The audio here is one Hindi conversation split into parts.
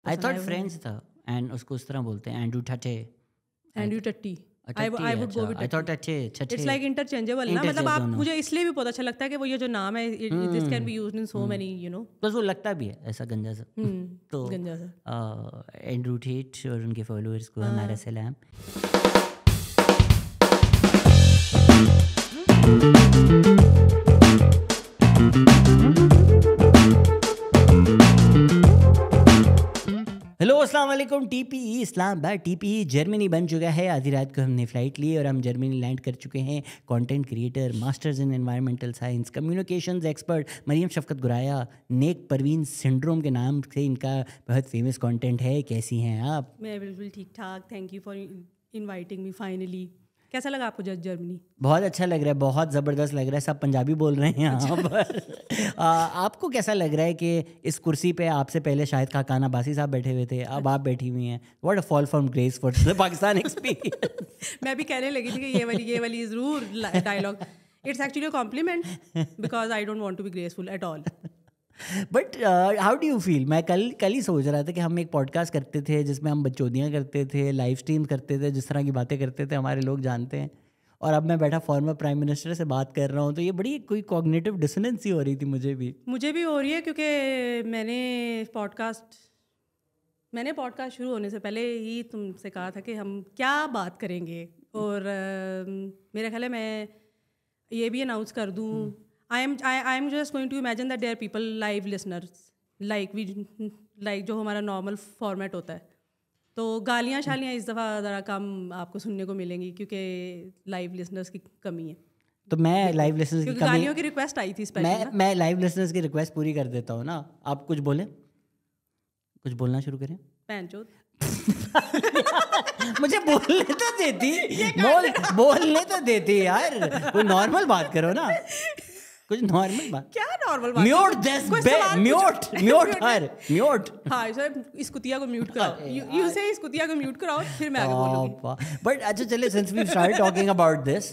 आई थॉट फ्रेंच था एंड उसको उस तरह बोलते हैं एंड्रू टटे एंड्रू टट्टी I would go with I thought Tate it's like interchangeable ना, मतलब आप मुझे इसलिए भी बहुत अच्छा लगता है कि वो ये जो नाम है this can be used in so many you know, बस वो लगता भी है ऐसा गंजा सा। तो गंजा सा। एंड्रू टेट और उनके फॉलोअर्स को हमारा सलाम। हेलो अस्सलाम वालेकुम। टीपीई इस्लामाबाद, टीपीई जर्मनी बन चुका है। आधी रात को हमने फ़्लाइट ली और हम जर्मनी लैंड कर चुके हैं। Content creator, masters in environmental science, communications expert Mariam Shafqat Guraya, Nek Parveen syndrome के नाम से इनका बहुत फेमस कंटेंट है। कैसी हैं आप? मैं बिल्कुल ठीक ठाक, thank you for inviting me finally. कैसा लगा आपको जर्मनी? बहुत अच्छा लग रहा है, बहुत ज़बरदस्त लग रहा है। सब पंजाबी बोल रहे हैं यहाँ पर। आपको कैसा लग रहा है कि इस कुर्सी पे आपसे पहले शायद खाकान अब्बासी साहब बैठे हुए थे, अब आप बैठी हुई हैं? What a fall from grace for the Pakistan experience. मैं भी कहने लगी थी कि ये वाली ज़रूर dialogue, it's actually a compliment because I don't want to be graceful at all. But how do you feel? मैं कल ही सोच रहा था कि हम एक पॉडकास्ट करते थे जिसमें हम बकचोदियाँ करते थे, लाइव स्ट्रीम करते थे, जिस तरह की बातें करते थे हमारे लोग जानते हैं, और अब मैं बैठा फॉर्मर प्राइम मिनिस्टर से बात कर रहा हूँ, तो ये बड़ी कोई कॉग्निटिव डिसोनेंस ही हो रही थी मुझे भी हो रही है, क्योंकि मैंने पॉडकास्ट शुरू होने से पहले ही तुमसे कहा था कि हम क्या बात करेंगे, और मेरा ख्याल है मैं ये भी अनाउंस कर दूँ, I am just going to imagine that there are people, live listeners, like जो हमारा नॉर्मल फॉर्मेट होता है, तो गालियाँ शालियाँ इस दफ़ा ज़रा कम आपको सुनने को मिलेंगी क्योंकि लाइव लिसनर्स की कमी है। तो मैं लाइव लिसनर्स की गालियों की रिक्वेस्ट आई थी स्पेशली। मैं लाइव लिसनर्स की रिक्वेस्ट पूरी कर देता हूँ ना। आप कुछ बोलें, कुछ बोलना शुरू करें। पैंचोद मुझे बोलने तो देती, बोलने तो देती यार, कोई नॉर्मल बात करो ना, कुछ नॉर्मल बात। क्या नॉर्मल बात? Mute this mute. हाँ सर, इस कुतिया को म्यूट कराओ। यू से इस कुतिया को म्यूट कराओ, फिर मैं आगे बोलूंगी। बट अच्छा चले, since we've started talking about this,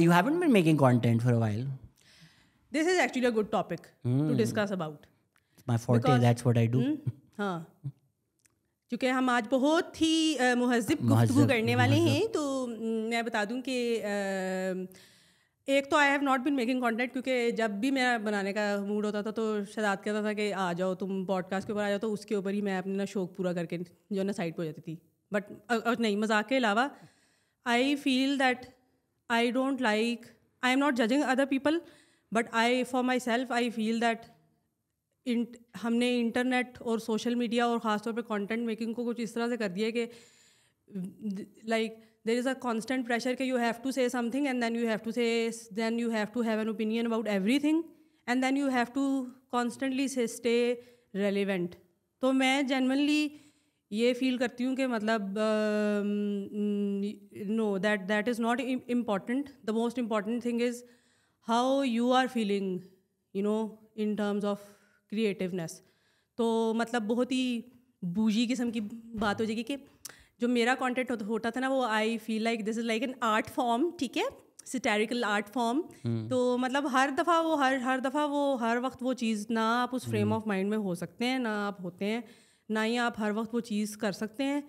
you haven't been making content for a while. This is actually a good topic to discuss about. It's my forte, that's what I do. हाँ, क्योंकि हम आज बहुत ही मुहज़्ज़िब गुफ्तगू करने वाले हैं, तो मैं बता दूं कि एक तो I have not been making content, क्योंकि जब भी मेरा बनाने का मूड होता था तो शहजाद कहता था कि आ जाओ तुम पॉडकास्ट के ऊपर आ जाओ, तो उसके ऊपर ही मैं अपना शौक पूरा करके जो ना साइड पर हो जाती थी। बट नहीं, मजाक के अलावा I feel that I don't like, I am not judging other people, but I for my self I feel that हमने इंटरनेट और सोशल मीडिया और ख़ासतौर पे कंटेंट मेकिंग को कुछ इस तरह से कर दिया है कि like there is a constant pressure कि you have to say something, and then you have to have an opinion about everything, and then you have to constantly stay relevant. तो मैं genuinely ये feel करती हूँ कि मतलब no, that is not important. The most important thing is how you are feeling, you know, in terms of creativeness. तो मतलब बहुत ही बूझी किस्म की बात हो जाएगी कि जो मेरा कंटेंट होता था ना, वो आई feel like this is like an art form, ठीक है, सैटिरिकल आर्ट फॉर्म। तो मतलब हर दफ़ा वो हर वक्त वो चीज़ ना आप उस फ्रेम ऑफ माइंड में हो सकते हैं, ना आप होते हैं, ना ही आप हर वक्त वो चीज़ कर सकते हैं।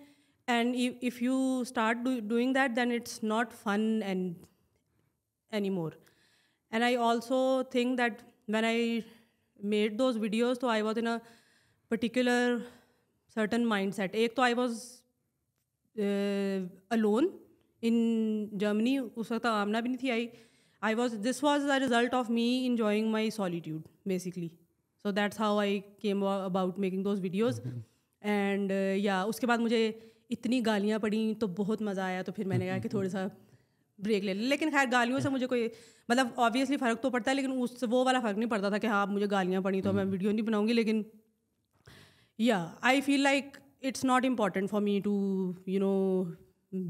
And if you start doing that then it's not fun and any more. And I also think that when I made those videos, तो I was in a particular certain mindset. एक तो I was alone in Germany, उस वक्त आमना भी नहीं थी। this was a result of me enjoying my solitude basically, so that's how I came about making those videos. And उसके बाद मुझे इतनी गालियाँ पड़ी तो बहुत मज़ा आया, तो फिर मैंने कहा कि थोड़ा सा ब्रेक ले लें। लेकिन खैर गालियों से मुझे कोई मतलब ऑब्वियसली फ़र्क तो पड़ता है, लेकिन उससे वो वाला फ़र्क नहीं पड़ता था कि हाँ मुझे गालियाँ पड़ी तो मैं वीडियो नहीं बनाऊँगी। लेकिन आई feel like it's not important for me to, you know,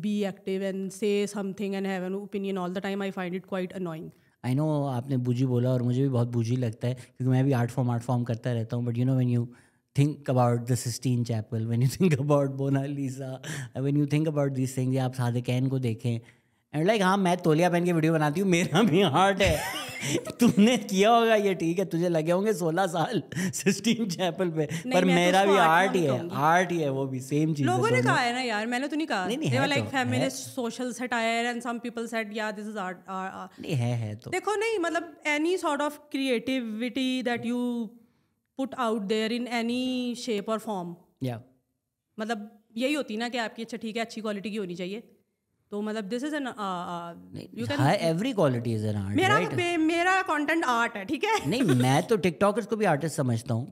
be active and say something and have an opinion all the time. I find it quite annoying. I know आपने बूझी बोला और मुझे भी बहुत बूझी लगता है, क्योंकि मैं भी आर्ट फॉर्म करता रहता हूँ। But you no, when you think about the Sistine Chapel, when you think about Mona Lisa, when you think about these things, आप सादिक़ैन को देखें एंड लाइक हाँ मैं तौलिया पहन के वीडियो बनाती हूँ, मेरा भी आर्ट है। तुमने किया होगा ये ठीक है, तुझे लगे होंगे 16 साल सिस्टीन चैपल पे, पर मैं तो मेरा उसको भी art आर्ट ही नहीं है, कहूंगी। आर्ट ही है, वो भी सेम चीज है लोगों ने दोनों। कहा है ना यार, मैंने तो नहीं कहा। नहीं, they were है like तो, feminist social satire and some people said yeah this is art, नहीं है तो देखो नहीं मतलब any sort of creativity that you put out there in any shape or form, या मतलब यही होती ना कि आपकी अच्छा ठीक है अच्छी क्वालिटी की होनी चाहिए, तो मतलब this is an you can, every quality is an art, right? मेरा कंटेंट आर्ट है, ठीक है। नहीं मैं तो टिकटॉकर्स को भी आर्टिस्ट समझता हूँ।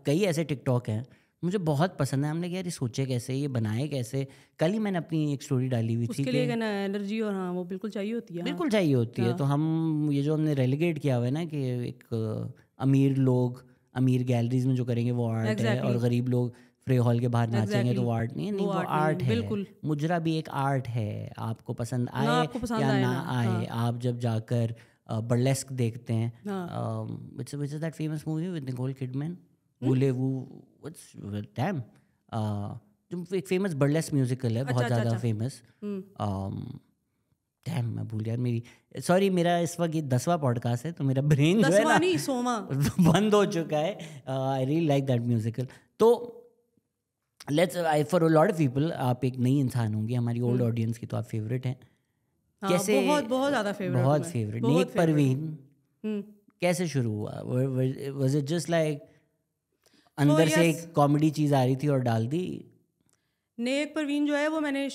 कई ऐसे टिकटॉक हैं मुझे बहुत पसंद है। हमने कहा यार ये सोचे कैसे, ये बनाए कैसे। कल ही मैंने अपनी एक स्टोरी डाली हुई थी उसके लिए एनर्जी और हाँ वो बिल्कुल चाहिए होती है, बिल्कुल चाहिए होती है। तो हम ये जो हमने रेलीगेट किया हुआ है ना कि एक अमीर लोग अमीर गैलरीज में जो करेंगे वो आर्ट है, और गरीब लोग फ्रे हॉल के बाहर नाचेंगे तो वो आर्ट नहीं है। नहीं, वो आर्ट है, बिल्कुल। मुजरा भी एक आर्ट है, आपको पसंद आए या ना आए। आप जब जाकर बर्लेस्क देखते हैं, which is that famous movie with Nicole Kidman, वूलेवू, व्हाट्स डैम, जो एक फेमस बर्लेस्क म्यूजिकल है, बहुत ज़्यादा फेमस। डैम मैं भूल गया, मेरी सॉरी, मेरा इस वक्त ये 10वां पॉडकास्ट है तो मेरा ब्रेन जो है ना नहीं 100वां बंद हो चुका है। I really like that musical. तो let's for a lot of people आप एक नई इंसान होंगी, हमारी ओल्ड ऑडियंस की तो आप फेवरेट हैं। कैसे? बहुत ज़्यादा फेवरेट, बहुत फेवरेट। नेक परवीन कैसे शुरू हुआ? वाज इट जस्ट लाइक अंदर से एक कॉमेडी चीज़ आ रही थी और डाल दी? नेक परवीन जो है वो मैंने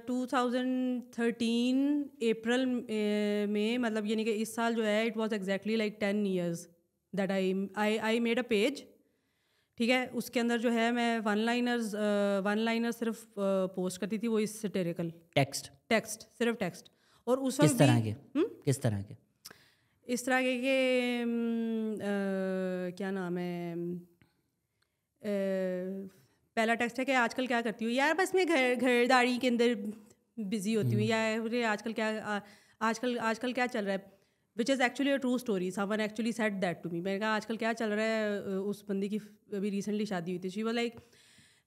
2013 अप्रैल में, मतलब यानी कि इस साल जो है it was exactly like 10 years that I made a page, ठीक है। उसके अंदर जो है मैं वन लाइनर सिर्फ पोस्ट करती थी, वो इस सेटेरिकल टेक्स्ट सिर्फ टेक्स्ट। और उस वक्त किस तरह के किस तरह के? इस तरह के क्या नाम है, पहला टेक्स्ट है कि आजकल क्या करती हूँ यार, बस मैं घरदारी के अंदर बिजी होती हूँ, या अरे आजकल क्या चल रहा है, which is actually a true story. Someone actually said that to me. मैंने कहा आजकल क्या चल रहा है, उस बंदी की अभी रिसेंटली शादी हुई थी। शी वाज लाइक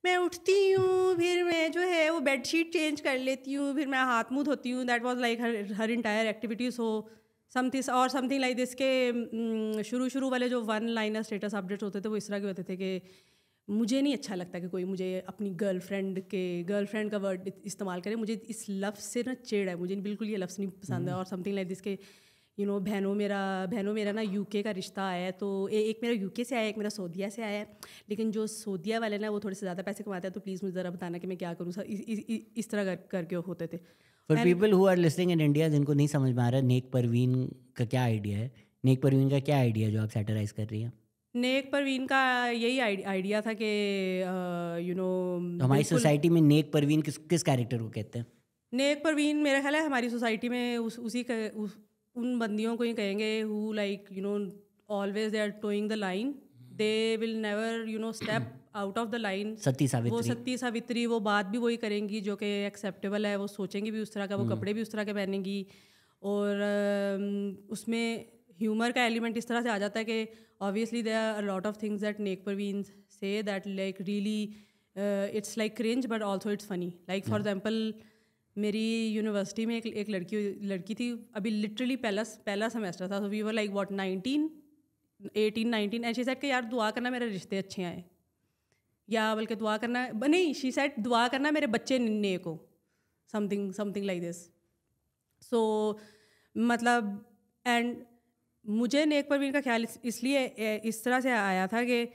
मैं उठती हूँ, फिर मैं जो है वो बेडशीट चेंज कर लेती हूँ, फिर मैं हाथ मुँह धोती हूँ। That was like her entire activity. So something like this के शुरू वाले जो वन लाइनर स्टेटस अपडेट्स होते थे वो इस तरह के होते थे कि मुझे नहीं अच्छा लगता कि कोई मुझे अपनी गर्लफ्रेंड का वर्ड इस्तेमाल करे, मुझे इस लफ्ज़ से ना चिढ़ है, मुझे बिल्कुल ये लफ्ज़ नहीं पसंद है। और समथिंग लाइक दिस के बहनों मेरा ना यूके का रिश्ता आया है, तो एक मेरा यूके से आया है, एक मेरा सऊदीया से आया है, लेकिन जो सऊदीया वाले ना वो थोड़े से ज़्यादा पैसे कमाते हैं, तो प्लीज़ मुझे ज़रा बताना कि मैं क्या करूँ। इस तरह करके होते थे। For people who are listening in India, जिनको नहीं समझ में आ रहा नेक परवीन का क्या आइडिया है, नेक परवीन का क्या आइडिया जो आप सैटराइज कर रही हैं? नेक परवीन का यही आइडिया था कि हमारी सोसाइटी में नेक परवीन किस कैरेक्टर को कहते हैं? नेक परवीन मेरा ख्याल है हमारी सोसाइटी में उन बंदियों को ही कहेंगे who like always they are toeing the line, they will never step out of the line. Sati Savitri वो बात भी वही करेंगी जो कि एक्सेप्टेबल है, वो सोचेंगी भी उस तरह का, वो कपड़े भी उस तरह के पहनेंगी। और उसमें ह्यूमर का एलिमेंट इस तरह से आ जाता है कि obviously there are a lot of things that Nek Parveen से that like really it's like cringe but also it's funny. Like for example मेरी यूनिवर्सिटी में एक लड़की थी, अभी लिटरली पहला सेमेस्टर था, so we were like what 18-19 and she said कि यार दुआ करना मेरे रिश्ते अच्छे आए, या बल्कि दुआ करना नहीं, शी सेड दुआ करना मेरे बच्चे नेक हो, समथिंग लाइक दिस। सो मतलब एंड मुझे नेक परवीन का ख्याल इसलिए इस तरह से आया था कि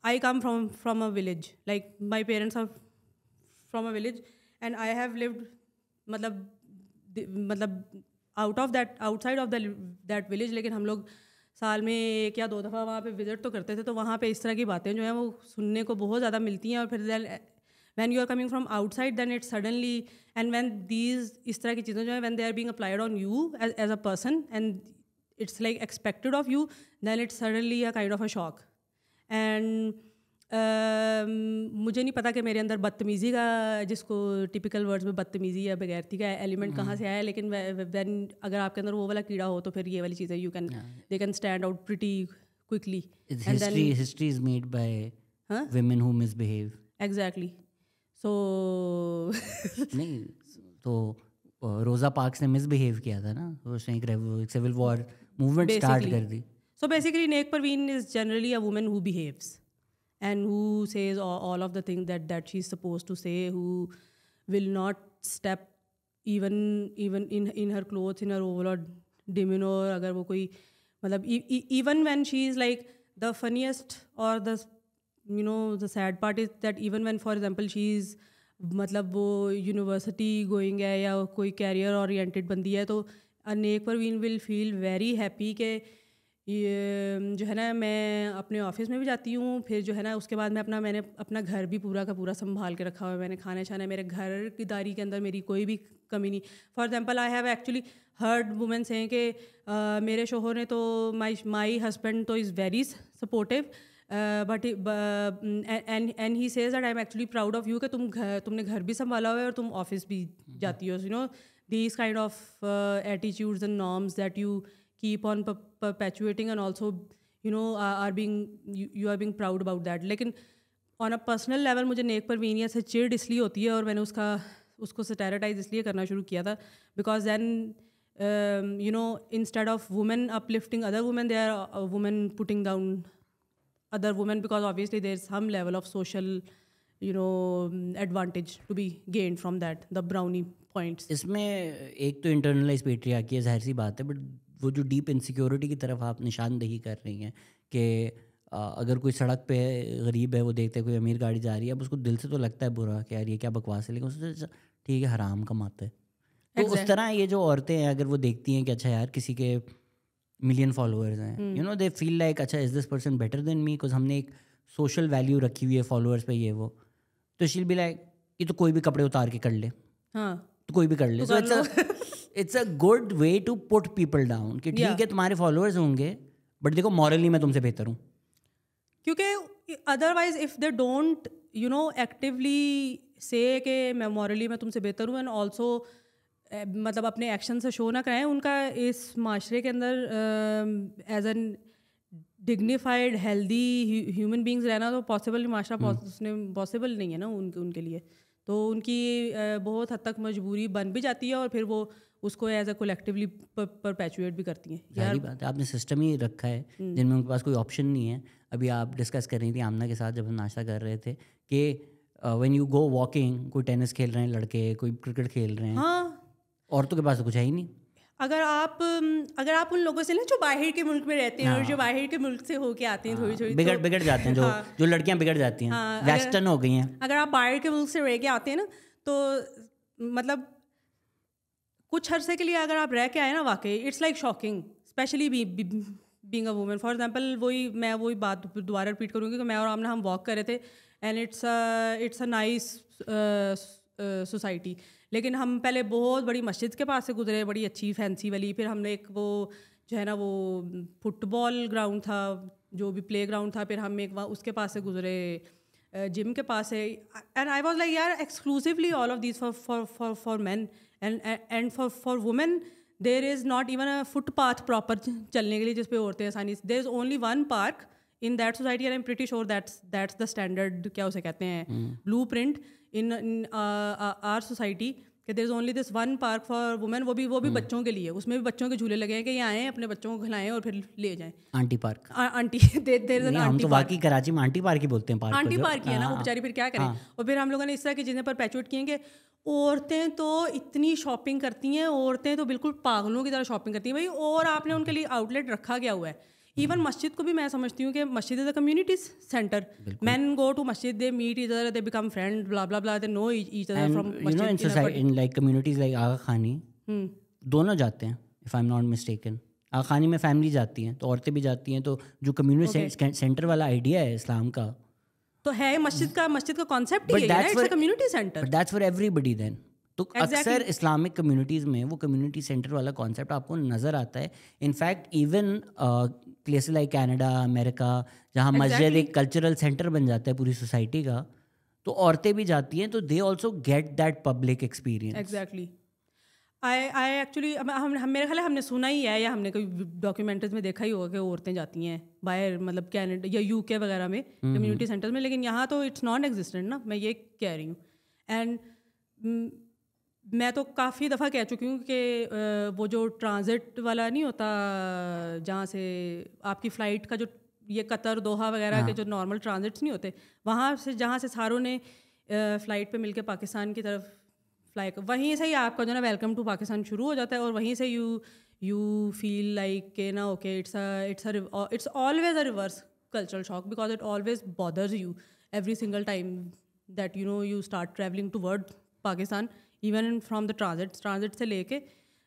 I come from a village, like my parents are from a village and I have lived मतलब outside of that village, लेकिन हम लोग साल में 1 या 2 दफ़ा वहाँ पे विजिट तो करते थे, तो वहाँ पे इस तरह की बातें जो हैं वो सुनने को बहुत ज़्यादा मिलती हैं। और फिर when you are coming from outside then it's suddenly and when इस तरह की चीज़ें जो हैं when they are being applied on you as a person and it's like expected of you, then it's suddenly a kind of a shock. And मुझे नहीं पता कि मेरे अंदर बदतमीज़ी का, जिसको टिपिकल वर्ड्स में बदतमीज़ी या बेगैरती का एलिमेंट कहाँ से आया है, लेकिन व्हेन अगर आपके अंदर वो वाला कीड़ा हो तो फिर ये वाली चीज़ें they can stand out pretty quickly. History is made by women who misbehave. Exactly. सो नहीं तो रोजा पार्क्स ने मिसबिहेव किया था ना, उसने एक सिविल वॉर मूवमेंट स्टार्ट कर दी. So basically, Nek Parveen is generally a woman who behaves and who says all of the things that she's supposed to say, who will not step even in her clothes, in her overall demeanor. अगर वो कोई मतलब even when she is like the funniest or the the sad part is that even when for example she is मतलब वो यूनिवर्सिटी गोइंग है या कोई कैरियर ओरिएंटेड बंदी है तो Nek Parveen will feel very happy के ये जो है ना मैं अपने ऑफिस में भी जाती हूँ, फिर जो है ना उसके बाद मैंने अपना घर भी पूरा का पूरा संभाल के रखा हुआ है, मैंने खाना छाना मेरे घर की दारी के अंदर मेरी कोई भी कमी नहीं. For example I have actually heard women से कि मेरे शोहर ने तो माई हस्बैंड तो is very supportive but and he says that I am actually proud of you कि तुमने घर भी संभाला हुआ है और तुम ऑफिस भी जाती हो. These kind of attitudes and norms that you keep on perpetuating and also are being proud about that. लेकिन on a personal level मुझे नेक परवीन से चिढ़ इसलिए होती है और मैंने उसको सैटिराइज इसलिए करना शुरू किया था because then instead of women uplifting other women, they are women putting down other women because obviously there's some level of social advantage to be gained from that, the brownie points. इसमें एक तो इंटरनलाइज पेट्रियार्की है, जाहिर सी बात है, बट वो जो डीप इनसिक्योरिटी की तरफ आप निशानदेही कर रही हैं कि अगर कोई सड़क पे गरीब है वो देखते हैं कोई अमीर गाड़ी जा रही है, अब उसको दिल से तो लगता है बुरा कि यार ये क्या बकवास है, लेकिन उससे ठीक है हराम कमाते हैं. तो उस तरह ये जो औरतें हैं अगर वो देखती हैं कि अच्छा यार किसी के मिलियन फॉलोअर्स हैं, दे फील लाइक अच्छा is this person better than me, because हमने एक सोशल वैल्यू रखी हुई है फॉलोअर्स पे ये वो, तो शील बी लाइक ये तो कोई भी कपड़े उतार के कर ले, हाँ तो कोई भी कर ले. So it's a good way to put people down कि ठीक है तुम्हारे फॉलोअर्स होंगे बट देखो मॉरली मैं तुमसे बेहतर हूँ. क्योंकि otherwise if they don't actively से कि मैं मॉरली मैं तुमसे बेहतर हूँ एंड ऑल्सो मतलब अपने एक्शन से शो ना कराएं, उनका इस माशरे के अंदर as an dignified healthy human beings रहना तो पॉसिबल माशरा पॉसिबल नहीं है ना उनके लिए. तो उनकी बहुत हद तक मजबूरी बन भी जाती है और फिर वो उसको एज अ कोलेक्टिवली परपेचुएट भी करती हैं. सारी बात है, आपने सिस्टम ही रखा है जिनमें उनके पास कोई ऑप्शन नहीं है. अभी आप डिस्कस कर रही थी आमना के साथ जब हम नाश्ता कर रहे थे कि व्हेन यू गो वॉकिंग, कोई टेनिस खेल रहे हैं लड़के, कोई क्रिकेट खेल रहे हैं, हाँ औरतों के पास तो कुछ है ही नहीं. अगर आप उन लोगों से ना जो बाहर के मुल्क में रहते हैं और जो बाहर के मुल्क से होके आते हैं थोड़ी बिगड़ जाते हैं, जो लड़कियां बिगड़ जाती हैं, वेस्टर्न हो गई हैं. अगर आप बाहर के मुल्क से रह के आते हैं ना तो मतलब कुछ अरसे के लिए अगर आप रह के आए ना वाकई it's like shocking, specially being a woman. For example मैं वही बात दोबारा रिपीट करूँगी कि मैं और आमना हम वॉक कर रहे थे and it's a nice society, लेकिन हम पहले बहुत बड़ी मस्जिद के पास से गुजरे, बड़ी अच्छी फैंसी वाली, फिर हमने एक वो जो है ना वो फुटबॉल ग्राउंड था जो भी प्ले ग्राउंड था, फिर हम एक वहाँ उसके पास से गुजरे जिम के पास है एंड आई वाज लाइक यार exclusively all of these for men and for women there is not even a footpath proper चलने के लिए जिस पे औरतें आसानी, there is only one park in that society and I'm pretty sure that's the standard क्या उसे कहते हैं blueprint in our society कि there is only this one park for women, वो भी बच्चों के लिए, उसमें भी बच्चों के झूले लगे हैं कि यहाँ आएँ अपने बच्चों को खिलाएं और फिर ले जाएं. Aunty park, aunty there is an हम आंटी तो वाकई कराची में आंटी पार्क ही बोलते हैं. पार्क आंटी पार्क ही है ना वो बेचारी, फिर क्या करें. और फिर हम लोगों ने इस तरह की चीज़ें पर पैचुएट किए कि औरतें तो इतनी शॉपिंग करती हैं, औरतें तो बिल्कुल पागलों की तरह शॉपिंग करती हैं भाई, और आपने उनके लिए आउटलेट रखा गया हुआ है. इवन मस्जिद को भी मैं समझती हूँ कि मस्जिद is a community centre. Man go to मस्जिद, they meet each other, they become friend, blah blah blah, they know each other from मस्जिद. In society in like communities like Aga Khani दोनों जाते हैं if I am not mistaken. Aga Khani में फैमिली जाती हैं तो औरतें भी जाती हैं, तो जो कम्युनिटी सेंटर वाला आइडिया है इस्लाम का तो है मस्जिद का कॉन्सेप्ट ही है, it's a community centre, but that's for everybody then. तो अक्सर इस्लामिक कम्युनिटीज़ में वो कम्युनिटी सेंटर वाला कॉन्सेप्ट आपको नज़र आता है. In fact even places like Canada, America, जहाँ मस्जिद एक कल्चरल सेंटर बन जाता है पूरी सोसाइटी का, तो औरतें भी जाती हैं, तो दे also get that public experience. Exactly. I actually मेरे ख्याल हमने सुना ही है या हमने कोई डॉक्यूमेंट्रीज में देखा ही होगा कि औरतें जाती हैं बाहर, मतलब कनाडा या यूके वगैरह में कम्युनिटी सेंटर्स में, लेकिन यहाँ तो इट्स नॉन एग्जिस्टेंट ना, मैं ये कह रही हूँ एंड मैं तो काफ़ी दफ़ा कह चुकी हूँ कि वो जो ट्रांजिट वाला नहीं होता जहाँ से आपकी फ़्लाइट का जो ये कतर दोहा वगैरह के जो नॉर्मल ट्रांजिट्स नहीं होते, वहाँ से जहाँ से सारों ने फ़्लाइट पे मिलके पाकिस्तान की तरफ फ्लाई कर, वहीं से ही आपका जो ना वेलकम टू पाकिस्तान शुरू हो जाता है और वहीं से यू फील लाइक के ना okay it's always a reverse cultural shock because it always bothers you every single time that you start traveling toward Pakistan, even from the transit से लेके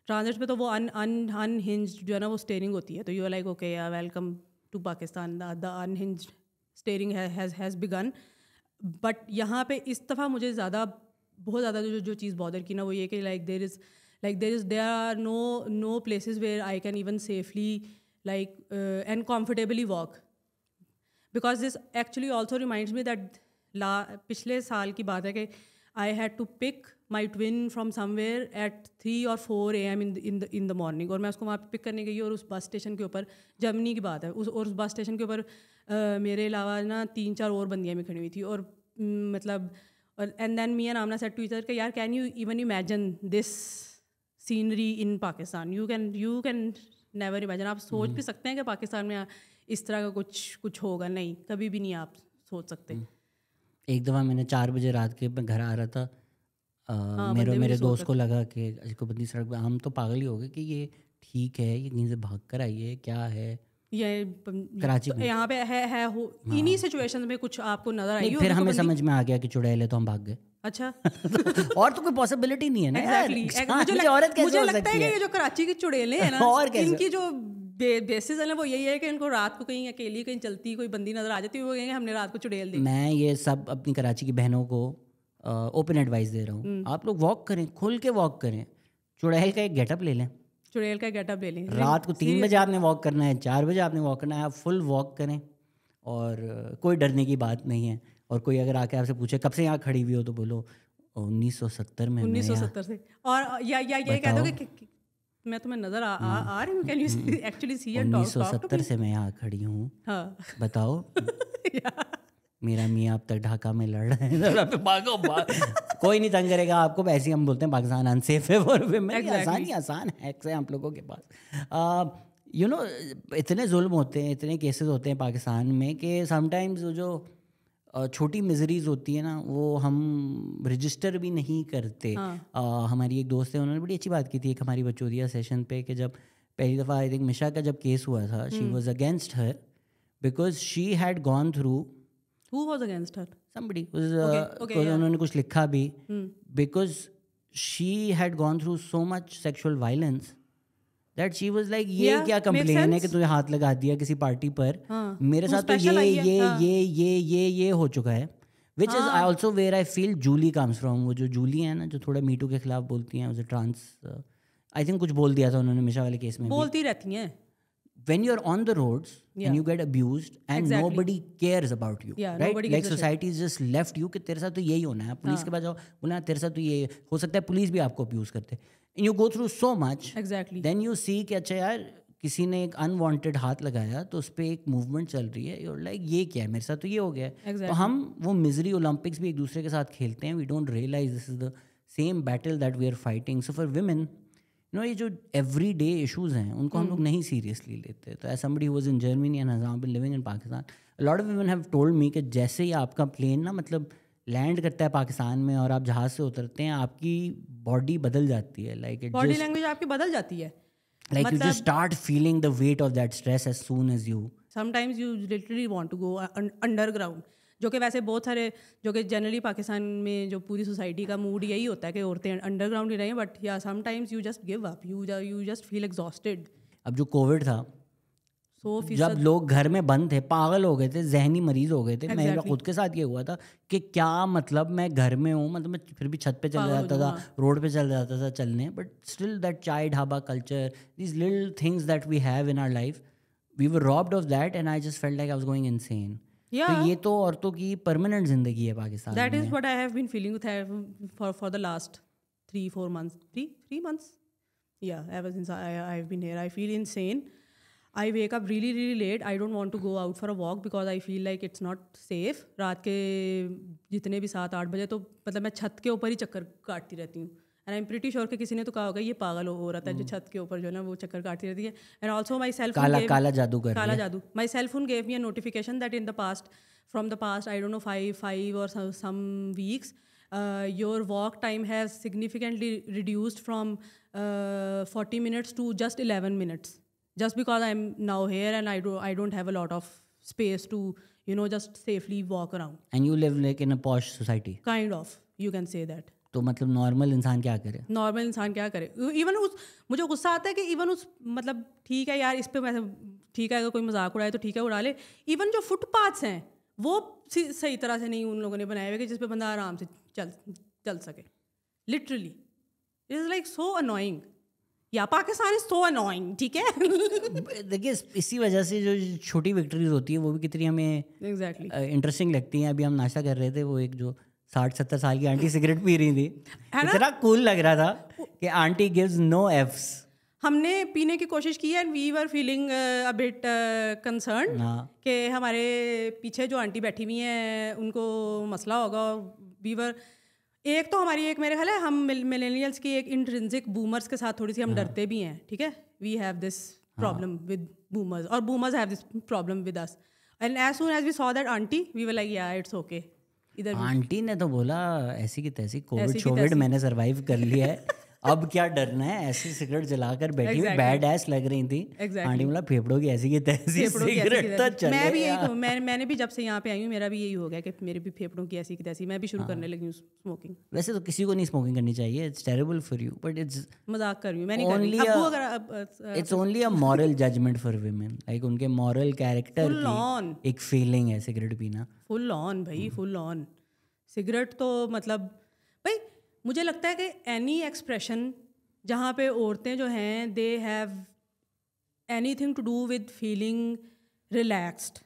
transit पे तो वो unhinged जो है ना वो steering होती है, तो you are like okay yeah welcome to Pakistan, the unhinged steering has begun. but यहाँ पे इस दफ़ा मुझे बहुत ज़्यादा जो चीज़ bother की ना वो ये कि there are no places where I can even safely and comfortably walk. Because this actually also reminds me that पिछले साल की बात है कि I had to pick my twin from somewhere at 3 or 4 a.m. in the morning, और मैं उसको वहाँ पे पिक करने गई और उस बस स्टेशन के ऊपर, जर्मनी की बात है, उस बस स्टेशन के ऊपर मेरे अलावा ना 3-4 और बंदियाँ भी खड़ी हुई थी और मतलब and then me and Amna said to each other कि यार can you even imagine this scenery in Pakistan? You can never imagine. आप सोच भी सकते हैं कि पाकिस्तान में इस तरह का कुछ होगा? नहीं, कभी भी नहीं आप सोच सकते। एक दफ़ा मैंने 4 बजे रात के मैं घर आ रहा था, मेरे दोस्त को लगा कि इसको बंदी सड़क पे, हम तो पागल ही हो गए कि ये ठीक है, ये कहीं से भाग कर आई है, क्या है ये कराची में यहाँ पे है इन्हीं सिचुएशंस में कुछ आपको नजर आई? फिर हमें समझ में आ गया कि चुड़ैल है तो हम भाग गए। अच्छा और तो कोई पॉसिबिलिटी नहीं है ना। मुझे लगता है कि ये जो कराची की चुड़ैलें हैं ना, इनकी जो बेसिस है ना वो यही है कि इनको रात को कहीं अकेली कहीं चलती कोई बंदी नजर आ जाती है, वो कहेंगे हमने रात को चुड़ैल दी। मैं ये सब अपनी कराची की बहनों को ओपन एडवाइस दे रहा हूँ, आप लोग वॉक करें, खुल के वॉक करें, चुड़ैल का एक गेटअप ले लें, चुड़ैल का गेटअप ले लें। रात को 3 बजे आपने वॉक करना है, 4 बजे आपने वॉक करना है, आप फुल वॉक करें और कोई डरने की बात नहीं है। और कोई अगर आके आपसे पूछे कब से यहाँ खड़ी हुई हो तो बोलो 1970 में 1970 से, और या ये कह दो कि मैं तुम्हें नजर आ रही हूँ, can you actually see and talk to me? 1970 से मैं यहाँ खड़ी हूँ, हाँ बताओ। मेरा मियाँ अब तक ढाका में लड़ रहा है, भागो कोई नहीं तंग करेगा आपको। ऐसे हम बोलते हैं पाकिस्तान अनसेफ है फॉर विमेन, आसान हैक्स है आप लोगों के पास। इतने जुल्म होते हैं, इतने केसेस होते हैं पाकिस्तान में कि समटाइम्स जो छोटी मिजरीज होती है ना वो हम रजिस्टर भी नहीं करते। हमारी एक दोस्त है, उन्होंने बड़ी अच्छी बात की थी एक हमारी बचौदिया सेशन पे कि जब पहली दफ़ा आई थिंक मिशा का जब केस हुआ था, she was against her because she had gone through. Who was against her? Somebody उन्होंने कुछ लिखा भी, because she had gone through so much sexual violence that she was like ये क्या कंप्लेन है कि तुझे हाथ लगा दिया किसी पार्टी पर, मेरे साथ तो ये हो चुका है। Which is also where I feel Julie comes from। वो जो जूली है ना जो थोड़ा मीटू के खिलाफ बोलती हैं, उसे ट्रांस आई थिंक कुछ बोल दिया था उन्होंने मिशा वाले केस में, बोलती रहती हैं। When you're on the roads and you get abused and nobody cares about you, right? Like society is just left you कि तेरे साथ तो यही होना है, पुलिस के पास जाओ बोला तेरे साथ तो ये हो सकता है, पुलिस भी आपको अब्यूज करते हैं, and you go through so much, then you see कि अच्छा यार किसी ने एक अनवांटेड हाथ लगाया तो उस पर एक मूवमेंट चल रही है, you're like ये क्या है, मेरे साथ तो ये हो गया है। तो हम वो मिजरी ओलंपिक्स भी एक दूसरे के साथ खेलते हैं, we don't realize this is the same battle that we are fighting। So for women ये जो एवरी डे इशूज़ हैं उनको हम लोग नहीं सीरियसली लेते। तो as somebody who was in Germany and has now been living in Pakistan, a lot of women have told me कि जैसे ही आपका प्लेन ना मतलब लैंड करता है पाकिस्तान में और आप जहाज़ से उतरते हैं आपकी बॉडी बदल जाती है, लाइक बॉडी लैंग्वेज आपकी बदल जाती है, like you just start feeling the weight of that stress as soon as you sometimes you literally want to go underground, जो कि वैसे बहुत सारे जो कि जनरली पाकिस्तान में जो पूरी सोसाइटी का मूड यही होता है कि औरतें अंडरग्राउंड ही रहें, बट या sometimes you just give up, you just feel exhausted. अब जो कोविड था, जब लोग घर में बंद थे, पागल हो गए थे, जहनी मरीज हो गए थे। मेरा खुद के साथ ये हुआ था कि क्या मतलब मैं घर में हूँ, मतलब मैं फिर भी छत पे चल जाता था, रोड पे चल जाता था चलने, but still that chai dhaba culture, these little things that we have in our life, we were robbed of that and I just felt like I was going insane. तो ये तो औरतों की परमानेंट जिंदगी है पाकिस्तान में। That is what I have been feeling for the last 3-4 months. 3 months? Yeah, ever since I've been here, I feel insane. I wake up really really late. I don't want to go out for a walk because I feel like it's not safe. रात के जितने भी 7-8 बजे तो मतलब मैं छत के ऊपर ही चक्कर काटती रहती हूँ. And I am pretty sure कि किसी ने तो कहा होगा ये पागल हो रहा था जो छत के ऊपर जो है ना वो चक्कर काटती रहती है. And also my cell phone काला जादू कर काला जादू. My cell phone gave me a notification that in the past from the past, I don't know, five or some weeks, your walk time has significantly reduced from 40 minutes to just 11 minutes, just because I'm now here and I don't have a lot of space to just safely walk around. And you live like in a posh society. Kind of, you can say that. तो मतलब नॉर्मल इंसान क्या करे? नॉर्मल इंसान क्या करे? इवन मुझे गुस्सा आता है कि इवन मतलब ठीक है यार, इस पे वैसे ठीक है, अगर कोई मजाक उड़ाए तो ठीक है उड़ा ले. इवन जो फुटपाथ्स हैं वो सही तरह से नहीं उन लोगों ने बनाए हुए कि जिस पे बंदा आराम से चल सके. Literally it is like so annoying. या पाकिस्तान इज सो अनोइंग. ठीक है. देखिए इसी वजह से जो छोटी विक्ट्रीज होती है वो भी कितनी हमें इंटरेस्टिंग लगती हैं. अभी हम नाश्ता कर रहे थे, वो एक जो 60-70 साल की आंटी सिगरेट पी रही थी, इतना कूल लग रहा था कि आंटी गिव्स नो एफ्स. हमने पीने की कोशिश की है and we were feeling a bit concern कि हमारे पीछे जो आंटी बैठी हुई हैं उनको मसला होगा. वी वर एक तो हमारी एक मेरे ख्याल है हम मिलेनियल्स की एक इंट्रिंसिक बूमर्स के साथ थोड़ी सी हम डरते भी हैं. ठीक है. We have this problem with boomers और boomers have this problem with us. And as soon as we saw that aunty we were like yeah it's okay. इधर आंटी ने तो बोला ऐसी की तैसी कोविड मैंने सर्वाइव कर लिया है, अब क्या डरना है. ऐसी सिगरेट जलाकर बैठी हुई बैड एस लग रही थी. आंटी बोला फेफड़ों की ऐसी की तैसी सिगरेट तो चले. मैं भी यही मैंने भी जब से यहाँ पे आई हूँ मेरा भी यही हो गया कि मेरे भी फेफड़ों की ऐसी की तैसी. मैं भी शुरू करने लगी हूँ स्मोकिंग. वैसे तो किसी को नहीं स्मोकिंग करनी चाहिए. It's terrible for you but it's मजाक कर रही हूँ मैं, नहीं कर रही. It's only a moral judgement for women. Like उनके मॉरल कैरेक्टर की एक फीलिंग है सिगरेट पीना. फुल ऑन भाई, फुल ऑन. सिगरेट तो मतलब भाई मुझे लगता है कि एनी एक्सप्रेशन जहाँ पे औरतें जो हैं they have anything to do with feeling relaxed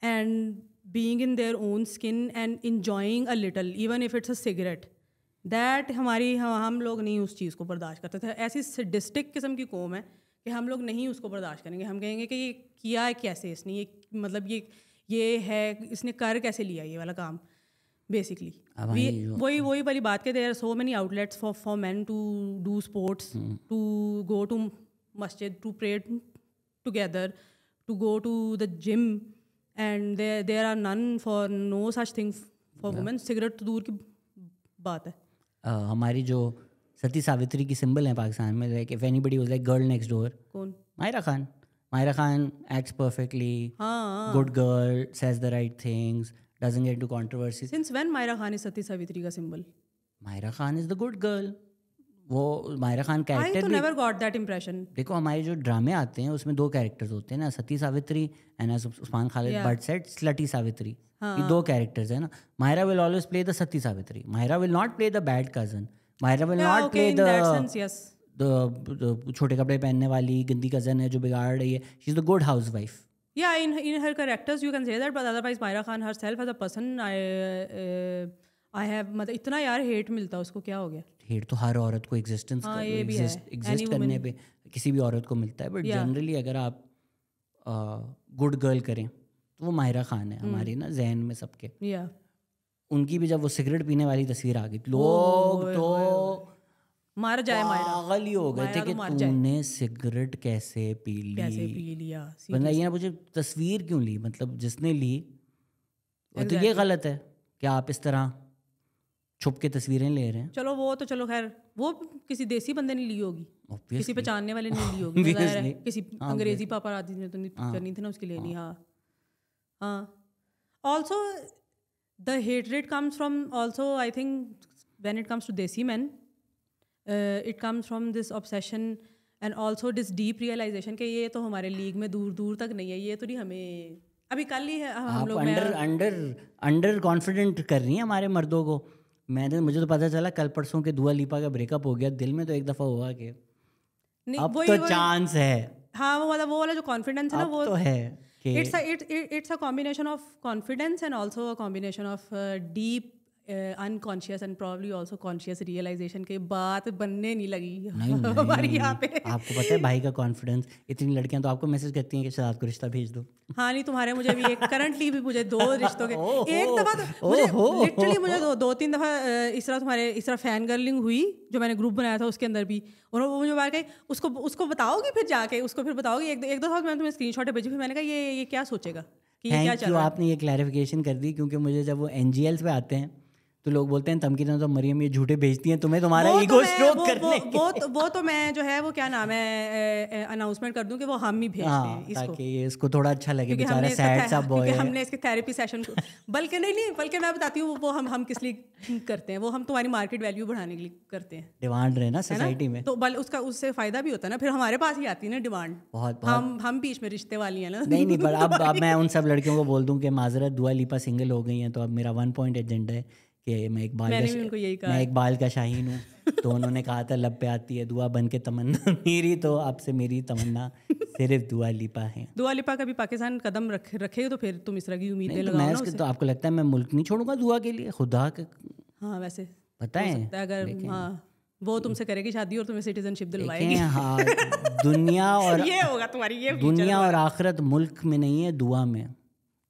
and being in their own skin and enjoying a little even if it's a cigarette, that हम लोग नहीं उस चीज़ को बर्दाश्त करते थे. ऐसी सडिस्टिक किस्म की कौम है कि हम लोग नहीं उसको बर्दाश्त करेंगे. हम कहेंगे कि ये किया है कैसे इसने, ये मतलब ये है इसने कर कैसे लिया ये वाला काम. बेसिकली वही वाली बात के there are so many outlets for men to do sports, to go to मस्जिद, to pray together, to go to the gym, and there are none for no such thing for women. Cigarette तो दूर की बात है. हमारी जो सती सावित्री की सिंबल है पाकिस्तान में, like if anybody was like girl next door, कौन? Mahira Khan acts perfectly, good girl, says the right things, doesn't get into controversies. Since when Myra Khan is Sati Savitri का symbol? Myra Khan is the good girl. वो Myra Khan कैरेक्टर. I तो never got that impression. देखो हमारे जो ड्रामे आते हैं उसमें 2 कैरेक्टर्स होते हैं ना, Sati Savitri and Usman Khalid but said slutty Savitri. ये 2 कैरेक्टर्स है ना. Myra will always play the Sati Savitri. Myra will not play the bad cousin. Myra will not play the छोटे कपड़े पहनने वाली गंदी कजन है जो बिगाड़ रही है. She is the good housewife. Yeah, in her characters you can say that, but otherwise Myra Khan herself as a person, I have मतलब इतना यार हेट मिलता उसको, क्या हो गया? हेट तो हर औरत को एग्जिस्ट करने पे किसी भी औरत को मिलता है, बट जनरली अगर आप गुड गर्ल करें तो वो मायरा खान है हमारी ना जहन में सबके. उनकी भी जब वो सिगरेट पीने वाली तस्वीर आ गई लोग तो मार जाए पागल ही हो गए थे कि तूने सिगरेट कैसे पी लिया. बंदा ये ना पूछे तस्वीर क्यों ली, मतलब जिसने ली वो तो ये गलत है कि आप इस तरह छुप के तस्वीरें ले रहे हैं. चलो खैर वो किसी देसी बंदे ने ली होगी, किसी पहचानने वाले ने ली होगी, किसी अंग्रेजी पापराजी ने तो करनी थी ना उसके लिए. हाँ. Also the hatred comes from also I think when it comes to desi man, it comes from this obsession and also this deep realization कि ये तो हमारे लीग में दूर तक नहीं है, ये तो नहीं हमें अभी कल ही है हम लोग अंडर कॉन्फिडेंट कर रही हैं हमारे मर्दों को. मुझे तो पता चला कल परसों के दुआ लिपा का ब्रेकअप हो गया. दिल में तो एक दफ़ा हुआ कि अब तो चांस है. हाँ वो वाला जो कॉन्फिडेंस है ना वो तो है. It's a combination of confidence and also a combination of deep unconscious and probably also conscious realisation के बात बनने नहीं लगी नहीं, हमारी यहाँ पे। आपको पता है भाई का कॉन्फिडेंस, इतनी लड़कियां तो आपको मैसेज करती हैं कि शायद को रिश्ता भेज दो। हाँ नहीं, तुम्हारे मुझे भी एक करंटली भी मुझे 2 रिश्तों के एक दफा तो मुझे लिटरली मुझे 2-3 दफा इस तरह तुम्हारे इस तरह फैन गर्लिंग हुई, जो मैंने ग्रुप बनाया था उसके अंदर भी, और वो मुझे बात कही उसको बताओगी फिर जाके, उसको फिर बताओगी। एक दो मैंने तुम्हें स्क्रीनशॉट भेजी, फिर मैंने कहा ये क्या सोचेगा कि ये क्या चल रहा है। आपने ये क्लैरिफिकेशन कर दी, क्योंकि मुझे जब वो NGLs पे आते हैं तो लोग बोलते हैं तमकीना तो मरियम ये झूठे भेजती हैं तुम्हें तुम्हारा ईगो स्ट्रोक करने वो तो मैं जो है वो क्या नाम है अनाउंसमेंट कर दूं कि वो हम ही भेजते हैं इसको, ताकि ये इसको थोड़ा अच्छा लगे, बेचारा सैड सा बॉय है। हमने इसके थेरेपी सेशन बल्कि बल्कि मैं बताती हूँ वो हम किस लिए करते हैं, वो हम तुम्हारी मार्केट वैल्यू बढ़ाने के लिए करते हैं। डिमांड रहे ना सोसाइटी में, तो उससे फायदा भी होता है ना, फिर हमारे पास ही आती है ना डिमांड। बहुत हम बीच में रिश्ते वाली हैं ना। नहीं पर अब मैं उन सब लड़कियों को बोल दूं कि माजरत दुआ लिपा सिंगल हो गई हैं, तो अब मेरा 1 पॉइंट एजेंडा है कि मैं एक बाल का शाहीन हूँ। तो उन्होंने कहा था लब पे आती है दुआ बन के तमन्ना मेरी, तो अब से मेरी तमन्ना सिर्फ दुआ लिपा है। दुआ लिपा का भी पाकिस्तान कदम रखेगा तो फिर तुम इस तरह की उम्मीदें लगाओ ना उसके। तो आपको लगता है मैं मुल्क नहीं छोड़ूंगा दुआ के लिए? खुदा के हाँ वैसे पता है अगर हाँ वो तुमसे करेगी शादी और तुम्हें सिटीजनशिप दिलवाएगी। हाँ दुनिया और ये होगा तुम्हारी ये दुनिया और आखिरत मुल्क में नहीं है, दुआ में।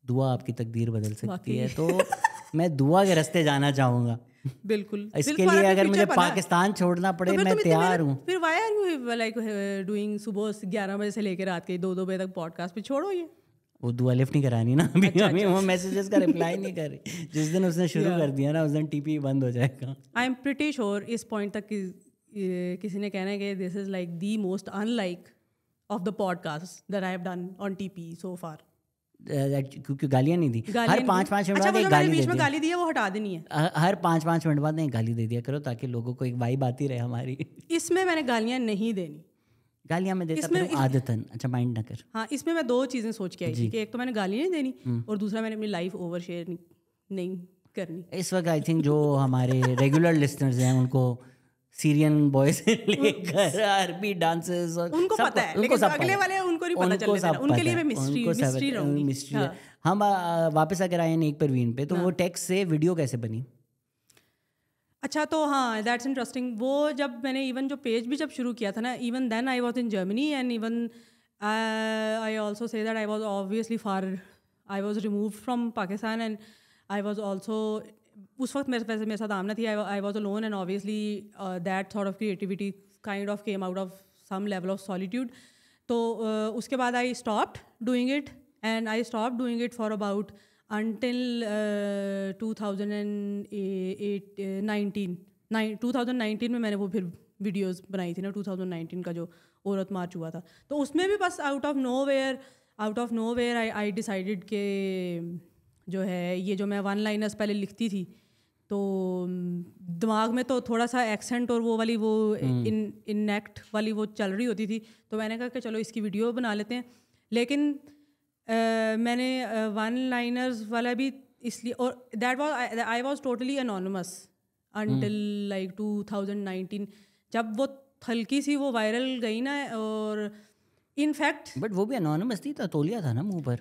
दुआ आपकी तकदीर बदल सकती है, तो मैं दुआ के रास्ते जाना चाहूँगा। बिल्कुल, इसके लिए अगर मुझे पाकिस्तान छोड़ना पड़े मैं तैयार हूँ। फिर why are you like doing सुबह 11 बजे से लेकर रात के 2-2 बजे तक पॉडकास्ट पे? छोड़ो ये, वो दुआ लिफ्ट नहीं करानी ना अभी। अभी वो मैसेजेस का रिप्लाई नहीं कर रही। जिस दिन उसने शुरू कर दिया ना उस दिन TP बंद हो जाएगा। आई एम प्रिटी श्योर इस पॉइंट तक किसी ने कहना है कि this is like the most unlike of the podcast that I have done on TP सो फार। क्योंकि गालियाँ नहीं दी, हर 5-5 मिनट बाद एक गाली बीच में गाली दी है वो हटा देनी है। हर 5-5 मिनट बाद एक गाली दे दिया करो ताकि लोगों को एक वाइब आती रहे हमारी। इसमें मैंने गालियाँ नहीं देनी, गालियाँ मैं देता करूँ आदतन। अच्छा माइंड ना कर। हाँ इसमें मैं 2 चीज़ें सोच के आई थी कि एक तो मैंने गाली नहीं देनी और दूसरा मैंने अपनी लाइफ ओवर शेयर नहीं करनी। इस वक्त आई थिंक जो हमारे रेगुलर लिसनर्स हैं उनको सीरियन बॉय से लेकर अरबी डांसेस और उनको पता है, लेकिन अगले वाले उनको नहीं पता चलने देना, उनके लिए मैं मिस्ट्री रहूंगी। हम वापस अगर आए नेक परवीन पे, तो वो टेक्स्ट से वीडियो कैसे बनी? अच्छा तो हाँ दैट्स इंटरेस्टिंग। वो जब मैंने इवन जो पेज भी जब शुरू किया था ना, even then I was in Germany and even I also say that I was obviously I was removed from Pakistan and I was also उस वक्त मेरे साथ आमना थी, I was alone and obviously that sort of creativity kind of came out of some level of solitude. तो उसके बाद I stopped doing it and I stopped doing it for about until 2019 में मैंने वो फिर वीडियोस बनाई थी ना, 2019 का जो औरत मार्च हुआ था। तो उसमें भी बस out of nowhere I decided के जो है ये जो मैं 1 लाइनर्स पहले लिखती थी तो दिमाग में तो थोड़ा सा एक्सेंट और वो वाली वो इनएक्ट वाली वो चल रही होती थी, तो मैंने कहा कि चलो इसकी वीडियो बना लेते हैं। लेकिन मैंने 1 लाइनर्स वाला भी इसलिए, और that was I was totally anonymous until like 2019 जब वो हल्की सी वो वायरल गई ना। और इनफैक्ट बट वो भी अनोनिमस थी, तो तौलिया था ना मुंह पर।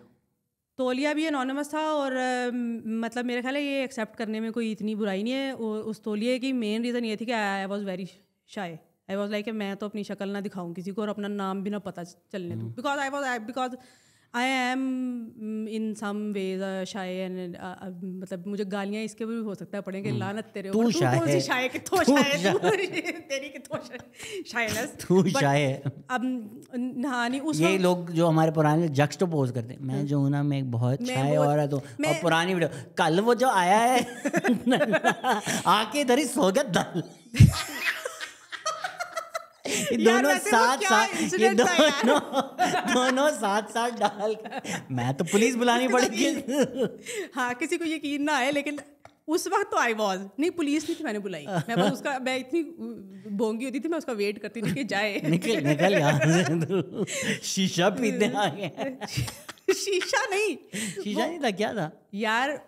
तौलिया भी अनोनिमस था और मतलब मेरे ख्याल है ये एक्सेप्ट करने में कोई इतनी बुराई नहीं है। उस तौलिए की मेन रीज़न ये थी कि I was very shy. I was like मैं तो अपनी शक्ल ना दिखाऊं किसी को और अपना नाम भी ना पता चलने दूँ, because I am in some ways shy and मतलब मुझे गालियाँ इसके भी हो सकता है पड़े कि लानत तेरे ऊपर, तू कौन सी शाय कितो शाय तेरी कितो शायनेस तू शाय है। अब नहानी उस ये लोग जो हमारे पुराने जक्सटोपोज करते हैं, मैं जो हूँ ना मैं एक बहुत शाय औरत हूँ, और पुरानी वीडियो कल वो जो आया है आके इधर ही सो गया दल ये दोनों साथ डाल मैं तो पुलिस बुलानी पड़ेगी। हाँ किसी को यकीन ना आए, लेकिन उस वक्त तो आई वॉज नहीं, पुलिस नहीं थी मैंने बुलाई, मैं इतनी बोंगी होती थी, मैं उसका वेट करती थी कि जाए निकल यहाँ से शीशा पीते आ गए। शीशा नहीं था, क्या था यार,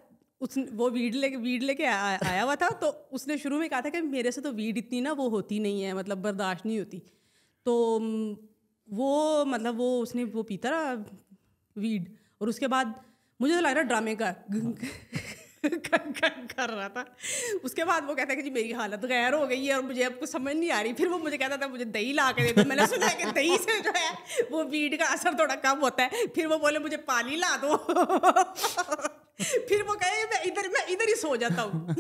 वो वीड लेके आया हुआ था। तो उसने शुरू में कहा था कि मेरे से तो वीड इतनी ना वो होती नहीं है, मतलब बर्दाश्त नहीं होती। तो वो मतलब वो उसने वो पीता रहा वीड, और उसके बाद मुझे तो लग रहा ड्रामे का कर रहा था। उसके बाद वो कहता है कि जी मेरी हालत गैर हो गई है और मुझे अब कुछ समझ नहीं आ रही। फिर वो मुझे कहता था मुझे दही ला के दे दो। मैंने सुना है कि दही से जो है वो वीड का असर थोड़ा कम होता है। फिर वो बोले मुझे पानी ला दो। फिर वो कहे मैं इधर ही सो जाता हूँ।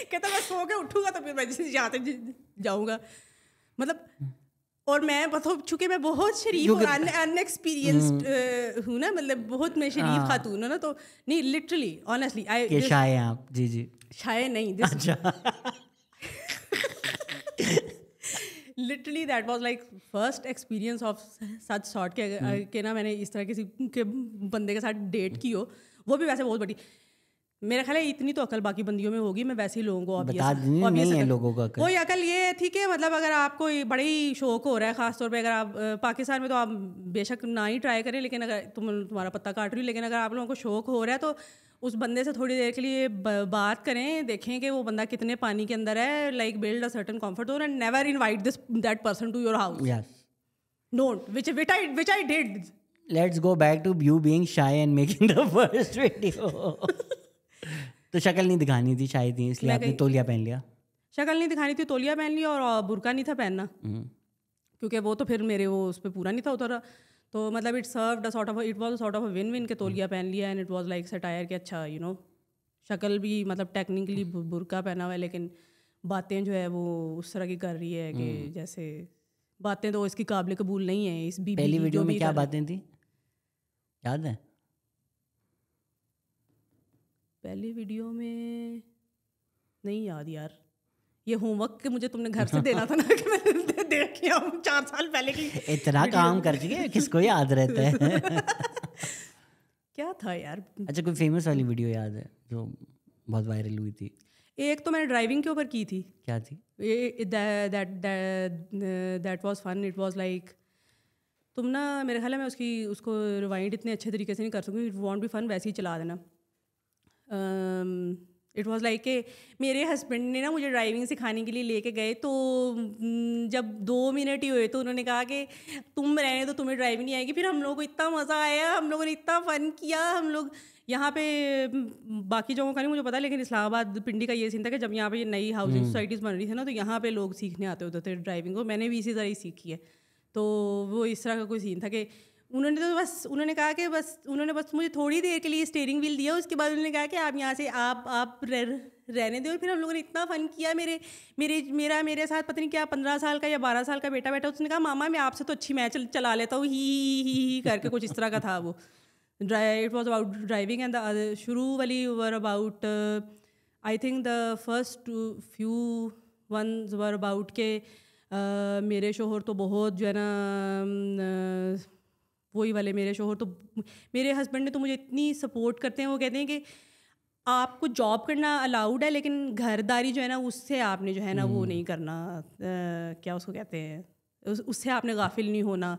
कहता मैं सो के उठूंगा तो फिर मैं यहाँ से जाऊँगा। मतलब और मैं मतलब चूंकि मैं बहुत शरीफ और अनएक्सपीरियंस्ड हूँ ना, मतलब बहुत मैं शरीफ खातून हूँ ना, तो नहीं लिटरली ऑनेस्टली ये शाय हैं आप? जी जी शाय नहीं this literally that was like first experience of such sort के ना मैंने इस तरह किसी के बंदे के साथ डेट की हो, वो भी वैसे बहुत बड़ी। मेरा ख्याल है इतनी तो अकल बाकी बंदियों में होगी, मैं वैसे ही लोगों को नहीं है लोगों को कोई अकल ये थी कि मतलब अगर आपको बड़ा ही शौक हो रहा है, खासतौर पे अगर आप पाकिस्तान में तो आप बेशक ना ही ट्राई करें, लेकिन अगर तुम्हारा पत्ता काट रही, लेकिन अगर आप लोगों को शौक हो रहा है तो उस बंदे से थोड़ी देर के लिए बात करें, देखें कि वो बंदा कितने पानी के अंदर है, like build a certain comfort zone and never invite that person to your house. Not which I did. Let's go back to you being shy and making the first video. तो शक्ल नहीं दिखानी थी शायद ही, इसलिए आपने तौलिया पहन लिया। शक्ल नहीं दिखानी थी, तौलिया पहन लिया, और बुर्का नहीं था पहनना, क्योंकि वो तो फिर मेरे वो उस पर पूरा नहीं था उतरा। तो मतलब it was sort of a win win के तौलिया पहन लिया and it was like satire कि अच्छा यू नो शक्ल भी मतलब टेक्निकली बुर्का पहना हुआ है, लेकिन बातें जो है वो उस तरह की कर रही है कि जैसे बातें तो इसकी काबिल कबूल नहीं है। इस बीबी पहली वीडियो में क्या बातें थी याद है? पहली वीडियो में नहीं याद यार, ये होमवर्क के मुझे तुमने घर से देना था ना कि मैं देख के आऊँ 4 साल पहले की। इतना काम कर चुके किसको याद रहता है? क्या था यार? अच्छा कोई फेमस वाली वीडियो याद है जो बहुत वायरल हुई थी? एक तो मैंने ड्राइविंग के ऊपर की थी। क्या थी? That was fun. It was like तुम ना मेरे ख्याल है मैं उसको रिवाइंड इतने अच्छे तरीके से नहीं कर सकूँगी। इट वॉन्ट बी फन, वैसे ही चला देना। इट वॉज़ लाइक कि मेरे हस्बैंड ने ना मुझे ड्राइविंग सिखाने के लिए लेके गए, तो जब 2 मिनट ही हुए तो उन्होंने कहा कि तुम रहने तो तुम्हें ड्राइविंग नहीं आएगी। फिर हम लोगों को इतना मज़ा आया, हम लोगों ने इतना फ़न किया। हम लोग यहाँ पे बाकी जगहों का नहीं मुझे पता, लेकिन इस्लामाबाद पिंडी का ये सीन था कि जब यहाँ पे ये नई हाउसिंग सोसाइटीज़ बन रही थी ना, तो यहाँ पे लोग सीखने आते होते थे ड्राइविंग को। मैंने भी इसी तरह ही सीखी है। तो वो इस तरह का कोई सीन था कि उन्होंने कहा कि उन्होंने बस मुझे थोड़ी देर के लिए स्टीयरिंग व्हील दिया। उसके बाद उन्होंने कहा कि आप यहाँ से आप रहने दो। फिर हम लोगों ने इतना फ़न किया। मेरे साथ पता नहीं क्या 15 साल का या 12 साल का बेटा उसने कहा मामा मैं आपसे तो अच्छी मैं चला लेता हूँ, ही करके कुछ इस तरह का था वो। It was about driving and the शुरू वाली were about I think the first few ones were about के मेरे शोहर तो बहुत जो है ना वही वाले मेरे शोहर तो मेरे हस्बैंड ने तो मुझे इतनी सपोर्ट करते हैं। वो कहते हैं कि आपको जॉब करना अलाउड है, लेकिन घरदारी जो है ना उससे आपने जो है ना वो नहीं करना, क्या उसको कहते हैं, उससे आपने गाफिल नहीं होना।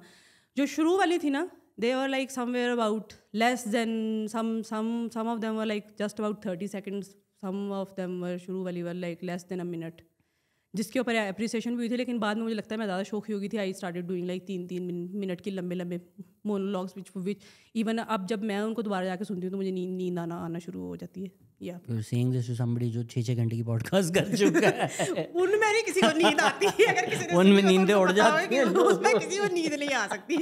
जो शुरू वाली थी ना they were like somewhere about less than some of them were like just about 30 seconds, some of them were शुरू वाली were like less than a minute, जिसके ऊपर अप्रिसिएशन भी हुई थी। लेकिन बाद में मुझे लगता है मैं ज़्यादा शौक होगी थी। I started doing like 3 minute के लंबे मोनोलॉग्स विच इवन अब जब मैं उनको दोबारा जाके सुनती हूँ तो मुझे नींद आना शुरू हो जाती है। या सेइंग दिस टू समबडी जो 6 घंटे की पॉडकास्ट कर चुका है। उनमें नहीं किसी को नींद आती है। अगर किसी ने उनमें नींदें उड़ जाती हैं, उसमें किसी को नींद नहीं आ सकती।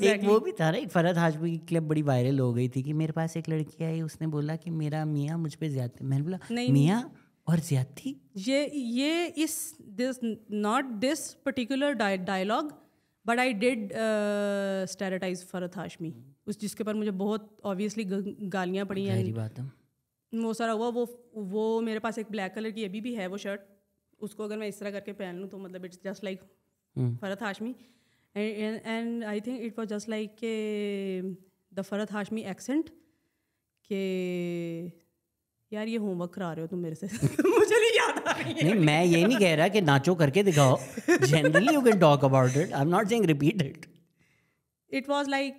एक वो भी था ना, एक फरहत हाशमी की क्लिप बड़ी वायरल हो गई थी कि मेरे पास एक लड़की आई, उसने बोला कि मेरा मियाँ मुझ पे ज्यादा। मैंने बोला मियाँ और ज्यादती? ये is this not this particular dialogue but I did stereotype Farhat Hashmi, उस जिसके ऊपर मुझे बहुत ऑब्वियसली गालियाँ पड़ी हैं। बात है वो सारा हुआ। वो मेरे पास एक ब्लैक कलर की अभी भी है वो शर्ट, उसको अगर मैं इस तरह करके पहन लूँ तो मतलब it's just like Farhat Hashmi. And I think it was just like के द फरहत हाशमी एक्सेंट के यार ये होमवर्क करा रहे हो तुम मेरे से। मुझे नहीं याद आ रही है। नहीं मैं ये नहीं कह रहा कि नाचो करके दिखाओ, generally you can talk about it, I am not saying repeat it. It was like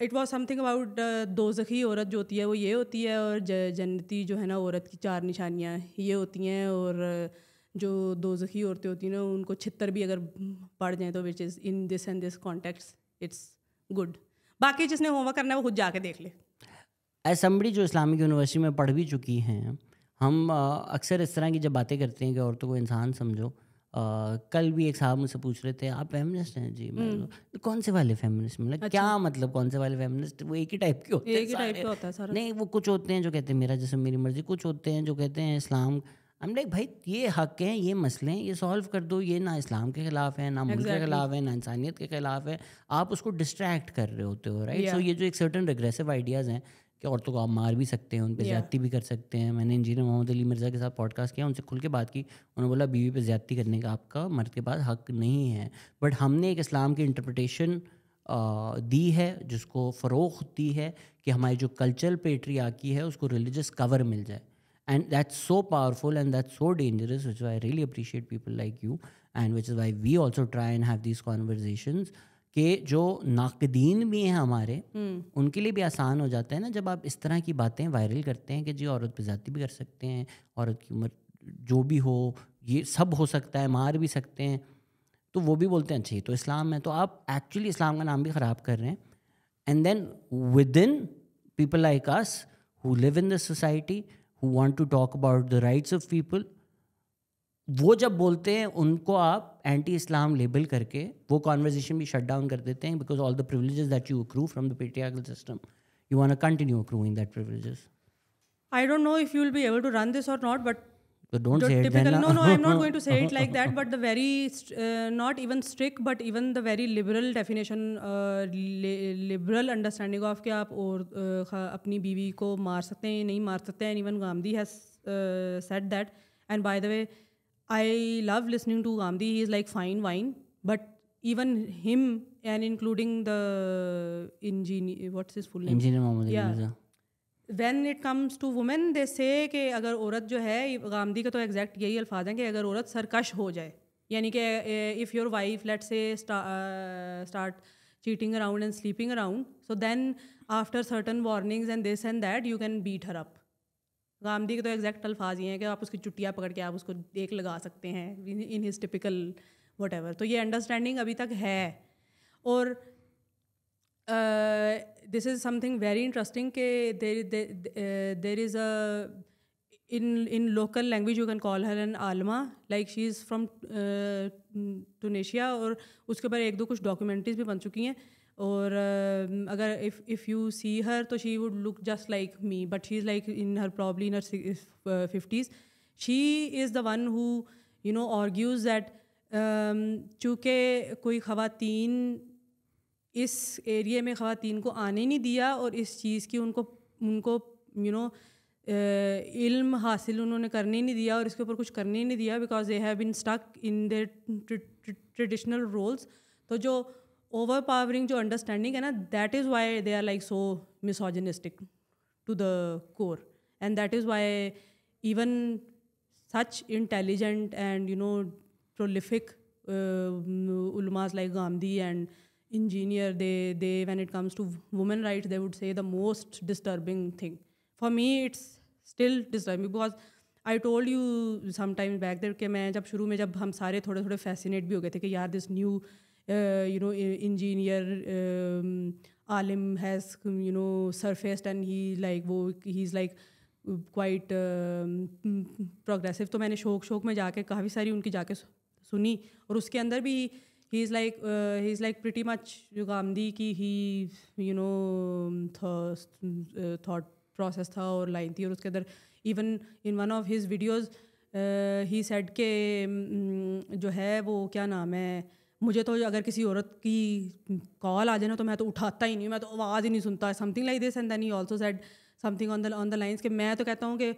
it was something about दोज़खी औरत जो होती है वो ये होती है, और जन्नती जो है ना औरत की 4 निशानियाँ ये होती हैं, और जो दोज़खी औरतें होती हैं ना, उनको छितर भी अगर पड़ जाए तो which is in this and this context it's good. बाकी जिसने होमवर्क करना है वो खुद जाके देख ले। एज समबडी जो इस्लामिक यूनिवर्सिटी में पढ़ भी चुकी हैं, हम अक्सर इस तरह की जब बातें करते हैं कि औरतों को इंसान समझो, कल भी एक साहब मुझसे पूछ रहे थे आप फेमिनिस्ट हैं जी, मैं तो कौन से वाले फेमिनिस्ट, मतलब क्या मतलब कौन से वाले फेमिनिस्ट, वो एक ही टाइप के होते हैं एक ही टाइप सारे। का होता है सारा। नहीं, वो कुछ होते हैं जो कहते हैं मेरा जिस्म मेरी मर्जी, कुछ होते हैं जो कहते हैं इस्लाम। हम लाइक भाई ये हक हैं, ये मसले हैं, ये सॉल्व कर दो, ये ना इस्लाम के खिलाफ है, ना मुल्क के खिलाफ है, ना इंसानियत के खिलाफ है, आप उसको डिस्ट्रैक्ट कर रहे होते हो, राइट। सो ये जो एक सर्टन रिग्रेसिव आइडियाज़ हैं कि औरतों को आप मार भी सकते हैं, उन पर ज़्यादती भी कर सकते हैं। मैंने इंजीनियर मोहम्मद अली मिर्ज़ा के साथ पॉडकास्ट किया, उनसे खुल के बात की, उन्होंने बोला बीवी पे ज़्यादती करने का आपका मर्द के पास हक नहीं है। बट हमने एक इस्लाम की इंटरप्रटेशन दी है जिसको फ़रोग़ दी है कि हमारी जो कल्चरल पेट्रियार्की है उसको रिलीजियस कवर मिल जाए, and that's so powerful and that's so dangerous, which I really appreciate people like you, and which is why we also try and have these conversations कि जो नाकदीन भी हैं हमारे, उनके लिए भी आसान हो जाता है ना जब आप इस तरह की बातें वायरल करते हैं कि जी औरत पे ज़्यादती भी कर सकते हैं, औरत की उम्र जो भी हो ये सब हो सकता है, मार भी सकते हैं, तो वो भी बोलते हैं अच्छा ये तो इस्लाम है। तो आप एक्चुअली इस्लाम का नाम भी ख़राब कर रहे हैं। And then within people like us who live in this society, who want to talk about the rights of people, वो जब बोलते हैं उनको आप एंटी इस्लाम लेबल करके वो कॉन्वर्जेशन भी शट डाउन कर देते हैं, because all the privileges that you accrue from the patriarchal system, you want to continue accruing that privileges. I don't know if you will be able to run this or not, but So don't the say it then. typical, no, I'm not going to say it like that, but the very not even strict, but even the very liberal definition, liberal understanding of कि आप और अपनी बीवी को मार सकते हैं, नहीं मार सकते हैं, and even Gandhi has said that. And by the way, I love listening to Gandhi. He is like fine wine, but even him and including the engineer, what's his full name? Engineer Mohammad Ali Mirza. When it comes to women, they say कि अगर औरत जो है, गांधी का तो एग्जैक्ट यही अल्फाज हैं कि अगर औरत सरकश हो जाए, यानी कि if your wife let's say start cheating around and sleeping around, so then after certain warnings and this and that you can beat her up. Gandhi के तो एग्जैक्ट अल्फाज ये हैं कि आप उसकी चुटिया पकड़ के आप उसको एक लगा सकते हैं in his typical what ever. तो ये अंडरस्टैंडिंग अभी तक है। और this is something very interesting ke there is a in local language you can call her an alma, like she is from Tunisia, और उसके ऊपर एक दो कुछ डॉक्यूमेंट्रीज भी बन चुकी हैं। और अगर if you see her तो she would look just like me, but she is like in her probably in her 50s. She is the one who argues that चूँकि कोई ख़वातीन इस एरिया में ख़वातीन को आने नहीं दिया और इस चीज़ की उनको इल्म हासिल उन्होंने करने नहीं दिया और इसके ऊपर कुछ करने नहीं दिया, because they have been stuck in their traditional roles. तो जो ओवर पावरिंग जो अंडरस्टैंडिंग है ना, that is why they are like so misogynistic to the core, and that is why even such intelligent and prolific ulmas like Gandhi and engineer, they when it comes to women rights, they would say the most disturbing thing. For me it's still disturbing, because I told you sometime back that कि मैं जब शुरू में जब हम सारे थोड़े थोड़े फैसिनेट भी हो गए थे कि यार दिस न्यू इंजीनियर आलिम has surfaced and he is like quite progressive, तो मैंने शौक में जाके काफ़ी सारी उनकी जाके सुनी, और उसके अंदर भी he is like pretty much जो गांधी की ही thought process था और लाइन थी। और उसके अंदर even in one of his videos he said के जो है वो क्या नाम है, मुझे तो अगर किसी औरत की कॉल आ जाए ना तो मैं तो उठाता ही नहीं, मैं तो आवाज़ ही नहीं सुनता, something like this. And then he also said something on the lines कि मैं तो कहता हूँ कि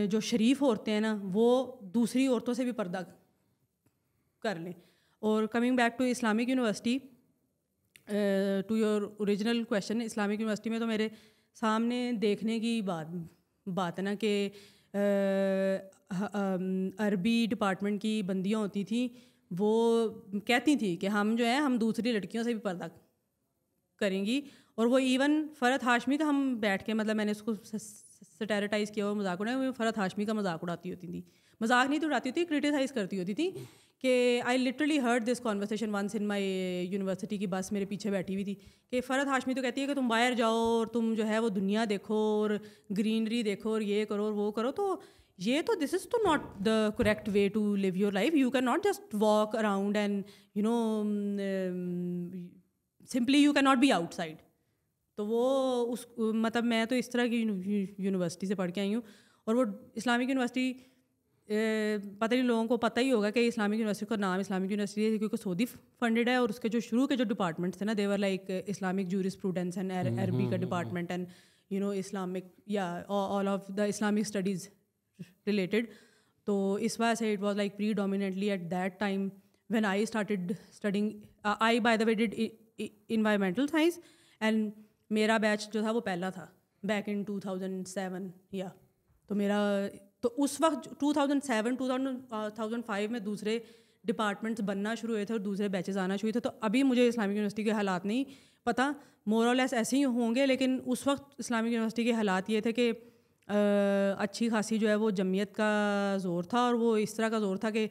जो शरीफ औरतें हैं ना वो दूसरी औरतों से भी पर्दा कर लें। और coming back to Islamic university, to your original question, Islamic university में तो मेरे सामने देखने की बात है ना कि अरबी डिपार्टमेंट की बंदियाँ होती थी, वो कहती थी कि हम जो है हम दूसरी लड़कियों से भी पर्दा करेंगी। और वो इवन फ़रहत हाशमी का हम बैठ के मतलब मैंने उसको सटेरिटाइज़ किया और मजाक उड़ाया, वो फ़रहत हाशमी का मजाक उड़ाती होती थी, मजाक नहीं तो उड़ाती होती, क्रिटिसाइज़ करती होती थी कि I literally heard this conversation once in my university की बस मेरे पीछे बैठी हुई थी कि फ़रहत हाशमी तो कहती है कि तुम बाहर जाओ और तुम जो है वो दुनिया देखो और ग्रीनरी देखो और ये करो और वो करो, तो ये तो दिस इज़ तो not the correct way to live your life, you can not just walk around and you know simply you can not be outside. तो वो उस मतलब मैं तो इस तरह की यूनिवर्सिटी से पढ़ के आई हूँ, और वो इस्लामिक यूनिवर्सिटी पता नहीं लोगों को पता ही होगा कि इस्लामिक यूनिवर्सिटी का नाम इस्लामिक यूनिवर्सिटी है क्योंकि सऊदी फंडेड है, और उसके जो शुरू के जो डिपार्टमेंट्स थे ना, they were like Islamic jurisprudence and Arabi का department and you know Islamic या all of the Islamic studies related. तो इस वजह से it was like predominantly at that time when I started studying, I by the way did environmental science and मेरा बैच जो था वो पहला था बैक इन 2007 या तो मेरा तो उस वक्त 2007-2005 में दूसरे डिपार्टमेंट्स बनना शुरू हुए थे और दूसरे बैचेस आना शुरू थे। तो अभी मुझे इस्लामिक यूनिवर्सिटी के हालात नहीं पता, मोर और लेस ऐसे ही होंगे, लेकिन उस वक्त इस्लामिक यूनिवर्सिटी के हालात ये थे कि अच्छी खासी जो है वो जमीयत का ज़ोर था, और वो इस तरह का ज़ोर था कि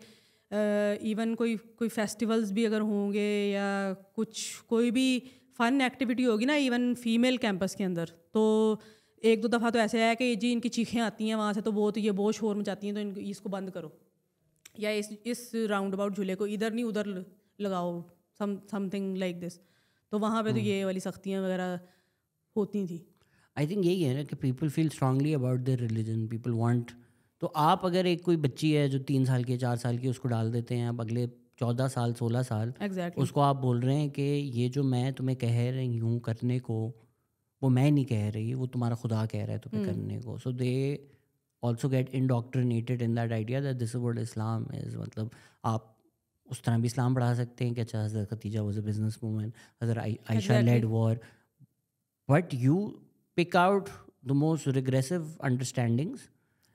इवन कोई फेस्टिवल्स भी अगर होंगे या कोई भी फ़न एक्टिविटी होगी ना इवन फीमेल कैंपस के अंदर, तो एक दो दफ़ा तो ऐसे है कि जी इनकी चीखें आती हैं वहाँ से, तो ये बहुत शोर मचाती हैं, तो इसको बंद करो, या इस राउंड अबाउट झूले को इधर नहीं उधर लगाओ, समथिंग लाइक दिस। तो वहाँ पे तो ये वाली सख्तियाँ वगैरह होती थी। आई थिंक यही है ना कि people feel strongly about their religion, people want. तो आप अगर एक कोई बच्ची है जो 3 साल की 4 साल की, उसको डाल देते हैं अब अगले 14 साल 16 साल, उसको आप बोल रहे हैं कि ये जो मैं तुम्हें कह रही हूँ करने को, वो मैं नहीं कह रही, वो तुम्हारा खुदा कह रहा है तुम्हें करने को। So they also get indoctrinated in that idea that this is what Islam is. मतलब आप उस तरह भी इस्लाम पढ़ा सकते हैं कि अच्छा Hazrat Khadija was a businesswoman, Hazrat Ayesha led war, but you pick out the most regressive understandings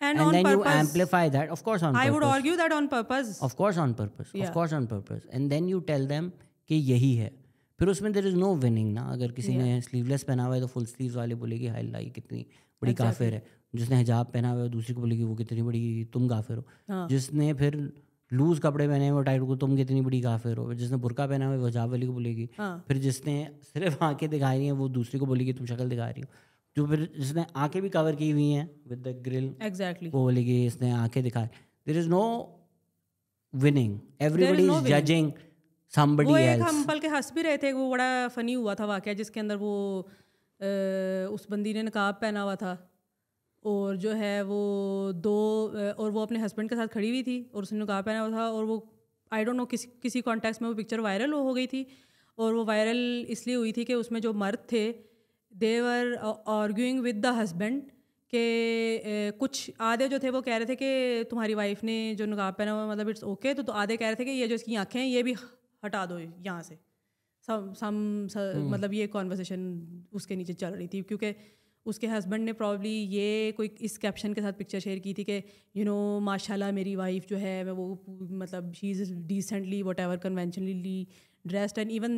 and then you amplify that, of course on purpose. I would argue that on purpose. Of course on purpose. Yeah. Of course on purpose. And then you tell them कि यही है, फिर उसमें there is no winning ना। अगर किसी ने स्लीवलेस पहना हुआ है तो फुल स्लीव्स वाले बोलेगी हाय ला ये कितनी बड़ी काफिर है, जिसने हिजाब पहना हुआ है दूसरी को बोलेगी वो कितनी बड़ी तुम काफिर हो, जिसने फिर लूज कपड़े पहने हुए टाइट को तुम कितनी बड़ी काफिर हो, जिसने बुरका पहना हुआ है वो हिजाब वाली को बोलेगी, फिर जिसने सिर्फ आंखें दिखा रही हैं वो दूसरी को बोलेगी तुम शक्ल दिखा रही हो, जो फिर जिसने आंखें भी कवर की हुई हैं विद द ग्रिल, एग्जैक्टली वो बोलेगी इसने आंखें दिखा। There is no winning, everybody is judging somebody else. एक हम बल्कि हंस भी रहे थे, वो बड़ा फनी हुआ था वाकया जिसके अंदर वो उस बंदी ने नकाब पहना हुआ था और जो है वो और वो अपने हस्बैंड के साथ खड़ी हुई थी और उसने नकाब पहना हुआ था, और वो आई डोंट नो किसी कॉन्टेक्स्ट में वो पिक्चर वायरल हो गई थी, और वो वायरल इसलिए हुई थी कि उसमें जो मर्द थे दे वर आर्ग्यूइंग विद द हस्बैंड के कुछ आधे जो थे वो कह रहे थे कि तुम्हारी वाइफ ने जो नकाब पहना हुआ मतलब इट्स ओके, तो आधे कह रहे थे कि ये जो इसकी आँखें हैं ये भी हटा दो यहाँ से। मतलब ये कॉन्वर्सेशन उसके नीचे चल रही थी क्योंकि उसके हस्बैंड ने प्रॉब्ली ये कोई इस कैप्शन के साथ पिक्चर शेयर की थी कि यू नो माशाल्लाह मेरी वाइफ जो है वो मतलब she is decently what ever conventionally dressed, and even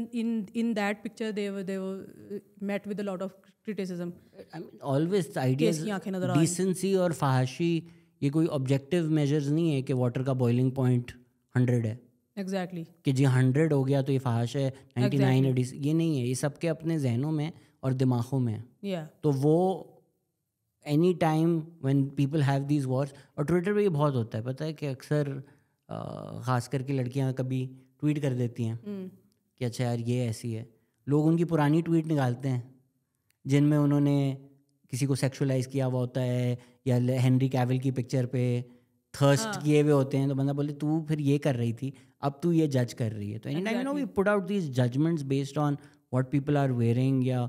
in that picture they were met with a lot of criticism. I mean always the idea is decency और फहाशी ये कोई objective measures नहीं है कि वाटर का boiling point 100 है exactly कि जी 100 हो गया तो ये फहाश है, 99 है, ये नहीं है, ये सबके अपने जहनों में और दिमागों में। तो वो any time when people have these Wars, और ट्विटर पे ये बहुत होता है पता है कि अक्सर ख़ास करके लड़कियां कभी ट्वीट कर देती हैं कि अच्छा यार ये ऐसी है, लोग उनकी पुरानी ट्वीट निकालते हैं जिनमें उन्होंने किसी को सेक्सुअलाइज किया हुआ होता है या हेनरी कैविल की पिक्चर पे थर्स्ट किए हुए होते हैं, तो बंदा बोले तू फिर ये कर रही थी अब तू ये जज कर रही है। तो any time you know we put out these judgments based on what people are wearing, या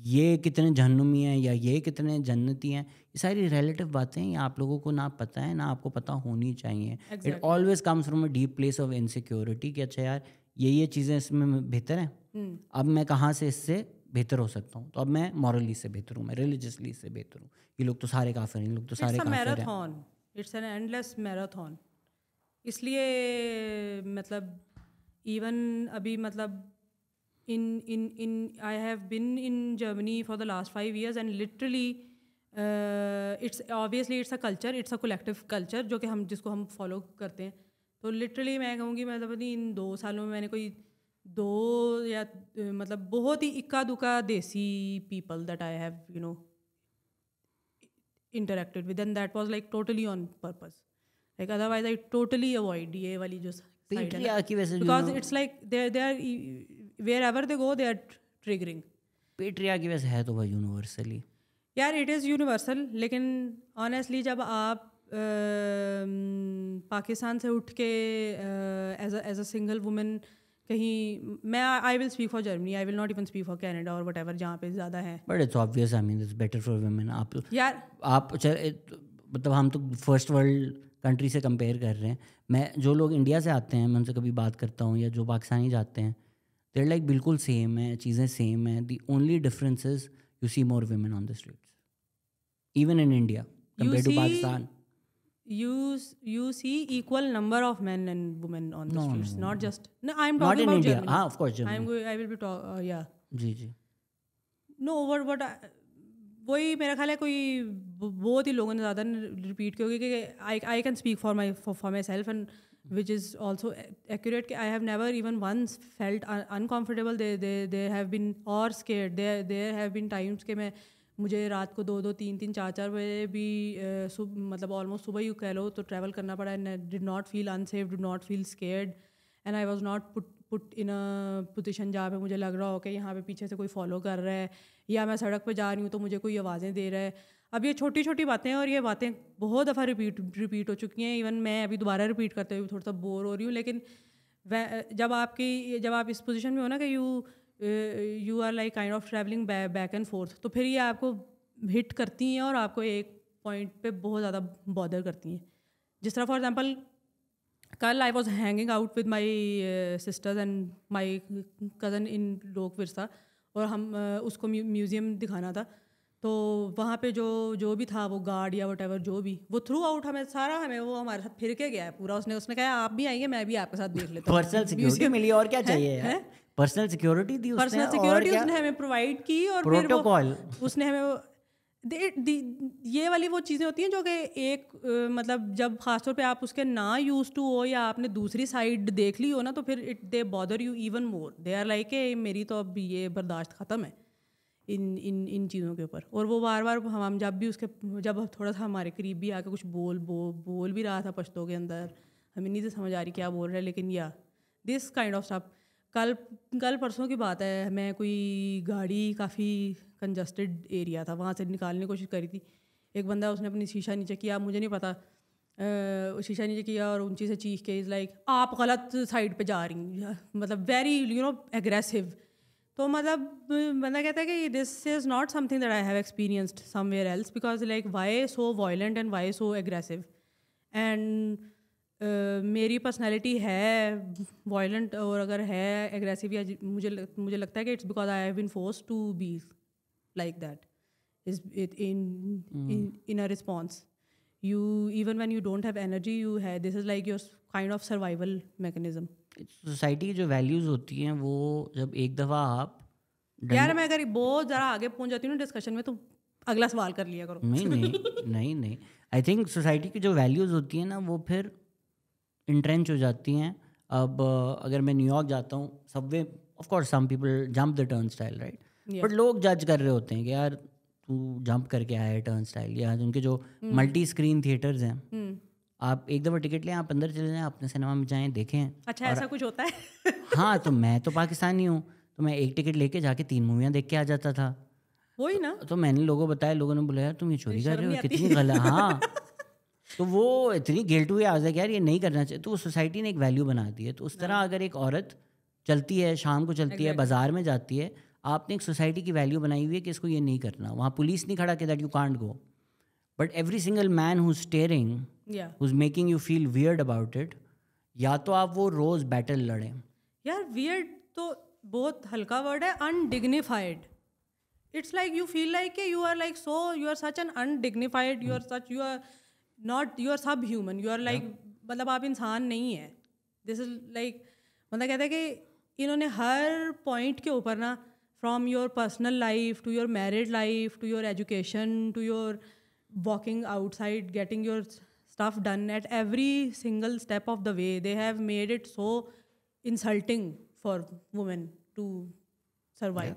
ये कितने जहन्नुमी हैं या ये कितने जन्नती हैं, ये सारी रिलेटिव बातें हैं, आप लोगों को ना पता है ना आपको पता होनी चाहिए। It always comes from a deep place of insecurity कि अच्छा यार ये चीज़ें इसमें बेहतर हैं, अब मैं कहाँ से इससे बेहतर हो सकता हूँ, तो अब मैं मॉरली से बेहतर हूँ, मैं रिलीजियसली से बेहतर हूँ, ये लोग तो सारे काफिर हैं, ये लोग तो सारे काफिर हैं। It's an endless marathon. इसलिए मतलब इवन अभी मतलब I have been in Germany for the last 5 years and literally it's obviously it's a culture, it's a collective culture जो कि हम जिसको हम follow करते हैं. तो literally मैं कहूँगी मतलब नहीं इन 2 सालों में मैंने कोई 2 या मतलब बहुत ही इक्का दुक्का देसी people that I have interacted with, and that was like totally on purpose. Like otherwise I totally avoid ये वाली जो पेट्रियार्की वैसे because it's like they are wherever they go they are triggering. Patriarchy वैसे है तो भाई यूनिवर्सली यार इट इज़ यूनिवर्सल, लेकिन ऑनेस्टली जब आप पाकिस्तान से उठ के एज अ सिंगल वुमेन कहीं, मैं I will speak for Germany, I will not even speak for Canada और वट एवर जहाँ पे ज़्यादा है. But it's obvious, I mean it's better for women. यार आप मतलब हम तो फर्स्ट वर्ल्ड कंट्री से कंपेयर कर रहे हैं. मैं जो लोग इंडिया से आते हैं मैं उनसे कभी बात करता हूँ या जो पाकिस्तानी जाते हैं देयर लाइक बिल्कुल सेम है, चीज़ें सेम है. The only difference is you see more women on the streets even in India compare to Pakistan. You see equal number of men and women on the streets, not just. No, I'm not talking in about India. Germany. Of course, Germany. I will be yeah. जी. No, what वही मेरा ख्याल है कोई बहुत ही लोगों ने ज़्यादा रिपीट किया क्योंकि I can speak for myself and which is also accurate. I have never even once felt uncomfortable. They have been or scared. There have been times कि मैं मुझे रात को 2-2, 3-3, 4-4 बजे भी मतलब ऑलमोस्ट सुबह ही कह लो तो ट्रैवल करना पड़ा. And did not feel unsafe, did not feel scared, and I was not put in a position जहाँ पे मुझे लग रहा हो कि यहाँ पे पीछे से कोई फॉलो कर रहा है या मैं सड़क पे जा रही हूँ तो मुझे कोई आवाज़ें दे रहा है. अब ये छोटी छोटी बातें हैं और ये बातें बहुत दफ़ा रिपीट हो चुकी हैं. इवन मैं अभी दोबारा रिपीट करते हुए थोड़ा सा बोर हो रही हूँ. लेकिन जब आप इस पोजीशन में हो ना कि you are like kind of travelling back and forth, तो फिर ये आपको हिट करती हैं और आपको एक पॉइंट पे बहुत ज़्यादा बॉदर करती हैं. जिस तरह फॉर एग्जांपल कल I was hanging out with my sisters and my cousin in Lok Virsa और हम उसको म्यूज़ियम दिखाना था. तो वहाँ पे जो भी था वो गार्ड या वट एवर जो भी वो थ्रू आउट हमें वो हमारे साथ फिर के गया है पूरा. उसने कहा आप भी आएंगे मैं भी आपके साथ देख लेता हूँ. पर्सनल सिक्योरिटी मिली और क्या चाहिए यार. पर्सनल सिक्योरिटी दी उसने. पर्सनल सिक्योरिटी उसने हमें प्रोवाइड की और प्रोटोकॉल उसने हमें ये वाली वो चीज़ें होती हैं जो कि एक मतलब जब खासतौर पे आप उसके ना यूज टू हो या आपने दूसरी साइड देख ली हो ना तो फिर they bother you even more. They are like मेरी तो अब ये बर्दाश्त ख़त्म है इन चीज़ों के ऊपर. और वो बार बार हम जब थोड़ा सा हमारे करीब भी आके कुछ बोल भी रहा था पश्तो के अंदर, हमें नहीं समझ आ रही क्या बोल रहा है, लेकिन या दिस काइंड ऑफ स्टफ. कल परसों की बात है, मैं कोई गाड़ी काफ़ी कंजस्टेड एरिया था वहाँ से निकालने की कोशिश करी थी. एक बंदा उसने अपनी शीशा नीचे किया, मुझे नहीं पता शीशा नीचे किया और ऊंची से चीख के इज़ लाइक आप गलत साइड पे जा रही हैं, मतलब वेरी एग्रेसिव. तो मतलब बंदा कहता है कि this is not something that I have experienced somewhere else because like why so violent and why so aggressive. And मेरी पर्सनैलिटी है वायलेंट और अगर है एग्रेसिव या मुझे लगता है कि it's because I have been forced to be like that is in a response. You even when you don't have energy you have this is like your kind of survival mechanism. Society की जो वैल्यूज़ होती हैं वो जब एक दफ़ा आप यार मैं अगर बहुत ज़रा आगे पहुंच जाती हूँ ना डिस्कशन में तो अगला सवाल कर लिया करो. नहीं आई थिंक सोसाइटी की जो वैल्यूज़ होती हैं ना वो फिर इंट्रेंच हो जाती हैं. अब अगर मैं न्यूयॉर्क जाता हूँ subway of course some people jump the turnstile right, but लोग जज कर रहे होते हैं कि यार तू जंप करके आया है टर्न स्टाइल. या उनके जो मल्टी स्क्रीन थिएटर्स हैं आप एक दफ़ा टिकट लें आप अंदर चले जाएं अपने सिनेमा में जाएं देखें. अच्छा ऐसा कुछ होता है? हाँ तो मैं तो पाकिस्तानी हूँ तो मैं एक टिकट लेके जाके 3 मूवियाँ देख के आ जाता था. वही ना. तो मैंने लोगों बताया, लोगों ने बोला यार तुम ये चोरी कर रहे हो कितनी गलत. हाँ तो वो इतनी गिल्ट हुई आज यार ये नहीं करना चाहिए. तो वो सोसाइटी ने एक वैल्यू बना दी है. तो उस तरह अगर एक औरत चलती है शाम को चलती है बाजार में जाती है, आपने एक सोसाइटी की वैल्यू बनाई हुई है कि इसको ये नहीं करना. वहाँ पुलिस नहीं खड़ा कि that you can't go, but every single man who is steering who is making you feel weird about it, या तो आप वो रोज बैटल लड़ें. यार वियर्ड तो बहुत हल्का वर्ड है. Undignified. It's like you feel like you are like so you are such an undignified, you are not, you are subhuman, you are like मतलब आप इंसान नहीं है. दिस इज लाइक बंदा कहता है कि इन्होंने हर पॉइंट के ऊपर ना, from your personal life to your married life to your education to your walking outside getting your stuff done, at every single step of the way they have made it so insulting for women to survive.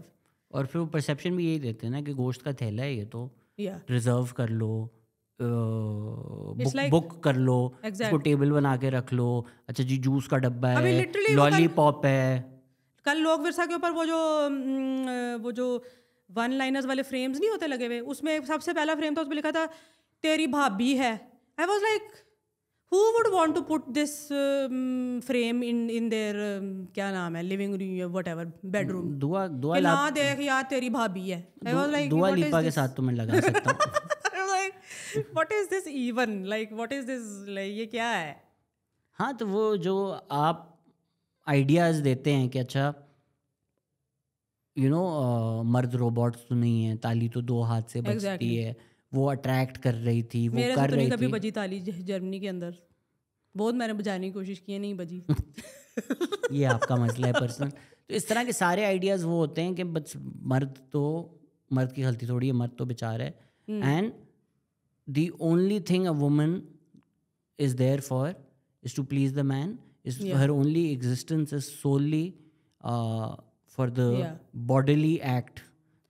और फिर वो परसेप्शन भी यही देते हैं ना कि गोश्त का थैला है ये तो, Yeah, रिजर्व कर लो, बुक कर लो, इसको टेबल बना के रख लो, अच्छा जी जूस का डब्बा अभी है, literally लॉलीपॉप है. कल लोक विरसा के ऊपर वो जो वन लाइनर्स वाले फ्रेम्स नहीं होते लगे हुए, उसमें सबसे पहला फ्रेम था, उसमें लिखा था तेरी भाभी है. I was like, who would want to put this frame in their क्या नाम है, living room या whatever bedroom? दुआ कि ना देख यार तेरी भाभी है. I was like, दुआ what is लिपा के this? साथ तो मैं लगा सकता हूँ. I was like, what is this even? Like, what is this? Like, ये क्या है? हाँ, तो वो जो आप आइडियाज़ देते हैं कि अच्छा मर्द रोबोट्स तो नहीं है, ताली तो 2 हाथ से बजती है, वो अट्रैक्ट कर रही थी, वो मेरे से कर तो रही नहीं कभी थी. बजी ताली जर्मनी के अंदर. बहुत मैंने बजाने की कोशिश की है, नहीं बजी. ये आपका मसला है पर्सनल. तो इस तरह के सारे आइडियाज़ वो होते हैं कि बस मर्द की गलती थोड़ी है, मर्द तो बेचारा है. And the only thing a woman is there for is to please the man. Is her only existence is solely for the bodily act.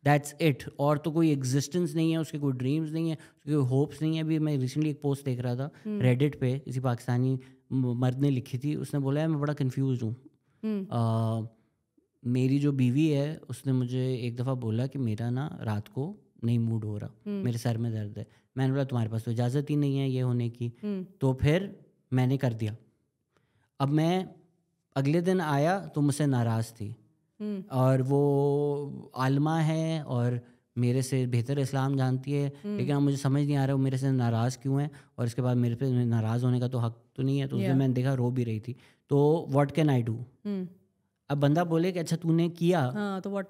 That's it. और तो कोई एग्जिस्टेंस नहीं है, उसके कोई ड्रीम्स नहीं है, उसके कोई होप्स नहीं है. अभी मैं रिसेंटली एक पोस्ट देख रहा था रेडिट पे, किसी पाकिस्तानी मर्द ने लिखी थी. उसने बोला है मैं बड़ा कंफ्यूज हूँ. मेरी जो बीवी है उसने मुझे एक दफ़ा बोला कि मेरा ना रात को नहीं मूड हो रहा, मेरे सर में दर्द है. मैंने बोला तुम्हारे पास तो इजाज़त ही नहीं है ये होने की. तो फिर मैंने कर दिया. अब मैं अगले दिन आया तो मुझसे नाराज़ थी. और वो आलमा है और मेरे से बेहतर इस्लाम जानती है, लेकिन अब मुझे समझ नहीं आ रहा वो मेरे से नाराज़ क्यों है, और इसके बाद मेरे पे नाराज़ होने का तो हक तो नहीं है. तो उस दिन मैंने देखा रो भी रही थी. तो व्हाट कैन आई डू. अब बंदा बोले कि अच्छा तूने किया, हाँ तो व्हाट,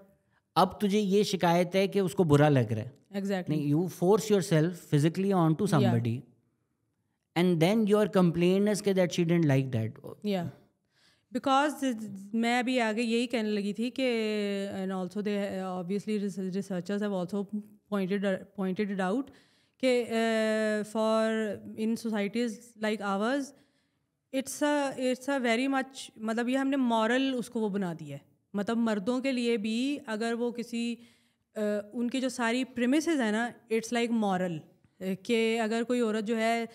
अब तुझे ये शिकायत है कि उसको बुरा लग रहा है. एग्जैक्टली. नहीं, you force yourself physically on to somebody and then your complain is के that she didn't like that. Yeah because मैं अभी आगे यही कहने लगी थी कि and also they obviously researchers have also pointed it out कि for in societies like ours it's a very much, मतलब ये हमने मॉरल उसको वो बना दिया है. मतलब मर्दों के लिए भी अगर वो किसी उनकी जो सारी प्रीमिसेस है ना, इट्स लाइक मॉरल, कि अगर कोई औरत जो है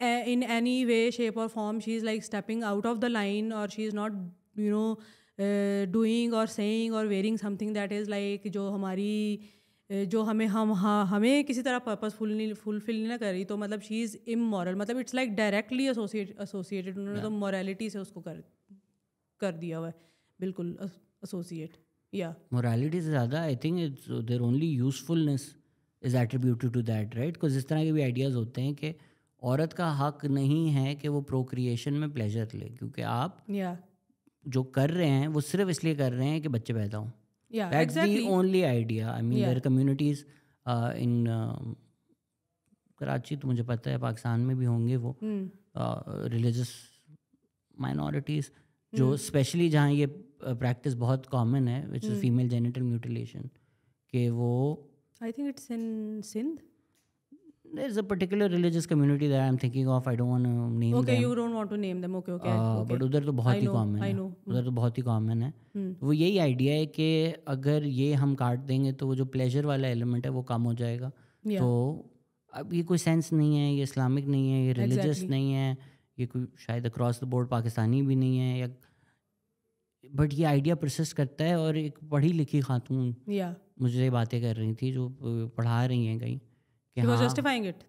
in any way shape or form she is like stepping out of the line, or she is not doing or saying or wearing something that is like जो हमारी जो हमें किसी तरह पर्पस फुलफिल नहीं कर रही, तो मतलब शी इज़ इमोरल. मतलब इट्स लाइक डायरेक्टली एसोसिएटेड. उन्होंने तो मोरालिटी से उसको कर दिया हुआ है, बिल्कुल एसोसिएट. या मोरालिटी से ज़्यादा I think it's their only usefulness is attributed to that, right. Because इस तरह के भी आइडियाज़ होते हैं कि औरत का हक नहीं है कि वो प्रोक्रिएशन में प्लेजर ले, क्योंकि आप जो कर रहे हैं वो सिर्फ इसलिए कर रहे हैं कि बच्चे पैदा हों. That's the only idea. I mean there communities in Karachi, तो मुझे पता है पाकिस्तान में भी होंगे वो रिलीजियस माइनॉरिटीज़ जो स्पेशली जहाँ ये प्रैक्टिस बहुत कॉमन है, which is female genital mutilation, कि वो I think it's in Sindh. There's a particular religious community that I'm thinking of. I don't want to name them. Okay, you don't want to name them. Okay. But उधर तो बहुत ही कॉमन है. उधर तो बहुत ही कॉमन है. वो यही आइडिया है कि अगर ये हम काट देंगे तो वो जो प्लेजर वाला एलिमेंट है वो कम हो जाएगा. तो अब ये कोई सेंस नहीं है, ये इस्लामिक नहीं है, ये रिलीजियस नहीं है, ये कोई शायद अक्रॉस द बोर्ड पाकिस्तानी भी नहीं है, या बट ये आइडिया परसिस्ट करता है. और एक पढ़ी लिखी खातून मुझे ये बातें कर रही थी जो पढ़ा रही हैं कहीं. She was justifying it.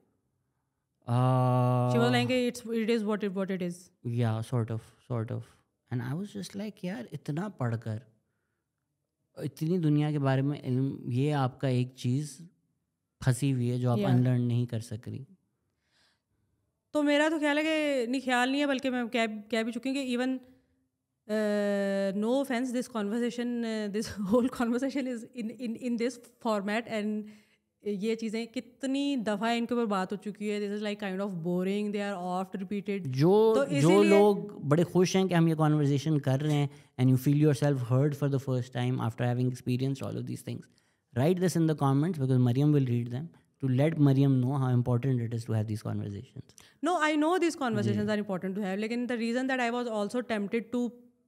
She was like, it is what it is. Yeah, sort of. And I was just like, यार इतना पढ़कर, इतनी दुनिया के बारे में इल्म, ये आपका एक चीज़ फंसी हुई है जो आप अनलर्न नहीं कर सक रही. तो मेरा तो ख्याल है कि नहीं, ख्याल नहीं है, बल्कि मैं कह भी चुकी हूँ कि even no offence, this whole conversation is in this format, and ये चीज़ें कितनी दफ़ा इनके ऊपर बात हो चुकी है, this is like kind of boring, they are oft repeated. जो लोग बड़े खुश हैं कि हम ये कॉन्वर्जेशन कर रहे हैं and you feel yourself heard for the first time after having experienced all of these things, right this in the comments because Mariam will read them to let Mariam know how important it is to have these conversations. No, I know these conversations are important to have. Lekin the reason that I was also tempted to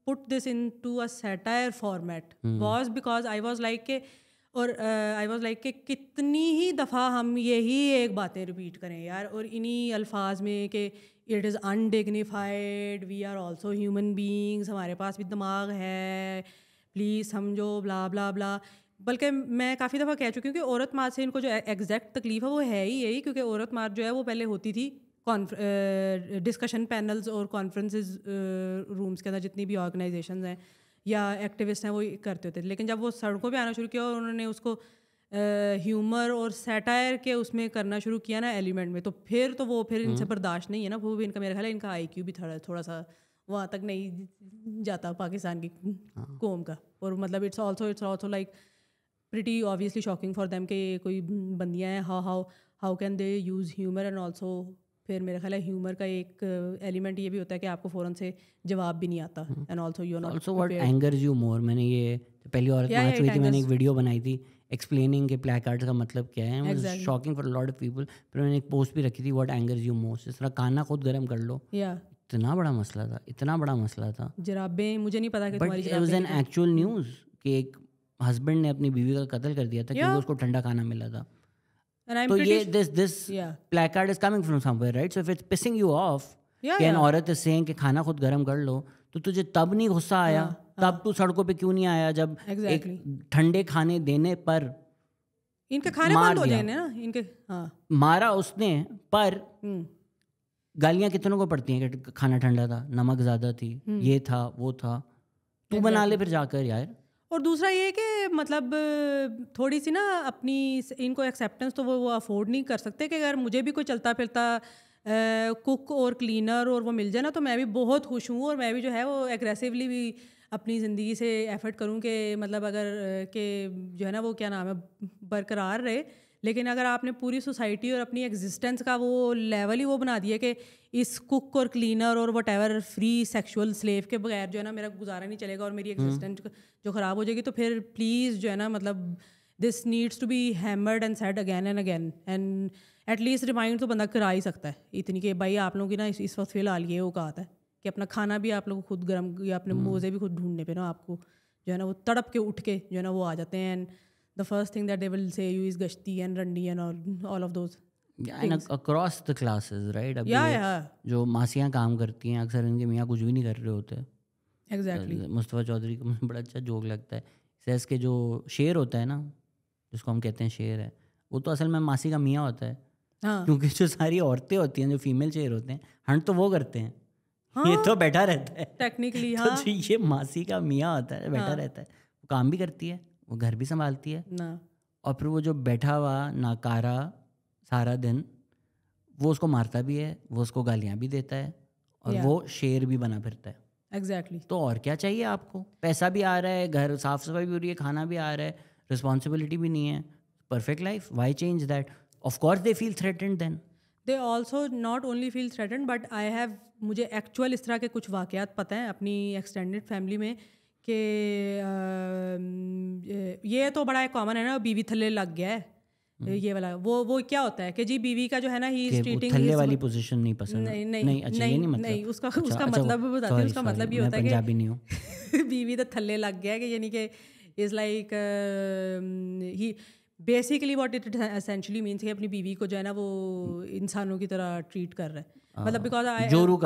put this into a satire format was because I was like कि I was like कि कितनी ही दफ़ा हम यही एक बातें रिपीट करें यार, और इन्हीं अल्फाज में कि it is undignified, we are also human beings, हमारे पास भी दिमाग है, प्लीज़ समझो, ब्ला ब्ला ब्ला। बल्कि मैं काफ़ी दफ़ा कह चुकी हूँ कि औरत मार्च से इनको जो एग्जैक्ट तकलीफ है वो है ही यही, क्योंकि औरत मार्च जो है वो पहले होती थी डिस्कशन पैनल्स और कॉन्फ्रेंसेस रूम्स के अंदर, जितनी भी ऑर्गेनाइजेशंस हैं या एक्टिविस्ट हैं वो करते होते थे। लेकिन जब वो सड़कों पे आना शुरू किया और उन्होंने उसको ह्यूमर और सैटायर के उसमें करना शुरू किया ना एलिमेंट में, तो फिर इनसे बर्दाश्त नहीं है ना। वो भी इनका, मेरा ख्याल है इनका IQ भी थोड़ा सा वहाँ तक नहीं जाता पाकिस्तान की कौम का। और मतलब it's also like pretty obviously shocking for them कि कोई बंदियाँ हैं, how can they use humor and also फिर मेरा ख्याल है ह्यूमर का एक एलिमेंट ये भी होता है कि आपको फ़ौरन से जवाब भी नहीं आता, and also you not also what angers you more. मैंने ये पहली औरत मार्च हुई थी, मैंने एक वीडियो बनाई थी एक्सप्लेनिंग के प्लैकार्ड्स का मतलब क्या है, shocking for lot of people. फिर मैंने एक पोस्ट भी रखी थी, व्हाट एंगर्स यू मोस्ट, इस तरह खाना खुद गर्म कर लो। इतना बड़ा मसला था जराबें, मुझे नहीं पता कि तुम्हारी जराबें, but it was an actual news कि एक हस्बैंड ने अपनी बीवी का कत्ल कर दिया था क्योंकि उसको ठंडा खाना मिला था। तो ये this placard is coming from somewhere, right? So if it's pissing you off कि an औरत is saying कि खाना खुद गर्म कर लो, तो तुझे तब नहीं गुस्सा आया, तब तू सड़कों पे क्यों नहीं आया जब एक ठंडे खाने देने पर इनके खाने बंद हो जाए ना इनके, मारा उसने, पर गालियां कितनों को पड़ती हैं कि खाना ठंडा था, नमक ज्यादा थी, ये था वो था। तू बना ले फिर जाकर यार। और दूसरा ये कि मतलब थोड़ी सी ना अपनी इनको एक्सेप्टेंस तो वो अफोर्ड नहीं कर सकते कि अगर मुझे भी कोई चलता फिरता कुक और क्लीनर और वो मिल जाए ना तो मैं भी बहुत खुश हूँ, और मैं भी जो है वो एग्रेसिवली भी अपनी ज़िंदगी से एफर्ट करूँ कि मतलब अगर के जो है ना वो क्या नाम है बरकरार रहे। लेकिन अगर आपने पूरी सोसाइटी और अपनी एग्जिस्टेंस का वो लेवल ही वो बना दिया कि इस कुक और क्लीनर और what ever free sexual slave के बगैर जो है ना मेरा गुजारा नहीं चलेगा और मेरी एग्जिस्टेंस जो ख़राब हो जाएगी, तो फिर प्लीज़ जो है ना मतलब this needs to be hammered and said again and again, and at least remind तो बंदा करा ही सकता है इतनी कि भाई आप लोगों की ना इस वक्त फ़िलहाल ये औकात है कि अपना खाना भी आप लोग खुद गर्म या अपने मोज़े भी खुद ढूंढने पे ना आपको जो है ना वो तड़प के उठ के जो है ना वो आ जाते हैं। And the first thing that they will say you is gashti and randi and all of those and across the classes, right? अभी जो मासियाँ काम करती हैं अक्सर इनके मियाँ कुछ भी नहीं कर रहे होते। Exactly. मुस्तफ़ा चौधरी का मुझे बड़ा अच्छा जोक लगता है, सेस के जो शेर होता है ना जिसको हम कहते हैं शेर है, वो तो असल में मासी का मियाँ होता है। क्योंकि जो सारी औरतें होती हैं जो फीमेल शेर होते हैं हंट तो वो करते हैं, ये तो बैठा रहता है टेक्निकली। तो ये मासी का मियाँ होता है, बैठा रहता है, वो काम भी करती है, वो घर भी संभालती है ना, और फिर वो जो बैठा हुआ नाकारा सारा दिन वो उसको मारता भी है, वो उसको गालियाँ भी देता है, और वो शेर भी बना फिरता है। एग्जैक्टली तो और क्या चाहिए आपको? पैसा भी आ रहा है, घर साफ सफाई भी हो रही है, खाना भी आ रहा है, रिस्पॉन्सिबिलिटी भी नहीं है, perfect life, why change that? Of course they feel threatened, then they also not only feel threatened but I have, मुझे एक्चुअल इस तरह के कुछ वाक़यात पता है अपनी एक्सटेंडेड फैमिली में कि ये तो बड़ा कॉमन है ना, बीवी थल्ले लग गया है, ये वाला वो क्या होता है कि जी बीवी का जो है ना ही स्ट्रीटिंग थल्ले वाली पोजीशन नहीं पसंद। नहीं अच्छा ये नहीं मतलब नहीं उसका मतलब बताती हूँ, उसका मतलब ये होता है कि पंजाबी नहीं हूँ बीवी तो थल्ले लग गया है कि यानी कि is like he basically what it essentially means कि अपनी बीवी को जो है ना वो इंसानों की तरह ट्रीट कर रहा है, मतलब बिकॉज जोरू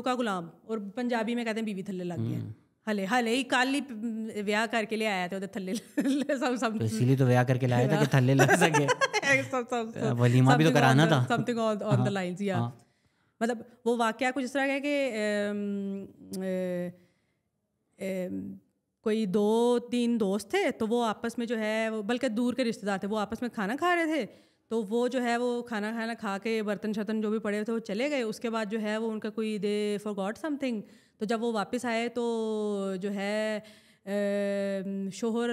का गुलाम, और पंजाबी में कहते हैं बीवी थल्ले लग गया। हले ही काली ब्याह करके ले आया थे थल्ले सब तो इसीलिए तो ब्याह करके लाया था कि थल्ले लग सके, वलीमा भी तो कराना था, समथिंग ऑन द लाइंस या मतलब वो वाकया कुछ इस तरह है कि कोई 2-3 दोस्त थे, तो वो आपस में जो है बल्कि दूर के रिश्तेदार थे, वो आपस में खाना खा रहे थे, तो वो जो है वो खाना खा के बर्तन शर्तन जो भी पड़े थे वो चले गए। उसके बाद जो है वो उनका कोई दे फॉरगॉट समथिंग, तो जब वो वापस आए तो जो है शोहर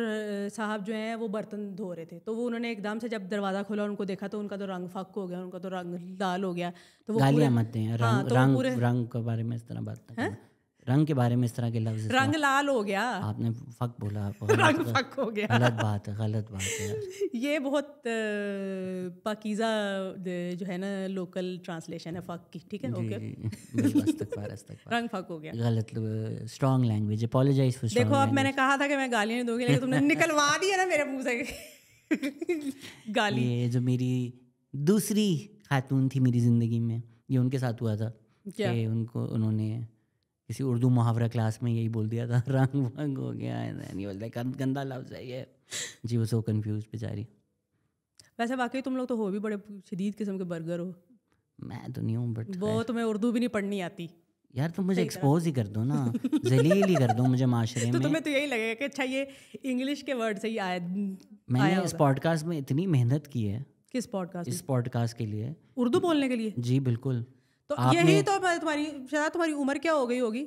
साहब जो हैं वो बर्तन धो रहे थे, तो वो उन्होंने एकदम से जब दरवाज़ा खोला उनको देखा तो उनका तो रंग फक हो गया, उनका तो रंग लाल हो गया। तो वो गालियाँ मत दें, हाँ, तो रंग पूरे रंग के बारे में इस तरह बात ना करें। रंग के बारे में इस तरह के लफ्ज़ रंग लाल हो गया, आपने फक बोला, आप रंग फक हो गया। गलत बात है यार। ये बहुत पाकीज़ा जो है ना लोकल ट्रांसलेशन है फक की, ठीक है, ओके। रंग फक हो गया, गलत strong language, apologise for strong. देखो अब मैंने कहा था कि मैं गालियाँ नहीं दूंगी, लेकिन तुमने निकलवा दिया ना मेरे मुंह से गाली। ये जो मेरी दूसरी खातून थी मेरी ज़िंदगी में, ये उनके साथ हुआ था कि उन्होंने किसी उर्दू मुहावरा क्लास में यही बोल दिया था, रंग भंग हो गया है, गंदा लफ्ज़ है ये जी। वो सो कंफ्यूज बेचारी। वैसे वाकई तुम लोग तो हो भी बड़े शदीद किस्म के बर्गर हो। मैं तो नहीं हूँ, बट वो तुम्हें उर्दू भी नहीं पढ़नी आती यार, तुम मुझे एक्सपोज ही कर दो ना, जलील ही कर दो मुझे माशरे में। तो तुम्हें तो यही लगेगा कि अच्छा ये इंग्लिश के वर्ड से ही आया। मैंने इस पॉडकास्ट में इतनी मेहनत की है। किस पॉडकास्ट? इस पॉडकास्ट के लिए, उर्दू बोलने के लिए। जी बिल्कुल। तो यही तो तुम्हारी शायद तुम्हारी उम्र क्या हो गई होगी,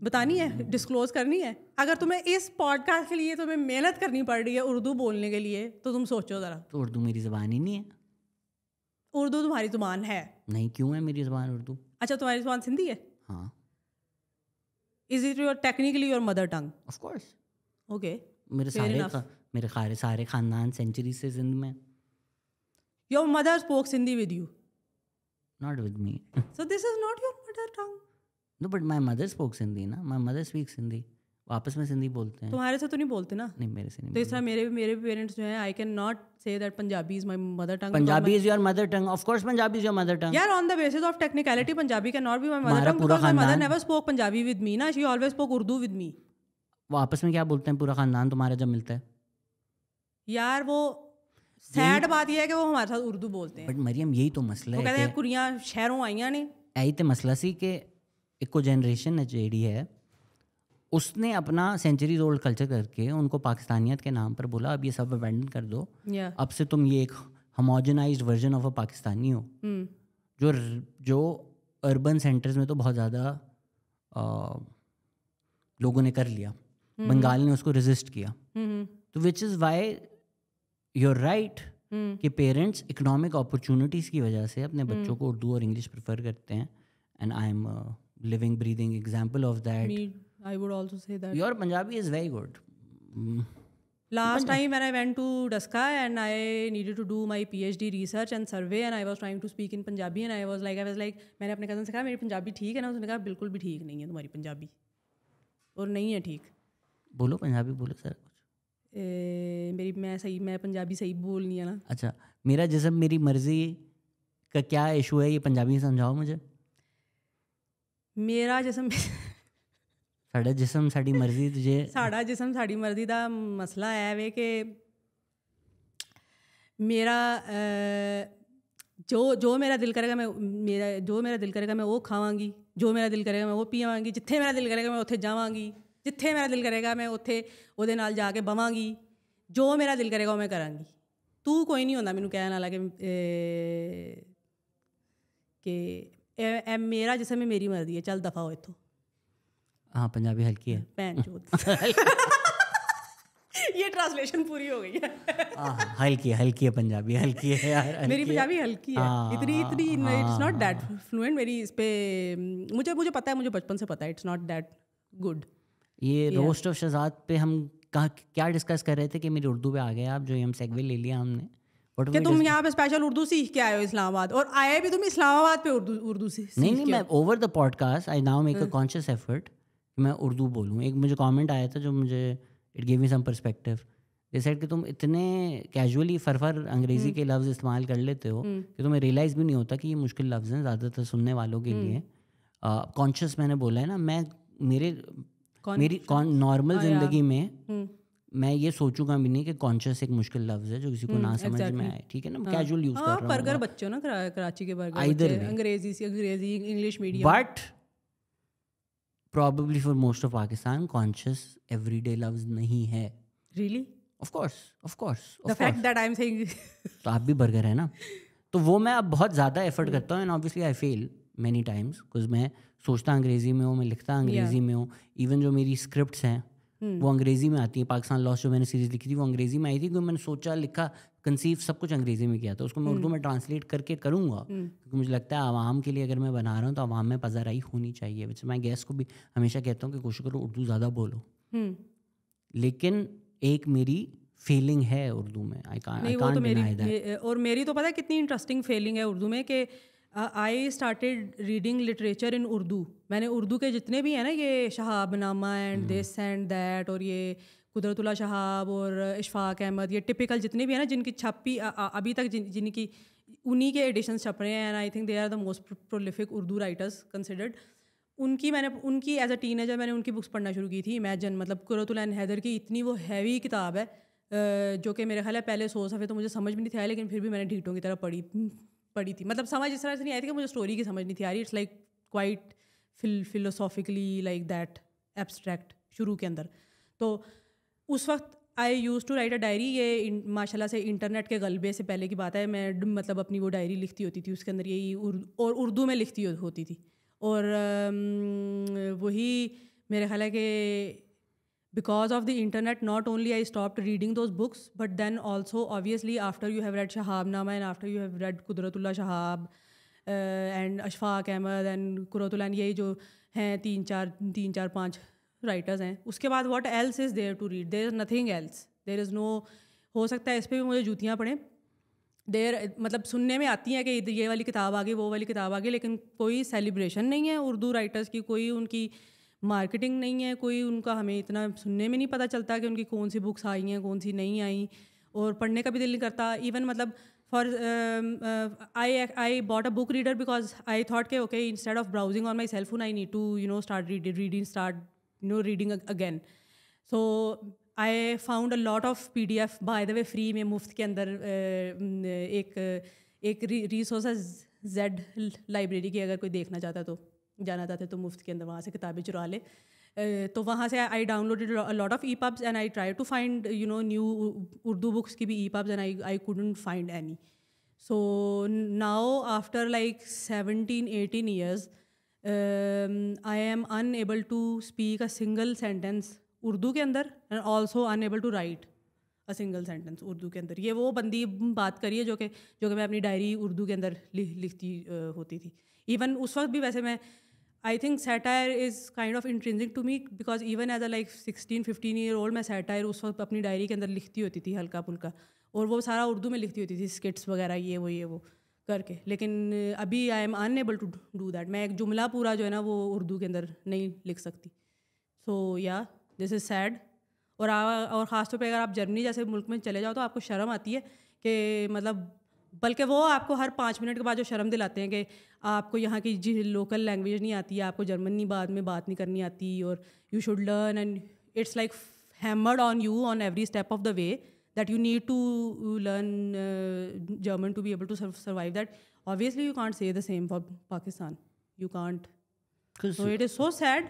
बतानी है, डिस्क्लोज करनी है। अगर तुम्हें इस पॉडकास्ट के लिए तुम्हें मेहनत करनी पड़ रही है उर्दू बोलने के लिए, तो तुम सोचो ज़रा। तो उर्दू मेरी ज़बान ही नहीं है। उर्दू तुम्हारी ज़बान है नहीं, क्यों है मेरी ज़बान उर्दू? अच्छा, तुम्हारी ज़बान सिंधी है? हाँ। Is it your technically your mother tongue? Of course. Okay. मेरे सारे खानदान सेंचुरी से सिंध में। Your mother spoke Sindhi with you? Not with me. So this is not your mother tongue? No, but my mother spoke Sindhi ना, माय मदर स्पीक सिंधी। आपस में सिंधी बोलते हैं। तुम्हारे से तो नहीं बोलते ना? नहीं, मेरे से नहीं। तो इस तरह मेरे पेरेंट्स जो हैं, I can not say that Punjabi is my mother tongue. Punjabi is your mother tongue, of course Punjabi is your mother tongue. यार on the basis of technicality Punjabi can not be my mother tongue, because my mother never spoke Punjabi with me ना, she always spoke Urdu with me. वो आपस में क्या बोलते हैं पूरा खानदान तुम्हारा जब मिलता है? यार वो सैड बात ये है कि वो हमारे साथ उर्दू बोलते हैं। बट मरियम, यही तो मसला है। वो कहते हैं कुड़ियां शहरों आईयां ने। यही तो मसला सी कि एक जनरेशन है जेडी है, उसने अपना सेंचुरीज ओल्ड कल्चर करके उनको पाकिस्तानियत के नाम पर बोला अब ये सब अबैंडन कर दो, अब से तुम ये एक homogenised version of a Pakistani हो। जो अर्बन सेंटर्स में तो बहुत ज़्यादा लोगों ने कर लिया, बंगाल ने उसको रेजिस्ट किया। तो विच इज़ वाई यूर राइट कि पेरेंट्स इकोनॉमिक अपॉर्चुनिटीज़ की वजह से अपने बच्चों को उर्दू और इंग्लिश प्रेफर करते हैं, and I M living breathing example of that. I would also say that your Punjabi is very good. Last time when I went to Daska and I needed to do my PhD research and survey and I was trying to speak in Punjabi and I was like मैंने अपने कज़न से कहा मेरी पंजाबी ठीक है ना? उसने कहा बिल्कुल भी ठीक नहीं है तुम्हारी पंजाबी, और नहीं है ठीक। बोलो पंजाबी बोलो सर कुछ। मैं पंजाबी सही बोलनी है ना। अच्छा, मेरा जिस्म मेरी मर्जी का क्या इशू है, ये पंजाबी में समझाओ मुझे। मेरा जिस्म साड़ा जिस्म साड़ी मर्जी तुझे साड़ा जिस्म साड़ी मर्जी का मसला है वे कि मेरा जो मेरा दिल करेगा मैं वो खावांगी, जो मेरा दिल करेगा मैं वो पीवांगी, जिथे मेरा दिल करेगा मैं उत्थे जावांगी, जिथे मेरा दिल करेगा मैं उत्थे ਉਹਦੇ ਨਾਲ ਜਾ ਕੇ ਬਵਾਂਗੀ, जो मेरा दिल करेगा वो मैं करांगी। तू कोई नहीं होंदा मैनू कहने वाला कि मेरा जिसम में मेरी मर्जी है, चल दफा हो इत्थों। हाँ, पंजाबी हल्की है। ये ट्रांसलेशन पूरी हो गई है। हल्की है पंजाबी, हल्की है यार। मेरी पंजाबी हल्की है, इतनी इट्स नॉट दैट फ्लुएंट मेरी इस पे। मुझे पता है, मुझे बचपन से पता है, इट्स नॉट दैट गुड। ये रोस्ट ऑफ शहजाद पे हम क्या डिस्कस कर रहे थे कि मेरी उर्दू पे आ गए आप, जो हम सेगवे ले लिया हमने कि तुम यहाँ पे स्पेशल उर्दू सीख के आए हो इस्लामाबाद, और आए भी तुम इस्लामाबाद पे उर्दू से। नहीं, मैं over the podcast I now make a conscious effort कि मैं उर्दू बोलूँ। एक मुझे कमेंट आया था जो मुझे it give me some perspective. They said कि तुम इतने कैजुअली फरफर अंग्रेज़ी के लफ्ज़ इस्तेमाल कर लेते हो कि तुम्हें रियलाइज़ भी नहीं होता कि ये मुश्किल लफ्ज़ हैं ज़्यादातर सुनने वालों के लिए। कॉन्शियस मैंने बोला है ना, मेरी नॉर्मल ज़िंदगी में मैं ये सोचूंगा भी नहीं कि कॉन्शियस एक मुश्किल लफ्ज़ है जो किसी को ना समझ में आए, ठीक है ना। कैजुअल यूज़ कर रहा हूँ। बर्गर बच्चों ना कराची के बर्गर अंग्रेजी English medium, but probably for most of Pakistan conscious everyday लफ्ज़ नहीं है। Really? Of course. The fact that I'm saying तो आप भी बर्गर है ना, तो वो मैं अब बहुत ज़्यादा एफर्ट करता हूँ, and obviously I fail many times because मैं सोचता अंग्रेज़ी में हूँ, मैं लिखता अंग्रेज़ी में हूँ। इवन जो मेरी स्क्रिप्ट्स हैं वो अंग्रेज़ी में आती है। पाकिस्तान लॉस्ट जो मैंने सीरीज़ लिखी थी वो अंग्रेज़ी में आई थी, क्योंकि मैंने सोचा, लिखा, कंसीव सब कुछ अंग्रेज़ी में किया था। उसको मैं उर्दू में ट्रांसलेट करके करूँगा, क्योंकि मुझे लगता है आवाम के लिए अगर मैं बना रहा हूँ तो आवाम में पज़ाराई होनी चाहिए। वैसे मैं गेस्ट को भी हमेशा कहता हूँ कि कोशिश करो उर्दू ज़्यादा बोलो, लेकिन एक मेरी फीलिंग है उर्दू में, आई कांट डिनाई दैट। और मेरी तो पता है कितनी इंटरेस्टिंग फीलिंग है उर्दू में कि I started reading literature in Urdu. मैंने उर्दू के जितने भी हैं ना, ये Shahabnama and this and that, और ये कुदरतुल्लाह शहाब और इशफाक अहमद, ये टिपिकल जितने भी हैं ना जिनकी छपी अभी तक जिनकी उन्हीं के एडिशन छप रहे हैं, and I think they are the most prolific Urdu writers considered. उनकी एज अ टीनेजर मैंने उनकी बुक्स पढ़ना शुरू की थी। इमेजिन, मतलब कुर्रतुल ऐन हैदर की इतनी वो हैवी किताब है, जो कि मेरे ख्याल है पहले 100 सफ़े तो मुझे समझ में नहीं था, लेकिन फिर भी मैंने ढीटों की तरह पढ़ी थी। मतलब समझ इस तरह से नहीं आई थी कि मुझे स्टोरी की समझ नहीं थी आ रही, it's like quite philosophically like that abstract शुरू के अंदर। तो उस वक्त I use to write a diary. ये माशाल्लाह से इंटरनेट के गलबे से पहले की बात है। मैं मतलब अपनी वो डायरी लिखती होती थी, उसके अंदर यही और उर्दू में लिखती होती थी। और वही मेरे ख्याल है कि because of the internet, not only I stopped reading those books, but then also obviously after you have read Shahabnama and after you have read Qudratullah Shahab and Ashfaq Ahmad and Qurratullah, यही जो हैं तीन चार पाँच राइटर्स हैं, उसके बाद what else is there to read? There is nothing else. There is no, हो सकता है इस पर भी मुझे जूतियाँ पड़ें। मतलब सुनने में आती हैं कि ये वाली किताब आ गई, वो वाली किताब आ गई, लेकिन कोई सेलिब्रेशन नहीं है उर्दू राइटर्स की, कोई उनकी मार्केटिंग नहीं है, कोई उनका हमें इतना सुनने में नहीं पता चलता कि उनकी कौन सी बुक्स आई हैं, कौन सी नहीं आई, और पढ़ने का भी दिल नहीं करता। इवन मतलब for I bought a book reader because I thought के okay, instead of browsing on my cell phone I need to start reading again. So I found a lot of PDF by the way free में, मुफ्त के अंदर। एक रिसोर्स है जेड लाइब्रेरी की, अगर कोई देखना चाहता तो जाना चाहते तो मुफ्त के अंदर वहाँ से किताबें चुरा ले। तो वहाँ से I downloaded a lot of EPUBs and I try to find new Urdu books की भी EPUBs and I couldn't find any. So now after like 17-18 years I am unable to speak a single sentence Urdu के अंदर and also unable to write a single sentence Urdu के अंदर। ये वो बंदी बात करिए जो कि मैं अपनी डायरी उर्दू के अंदर लिखती होती थी। इवन उस वक्त भी वैसे मैं I think satire is kind of intrinsic to me, because even as a like 16-15 year old मैं सैटायर उस वक्त अपनी डायरी के अंदर लिखती होती थी हल्का फुल्का, और वो सारा उर्दू में लिखती होती थी, स्किट्स वगैरह ये वो करके। लेकिन अभी I am unable to do that. मैं एक जुमला पूरा जो है ना वो उर्दू के अंदर नहीं लिख सकती। सो या दिस इज़ सैड। और ख़ासतौर पर अगर आप जर्मनी जैसे मुल्क में चले जाओ तो आपको शर्म आती है कि मतलब, बल्कि वो आपको हर 5 मिनट के बाद जो शर्म दिलाते हैं कि आपको यहाँ की जी लोकल लैंग्वेज नहीं आती है, आपको जर्मनी बाद में बात नहीं करनी आती, और you should learn, and it's like hammered on you on every step of the way that you need to learn German to be able to survive that. Obviously you can't say the same for Pakistan, you can't. So it is so sad.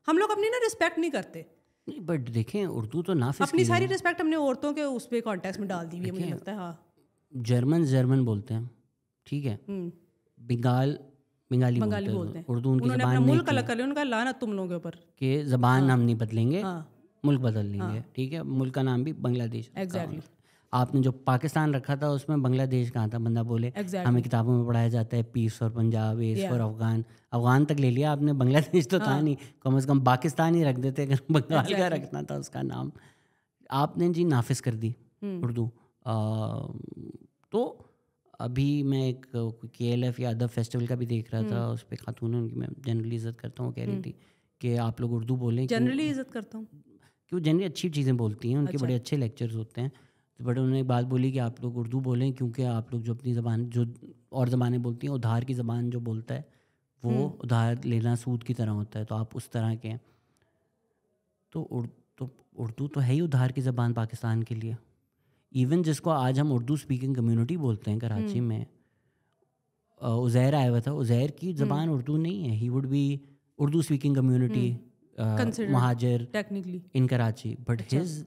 हम लोग अपनी ना रिस्पेक्ट नहीं करते। बट देखें उर्दू तो नाफिज अपनी सारी रिस्पेक्ट हमने औरतों के उस पर कॉन्टेक्स्ट में डाल दी हुई है, मुझे लगता है। हाँ, जर्मन बोलते हैं, ठीक है, बंगाली बोलते हैं, उर्दू उनकी ज़बान नहीं, मुल्क अलग कर लिया, उनका लानत तुम लोगों के ऊपर कि ज़बान हम नहीं बदलेंगे, मुल्क बदल लेंगे, ठीक है। मुल्क का नाम भी बांग्लादेश। एग्जैक्टली। आपने जो पाकिस्तान रखा था उसमें बांग्लादेश कहाँ था? बंदा बोले हमें किताबों में पढ़ाया जाता है P's for Punjab, S for Afghan तक ले लिया आपने, बांग्लादेश तो था नहीं, कम से कम पाकिस्तान ही रख देते अगर बंगाल का रखना था उसका नाम। आपने जी नाफिज कर दी उर्दू। तो अभी मैं एक KLF या अदब फेस्टिवल का भी देख रहा था, उस पर खातून उनकी मैं जनरली इज़्ज़त करता हूँ, कह रही थी कि आप लोग उर्दू बोलें। जनरली इज़्ज़त करता हूँ क्यों? जनरली अच्छी चीज़ें बोलती हैं, उनके बड़े अच्छे लेक्चर्स होते हैं। बट उन्होंने एक बात बोली कि आप लोग उर्दू बोलें, क्योंकि आप लोग जो अपनी ज़बान जो और ज़बानें बोलती हैं, उधार की ज़बान जो बोलता है वो उधार लेना सूद की तरह होता है, तो आप उस तरह के हैं। तो उर्दू तो है ही उधार की ज़बान पाकिस्तान के लिए। इवन जिसको आज हम उर्दू स्पीकिंग कम्युनिटी बोलते हैं कराची में, उज़ैर आया हुआ था, उज़ैर की ज़बान उर्दू नहीं है। He would be Urdu speaking community Mohajir technically in Karachi, but his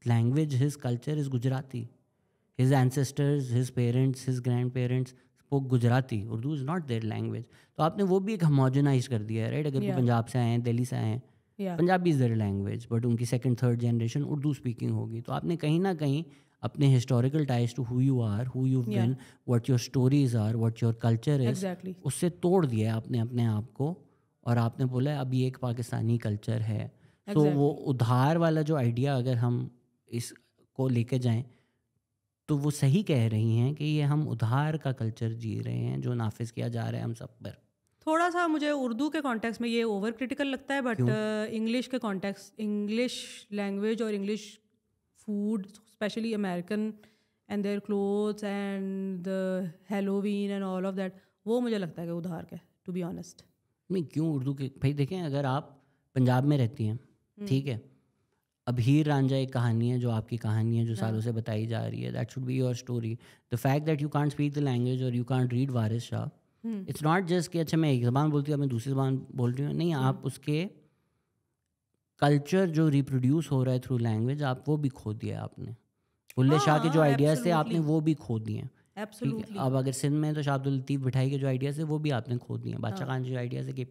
language, his culture is Gujarati. His ancestors, his parents, his grandparents spoke Gujarati. Urdu is not their language. तो आपने वो भी एक homogenized कर दिया है, राइट? अगर कोई पंजाब से आए हैं, दिल्ली से आए हैं, Yeah. Punjabi is their language, but उनकी second third generation Urdu speaking होगी। तो आपने कहीं ना कहीं अपने historical ties to who you are, who you been, what your stories are, what your culture is, Exactly. उससे तोड़ दिया है आपने अपने आप को, और आपने बोला है अब ये एक पाकिस्तानी कल्चर है। तो वो उधार वाला जो आइडिया अगर हम इसको लेके जाएं तो वो सही कह रही हैं कि ये हम उधार का कल्चर जी रहे हैं जो नाफिज किया जा रहा है हम सब पर। थोड़ा सा मुझे उर्दू के कॉन्टेक्स्ट में ये ओवर क्रिटिकल लगता है, बट इंग्लिश के कॉन्टेक्स्ट, इंग्लिश लैंग्वेज और English food, specially American and their clothes and the Halloween and all of that, वो मुझे लगता है कि उधार का, टू बी ऑनेस्ट। नहीं, क्यों उर्दू के भाई देखें, अगर आप पंजाब में रहती हैं, ठीक है, अब हीर रांझा एक कहानी है जो आपकी कहानी है जो सालों से बताई जा रही है, that should be your story. The fact that you can't speak the language और you can't read Waris Shah, it's not just कि अच्छा मैं एक ज़बान बोलती हूँ मैं दूसरी ज़बान बोल रही हूँ, नहीं, आप उसके कल्चर जो रिप्रोड्यूस हो रहा है थ्रू लैंग्वेज, आप वो भी खो दिया आपने। बुल्ले शाह के जो आइडियाज़ थे आपने वो भी खो दिए हैं। Absolutely. अब अगर सिंध में तो शाह अब्दुल लतीफ़ भटाई के जो आइडियाज़ थे वो भी आपने खो दिए हैं, बादशाह खान के जो आइडियाज़ थे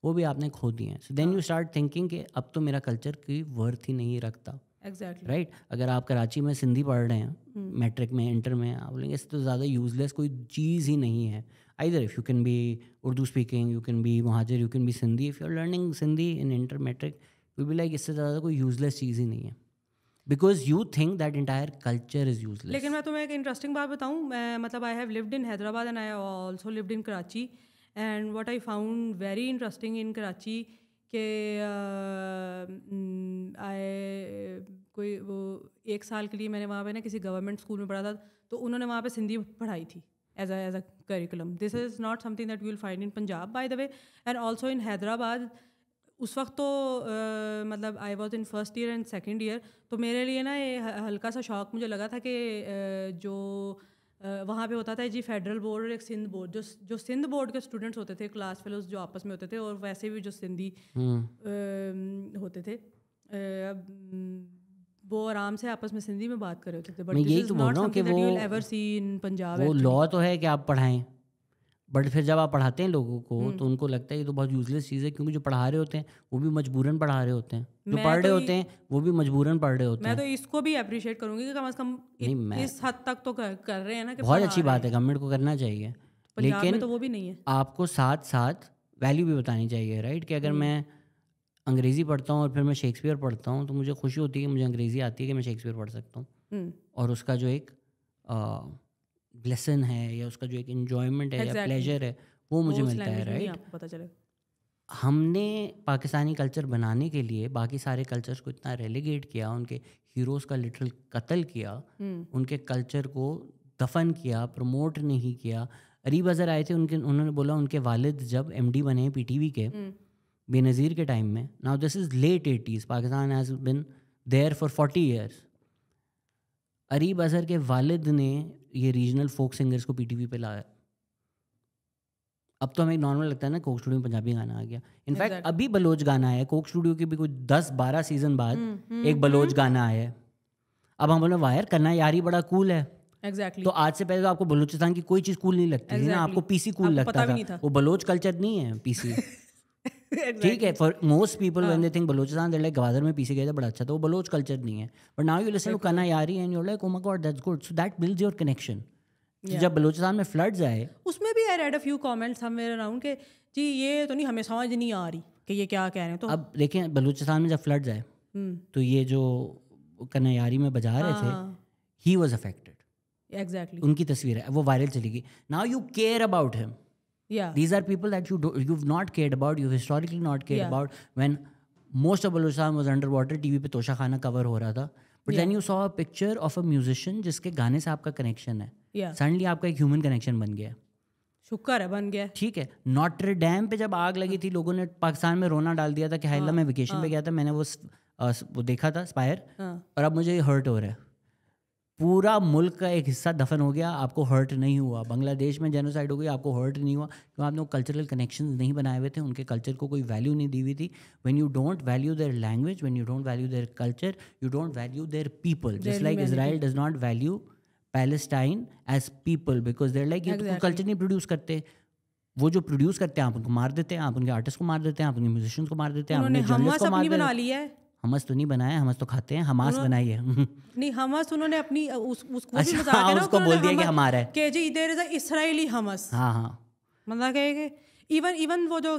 वो भी आपने खो दिए हैं। So then you start thinking कि अब तो मेरा कल्चर की वर्थ ही नहीं रखता। Exactly. राइट अगर आप कराची में सिंधी पढ़ रहे हैं मैट्रिक में, इंटर में, आप बोलेंगे इससे तो ज़्यादा यूजलेस कोई चीज़ ही नहीं है। Either if you can be Urdu speaking, you can be Muhajir, you can be Sindhi, if you are learning Sindhi in inter matric, you be like इससे ज़्यादा कोई यूजलेस चीज़ ही नहीं है, because you think that entire culture is useless. लेकिन मैं तुम्हें एक इंटरेस्टिंग बात बताऊं, मैं मतलब I have lived in Hyderabad and I have also lived in Karachi, and what I found very interesting in Karachi कि कोई वो 1 साल के लिए मैंने वहाँ पे ना किसी गवर्नमेंट स्कूल में पढ़ा था, तो उन्होंने वहाँ पे सिंधी पढ़ाई थी as a curriculum. This is not something that you will find in Punjab by the way, and also in Hyderabad. उस वक्त तो मतलब I was in first year and second year, तो मेरे लिए ना ये हल्का सा शौक मुझे लगा था कि जो वहाँ पे होता था जी फेडरल बोर्ड और एक सिंध बोर्ड, जो सिंध बोर्ड के स्टूडेंट्स होते थे, क्लास फेलोज जो आपस में होते थे, और वैसे भी जो सिंधी होते थे वो आराम से आपस में सिंधी में बात कर रहे होते थे। But this is not something that you will ever see in Punjab. वो लॉ तो है कि आप पढ़ाएं, बट फिर जब आप पढ़ाते हैं लोगों को तो उनको लगता है ये तो बहुत यूजलेस चीज़ है, क्योंकि जो पढ़ा रहे होते हैं वो भी मजबूरन पढ़ा रहे होते हैं, जो पढ़ रहे होते हैं वो भी मजबूरन पढ़ रहे होते हैं। मैं तो इसको भी अप्रिशिएट करूंगी कि कम से कम इस हद तक तो कर रहे हैं ना, कि बहुत अच्छी बात है, गवर्नमेंट को करना चाहिए, लेकिन तो वो भी नहीं है। आपको साथ साथ वैल्यू भी बतानी चाहिए, राइट? कि अगर मैं अंग्रेज़ी पढ़ता हूँ और फिर मैं शेक्सपियर पढ़ता हूँ तो मुझे खुशी होती है कि मुझे अंग्रेज़ी आती है कि मैं शेक्सपियर पढ़ सकता हूँ, और उसका जो एक लेसन है या उसका जो एक इन्जॉयमेंट है या प्लेजर है वो मुझे मिलता है, राइट? आपको पता चले हमने पाकिस्तानी कल्चर बनाने के लिए बाकी सारे कल्चर्स को इतना रेलीगेट किया, उनके हीरोज़ का लिटरल कत्ल किया, उनके कल्चर को दफन किया, प्रमोट नहीं किया। अरीब अज़हर आए थे, उन्होंने बोला उनके वालिद जब MD बने PTV के बेनज़ीर के टाइम में, now this is late 80s, Pakistan has been there for 40 years. Areeb Azhar के वालिद ने ये रीजनल फोक सिंगर्स को PTV पे लाया। अब तो हमें नॉर्मल लगता है ना, कोक स्टूडियो में पंजाबी गाना आ गया। इनफैक्ट अभी बलोच गाना आया, कोक स्टूडियो के भी कुछ 10-12 सीजन बाद एक बलोच गाना आया है। अब हम बोले वायर करना यार ही बड़ा कूल है। Exactly. तो आज से पहले तो आपको बलूचिस्तान की कोई चीज़ कूल नहीं लगती थी ना, आपको PC कूल लगता था। वो बलोच कल्चर नहीं है PC। ठीक है, for most people when they think Balochistan they like Gwadar में PC गए थे बड़ा अच्छा, तो वो बलोच कल्चर नहीं है। But now you listen to Kana Yaari and you are like oh my god that's good, so that builds your connection. जब बलूचिस्तान में फ्लड्स आए, उसमें भी I read a few comments somewhere around के जी ये तो नहीं, हमें समझ नहीं आ रही कि ये क्या कह रहे हैं। तो अब देखें बलूचिस्तान में जब फ्लड्स आए तो ये जो कन्यायारी में बजा रहे थे, ही वाज अफेक्टेड। एग्जैक्टली, उनकी तस्वीर है, वो वायरल चली गई। Now you care about him. These are people that you've not cared about, you've historically not cared about. When most of Balochistan was underwater, TV पे तोशा खाना कवर हो रहा था, but then you saw a picture of a musician जिसके गाने से आपका कनेक्शन है, suddenly आपका एक ह्यूमन कनेक्शन बन गया। शुक्र है बन गया। ठीक है, नॉटर डैम पे जब आग लगी थी, लोगों ने पाकिस्तान में रोना डाल दिया था कि हाय मैं वेकेशन पे गया था, मैंने वो देखा था स्पायर, और अब मुझे हर्ट हो रहा है। पूरा मुल्क का एक हिस्सा दफन हो गया, आपको हर्ट नहीं हुआ। बांग्लादेश में जेनोसाइड हो गई, आपको हर्ट नहीं हुआ, क्योंकि आपने वो कल्चरल कनेक्शंस नहीं बनाए हुए थे, उनके कल्चर को कोई वैल्यू नहीं दी हुई थी। When you don't value their language, when you don't value their culture, you don't value their people. Just like Israel does not value Palestine as people, because they're like ये तो कल्चर नहीं प्रोड्यूस करते। वो जो प्रोड्यूस करते हैं आप उनको मार देते हैं, आप उनके आर्टिस्ट को मार देते हैं, आप उनके म्यूजिशियंस को मार देते हैं, आप उन्होंने उनके जर्नलिस्ट हमस को मार अपनी देते बना हैं। लिया है। हमस तो नहीं बनाया, हमस तो खाते हैं, हमास बनाई है। नहीं, हमस उन्होंने अपनी उसको भी अच्छा, मजाक है ना, उसको बोल दिया कि हमारा है कि जी देयर इज अ इजरायली हमस। हाँ हाँ मतलब कि इवन वो जो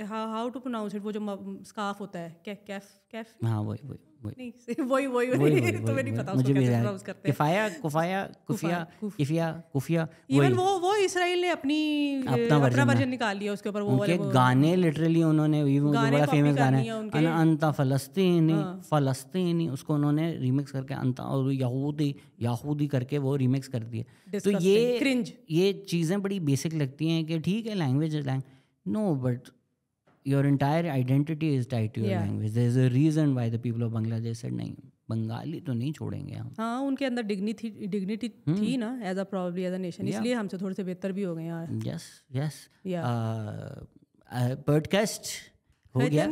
हाउ टू प्रोनाउंस इट, वो जो स्कार्फ होता है, कैफ कैफ हाँ वही नहीं वही तुम्हें नहीं पता उसको कैसे प्रोनाउंस करते हैं। किफाया कुफाया कुफिया किफिया कुफिया इवन वो इसराइल ने अपना वर्जन निकाल लिया उसके ऊपर। वो उनके गाने लिटरली उन्होंने बड़ा फेमस गाना है अंता फलस्तीनी, उसको उन्होंने रीमिक्स करके अंता और याहूदी करके वो रीमिक्स कर दिए। तो ये चीज़ें बड़ी बेसिक लगती हैं कि ठीक है language no, but your entire identity is tied to your language. There is a reason why the people of Bangladesh said नहीं, बंगाली तो नहीं छोड़ेंगे हम। हाँ, उनके अंदर डिग्निटी थी ना एज अ नेशन, इसलिए हमसे थोड़े से बेहतर भी हो गए यार। यस पॉडकास्ट हो गया,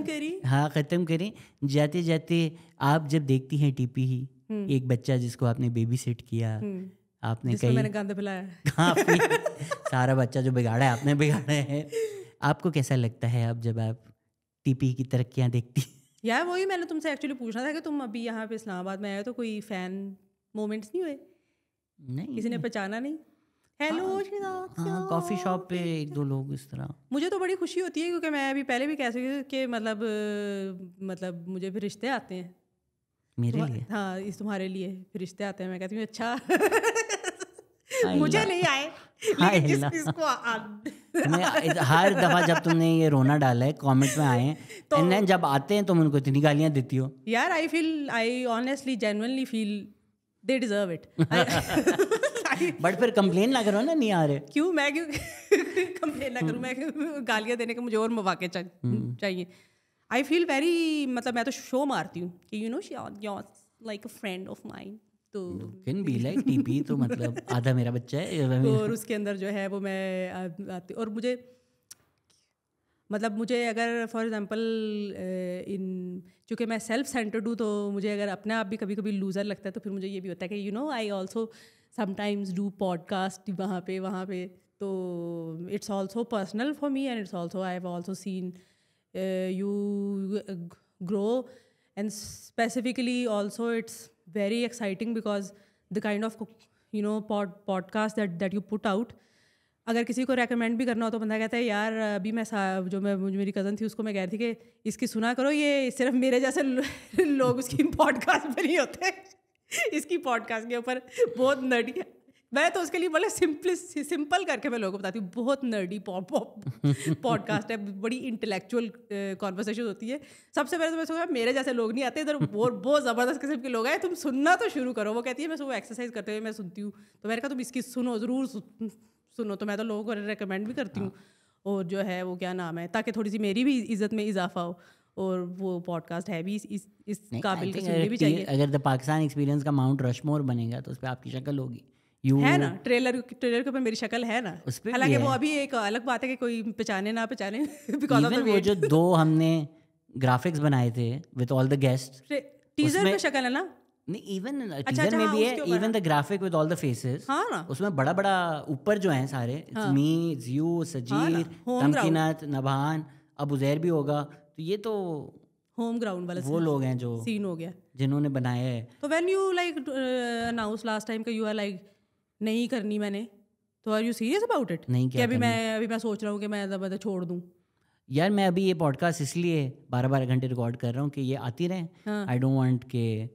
हाँ ख़त्म करें। जाते जाते आप जब देखती हैं टीपी ही एक बच्चा जिसको आपने बेबी सेट किया, आपने कहीं मैंने गंद पिलाया, सारा बच्चा जो बिगाड़ा है आपने बिगाड़ा है, आपको कैसा लगता है अब जब आप टीपी की तरक्कियां देखती? यार वही मैंने तुमसे एक्चुअली पूछना था कि तुम अभी यहाँ पे इस्लामाबाद में आए तो कोई फैन मोमेंट्स नहीं हुए? नहीं, किसी ने पहचाना नहीं? हेलो हाँ, कॉफ़ी शॉप पे एक दो लोग इस तरह। मुझे तो बड़ी खुशी होती है क्योंकि मैं अभी पहले भी कह सकती कि मतलब मुझे भी रिश्ते आते हैं मेरे लिए। हाँ, इस तुम्हारे लिए फिर रिश्ते आते हैं। मैं कहती हूँ अच्छा मुझे नहीं आए, हर दफा जब तुमने ये रोना डाला है कमेंट में आए हैं तो एंड देन जब आते हैं तुम उनको इतनी गालियां देती हो। यार I honestly genuinely feel they deserve it. But फिर कंप्लेन ना करो ना, नहीं आ रहे। क्यों कंप्लेन ना करूँ? मैं गालियां देने के मुझे और मौके चाहिए। आई फील वेरी, मतलब मैं तो शो मारती हूँ कि you know she like a friend of mine, तो कैन बी लाइक टीपी, तो मतलब आधा मेरा बच्चा है। और उसके अंदर जो है वो मैं आती, और मुझे अगर फॉर एग्जांपल चूँकि मैं सेल्फ सेंटर्ड हूँ तो मुझे अगर अपने आप भी कभी कभी लूज़र लगता है तो फिर मुझे ये भी होता है कि you know I also sometimes do podcast वहाँ पे, तो it's also personal for me and it's also I have also seen you grow, and specifically also it's very exciting because the kind of podcast that you put out, अगर किसी को रेकमेंड भी करना हो तो बंदा कहता है यार अभी मेरी कज़न थी उसको मैं कह रही थी कि इसकी सुना करो, ये सिर्फ मेरे जैसे लोग उसकी पॉडकास्ट पर नहीं होते, इसकी पॉडकास्ट के ऊपर बहुत नर्डी है। मैं तो उसके लिए बड़े सिंपल करके मैं लोगों को बताती हूँ, बहुत नर्डी पॉडकास्ट है, बड़ी इंटेलेक्चुअल कॉन्वर्सेशन होती है। सबसे पहले तो मैं सोचा मेरे जैसे लोग नहीं आते इधर, बहुत ज़बरदस्त किस्म के लोग आए, तुम सुनना तो शुरू करो। वो कहती है मैं सुबह एक्सरसाइज करते हुए मैं सुनती हूँ, तो मैंने कहा तुम इसकी सुनो, ज़रूर सुनो। तो मैं तो लोगों को रिकमेंड भी करती हूँ, और जो है वो क्या नाम है, ताकि थोड़ी सी मेरी भी इज़्ज़त में इजाफा हो, और वो पॉडकास्ट है भी इस काबिल की सुननी भी चाहिए। अगर द पाकिस्तान एक्सपीरियंस का माउंट रशमोर बनेगा तो उस पर आपकी शक्ल होगी, है ना, ट्रेलर के ऊपर मेरी शक्ल है ना। हालांकि वो अभी एक अलग बात है कि कोई पहचाने ना पहचाने बिकॉज़ ऑफ द वेट। वो जो 2 हमने ग्राफिक्स बनाए थे with all the guest, teaser में शक्ल है ना, नहीं इवन टीजर में भी है, even the graphic with all the faces, हाँ ना, उसमें बड़ा ऊपर जो हैं सारे, it's me, it's you, Sajeer, Tamkeenat, Nabhan, अब उजैर भी होगा, तो ये तो होम ग्राउंड वाला वो लोग हैं जो सीन हो गया जिन्होंने बनाया है। तो when you like announce last time कि यू आर लाइक नहीं करनी मैंने, तो are you serious about it? नहीं कि अभी मैं सोच रहा हूँ कि मैं छोड़ दूँ। यार मैं अभी ये पॉडकास्ट इसलिए 12-12 घंटे रिकॉर्ड कर रहा हूँ कि ये आती रहे। आई डोंट वांट के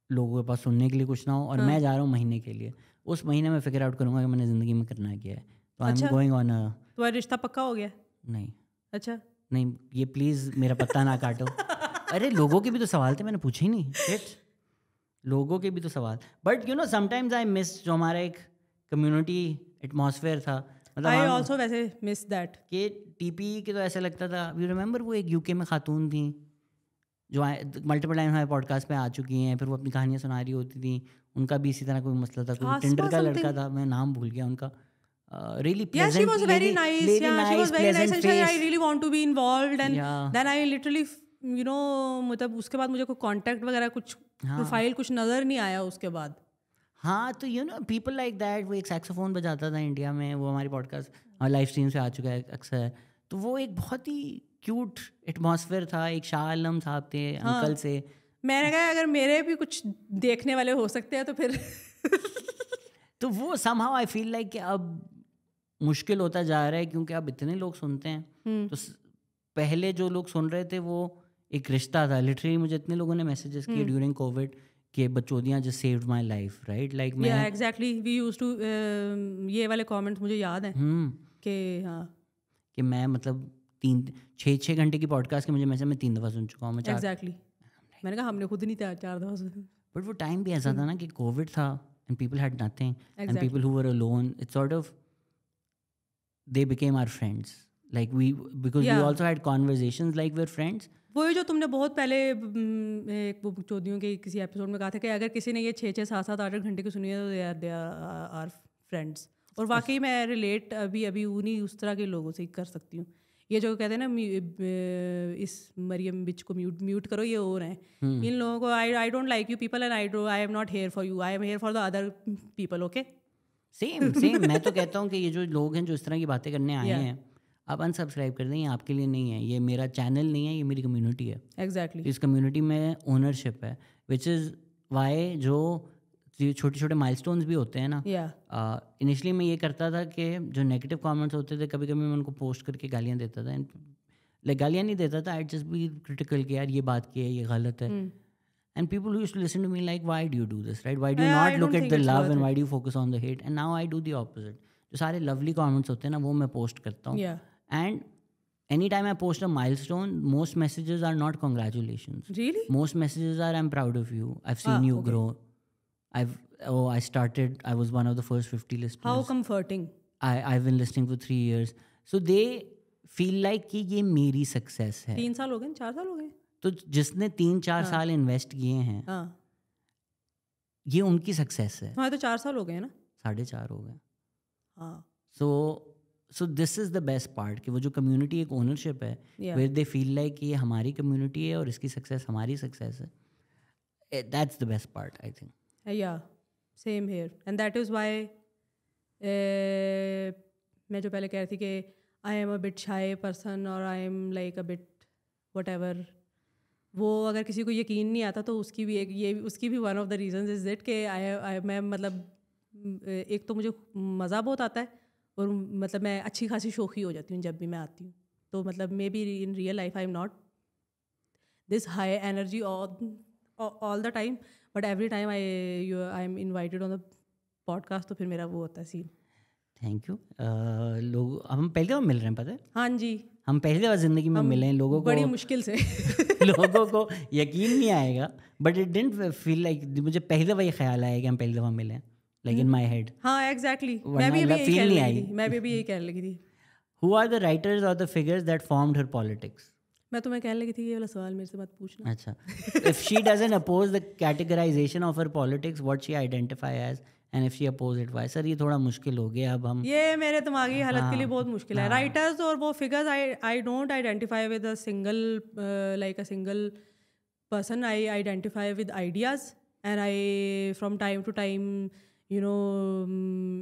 लोगों के पास सुनने के लिए कुछ ना हो, और मैं जा रहा हूँ महीने के लिए, उस महीने में फिगर आउट करूँगा कि मैंने ज़िंदगी में करना क्या है। तो I am going on a, तुम्हारा रिश्ता पक्का हो गया? नहीं। अच्छा नहीं, ये प्लीज़ मेरा पत्ता ना काटो। अरे लोगों के भी तो सवाल थे, मैंने पूछे ही नहीं। लोगों के भी तो सवाल, but you know sometimes I miss जो हमारा एक कम्युनिटी एटमॉस्फेयर था, मतलब आई ऑल्सो वैसे मिस दैट। कि टीपी के तो ऐसा लगता था, यू रिमेंबर वो एक यूके में खातून थी जो मल्टीपल टाइम हमारे पॉडकास्ट पे आ चुकी हैं, फिर वो अपनी कहानियाँ सुना रही होती थी, उनका भी इसी तरह कोई मसला था, कोई टिंडर का लड़का था, मैं नाम भूल गया उनका, really pleasant, she was very nice, she was very nice and I really want to be involved, and then I literally you know मतलब उसके बाद मुझे कोई कांटेक्ट वगैरह कुछ प्रोफाइल कुछ नज़र नहीं आया उसके बाद। हाँ, तो you know people like that, वो एक सैक्सोफोन बजाता था इंडिया में, वो हमारी पॉडकास्ट और लाइव स्ट्रीम से आ चुका है अक्सर, तो वो एक बहुत ही क्यूट एटमॉस्फेयर था, एक शाह आलम साहब थे अंकल से। मैंने कहा अगर मेरे भी कुछ देखने वाले हो सकते हैं तो फिर तो वो समहाउ आई फील लाइक कि अब मुश्किल होता जा रहा है क्योंकि अब इतने लोग सुनते हैं। तो पहले जो लोग सुन रहे थे वो एक रिश्ता था। लिटरली मुझे इतने लोगों ने मैसेजेस किए ड्यूरिंग कोविड कि बचोदियाँ just saved my life, right? Like मैं एग्जैक्टली वी यूज्ड टू, ये वाले कमेंट्स मुझे याद हैं कि हाँ कि मैं मतलब 6 घंटे की पॉडकास्ट के मुझे मैसेज मैं 3 दफ़ा सुन चुका हूँ, मैं 4। एग्जैक्टली मैंने कहा हमने खुद नहीं 4 दफा सुना। बट वो टाइम भी ऐसा था ना कि कोविड था and people had nothing and people who were alone, it's sort of they became our friends, like we, because we also had conversations like we're friends. वही जो तुमने बहुत पहले एक वो चौधरियों के किसी एपिसोड में कहा था कि अगर किसी ने ये 6-6, 7-7, 8 घंटे की सुनी है तो दे आर फ्रेंड्स। और वाकई मैं रिलेट अभी उन्हीं उस तरह के लोगों से ही कर सकती हूँ। ये जो कहते हैं ना इस मरियम बिच को म्यूट करो, ये और हैं इन लोगों को। I don't like you people and I am not here for you, I am here for the other people, okay? Same मैं तो कहता हूँ कि ये जो लोग हैं जो इस तरह की बातें करने आए हैं, आप अनसब्सक्राइब कर दें, ये आपके लिए नहीं है, ये मेरा चैनल नहीं है, ये मेरी कम्युनिटी है। एग्जैक्टली इस कम्युनिटी में ओनरशिप है, विच इज़ वाई जो छोटे छोटे माइलस्टोन्स भी होते हैं ना। इनिशियली मैं ये करता था कि जो नेगेटिव कमेंट्स होते थे कभी कभी मैं उनको पोस्ट करके गालियाँ देता था। लाइक गालियाँ नहीं देता था, आई जस्ट बी क्रिटिकल कि यार ये बात की है, ये गलत है। And people who used to listen to me like, why do you do this, right? Why do you not look at the love and why do you focus on the hate? And now I do the opposite. जो सारे lovely comments होते हैं ना वो मैं post करता हूँ. And anytime I post a milestone, most messages are not congratulations. Really? Most messages are, I'm proud of you. I've seen you grow. I was one of the first 50 listeners. How comforting. I've been listening for 3 years. So they feel like कि ये मेरी success है. 3 साल हो गए, 4 साल हो गए. तो जिसने 3-4 साल इन्वेस्ट किए हैं, ये उनकी सक्सेस है। हाँ, तो 4 साल हो गए ना, 4.5 हो गए। हाँ। So this is the best part कि वो जो कम्युनिटी एक ओनरशिप है, वेयर दे फील लाइक कि ये हमारी कम्युनिटी है और इसकी सक्सेस हमारी सक्सेस है। That's the best part I think. Yeah same here and that is why मैं जो पहले कह रही थी कि I am a bit shy person और I am like a bit whatever, वो अगर किसी को यकीन नहीं आता तो उसकी भी one of the reasons is that कि मैं मतलब एक तो मुझे मज़ा बहुत आता है और मतलब मैं अच्छी खासी शौकी हो जाती हूँ जब भी मैं आती हूँ। तो मतलब may be in real life I am not this high energy all the time, but every time I am invited on the podcast तो फिर मेरा वो होता है सीन। Thank you. लोग हम पहली दफ़ा मिल रहे हैं, पता है? हाँ जी, हम पहली दफ़ा ज़िंदगी में मिले हैं। लोगों को बड़ी मुश्किल से लोगों को यकीन नहीं आएगा, but it didn't feel like, मुझे पहली दफ़ा ये ख्याल आया कि हम पहली दफ़ा मिले हैं, लाइक इन माई हेड। हाँ एग्जैक्टली, मैं भी यही कहने लगी थी। Who are the writers or the figures that formed her politics? मैं तुम्हें कहने लगी थी ये वाला सवाल मेरे से मत पूछना। अच्छा, if she doesn't oppose the categorization of her politics, what she identify as, and if she oppose it, why? Sir ये थोड़ा मुश्किल हो गया अब हम। ये मेरे दिमागी हालत के लिए बहुत मुश्किल है। राइटर्स और वो figures I don't identify with a single like a single person, I identify with ideas and I from time to time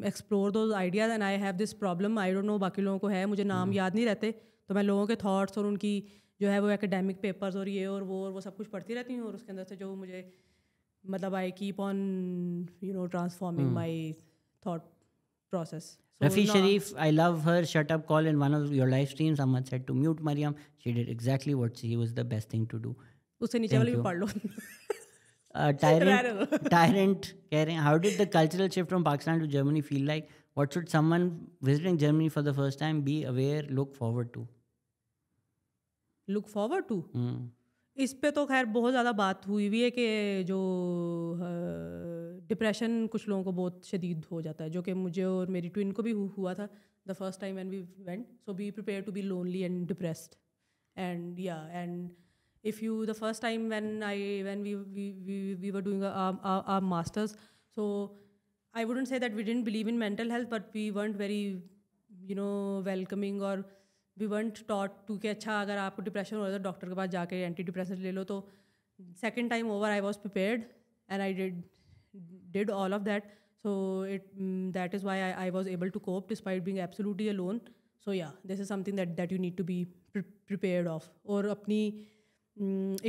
explore those ideas and I have this problem, I don't know बाकी लोगों को है, मुझे नाम याद नहीं रहते, तो मैं लोगों के थॉट्स और उनकी जो है वो एकेडमिक पेपर्स और ये और वो सब कुछ पढ़ती रहती हूँ और उसके अंदर से जो मुझे मतलब I keep on transforming my thought process. Rafi Sharif, I love her shut up call in one of your live streams. Someone said to mute Mariam. She did exactly what she was the best thing to do. उससे नीचे वाली भी पढ़ लो। Tyrant कह रहे हैं, how did the cultural shift from Pakistan to Germany feel like? What should someone visiting Germany for the first time be aware, look forward to? Look forward to? इस पे तो खैर बहुत ज़्यादा बात हुई हुई है कि जो डिप्रेशन कुछ लोगों को बहुत शदीद हो जाता है, जो कि मुझे और मेरी ट्विन को भी हुआ था the first time when we went. So be prepare to be lonely and depressed and and if you the first time when we were doing our masters, so I wouldn't say that we didn't believe in mental health, but we weren't very welcoming or we weren't taught to कि अच्छा अगर आपको डिप्रेशन हो रहा है तो डॉक्टर के पास जाके एंटी डिप्रेसेंट ले लो। तो second time over I was prepared and I did did all of that. So that is why I was able to cope despite being absolutely alone. So yeah, this is something that you need to be prepared of. और अपनी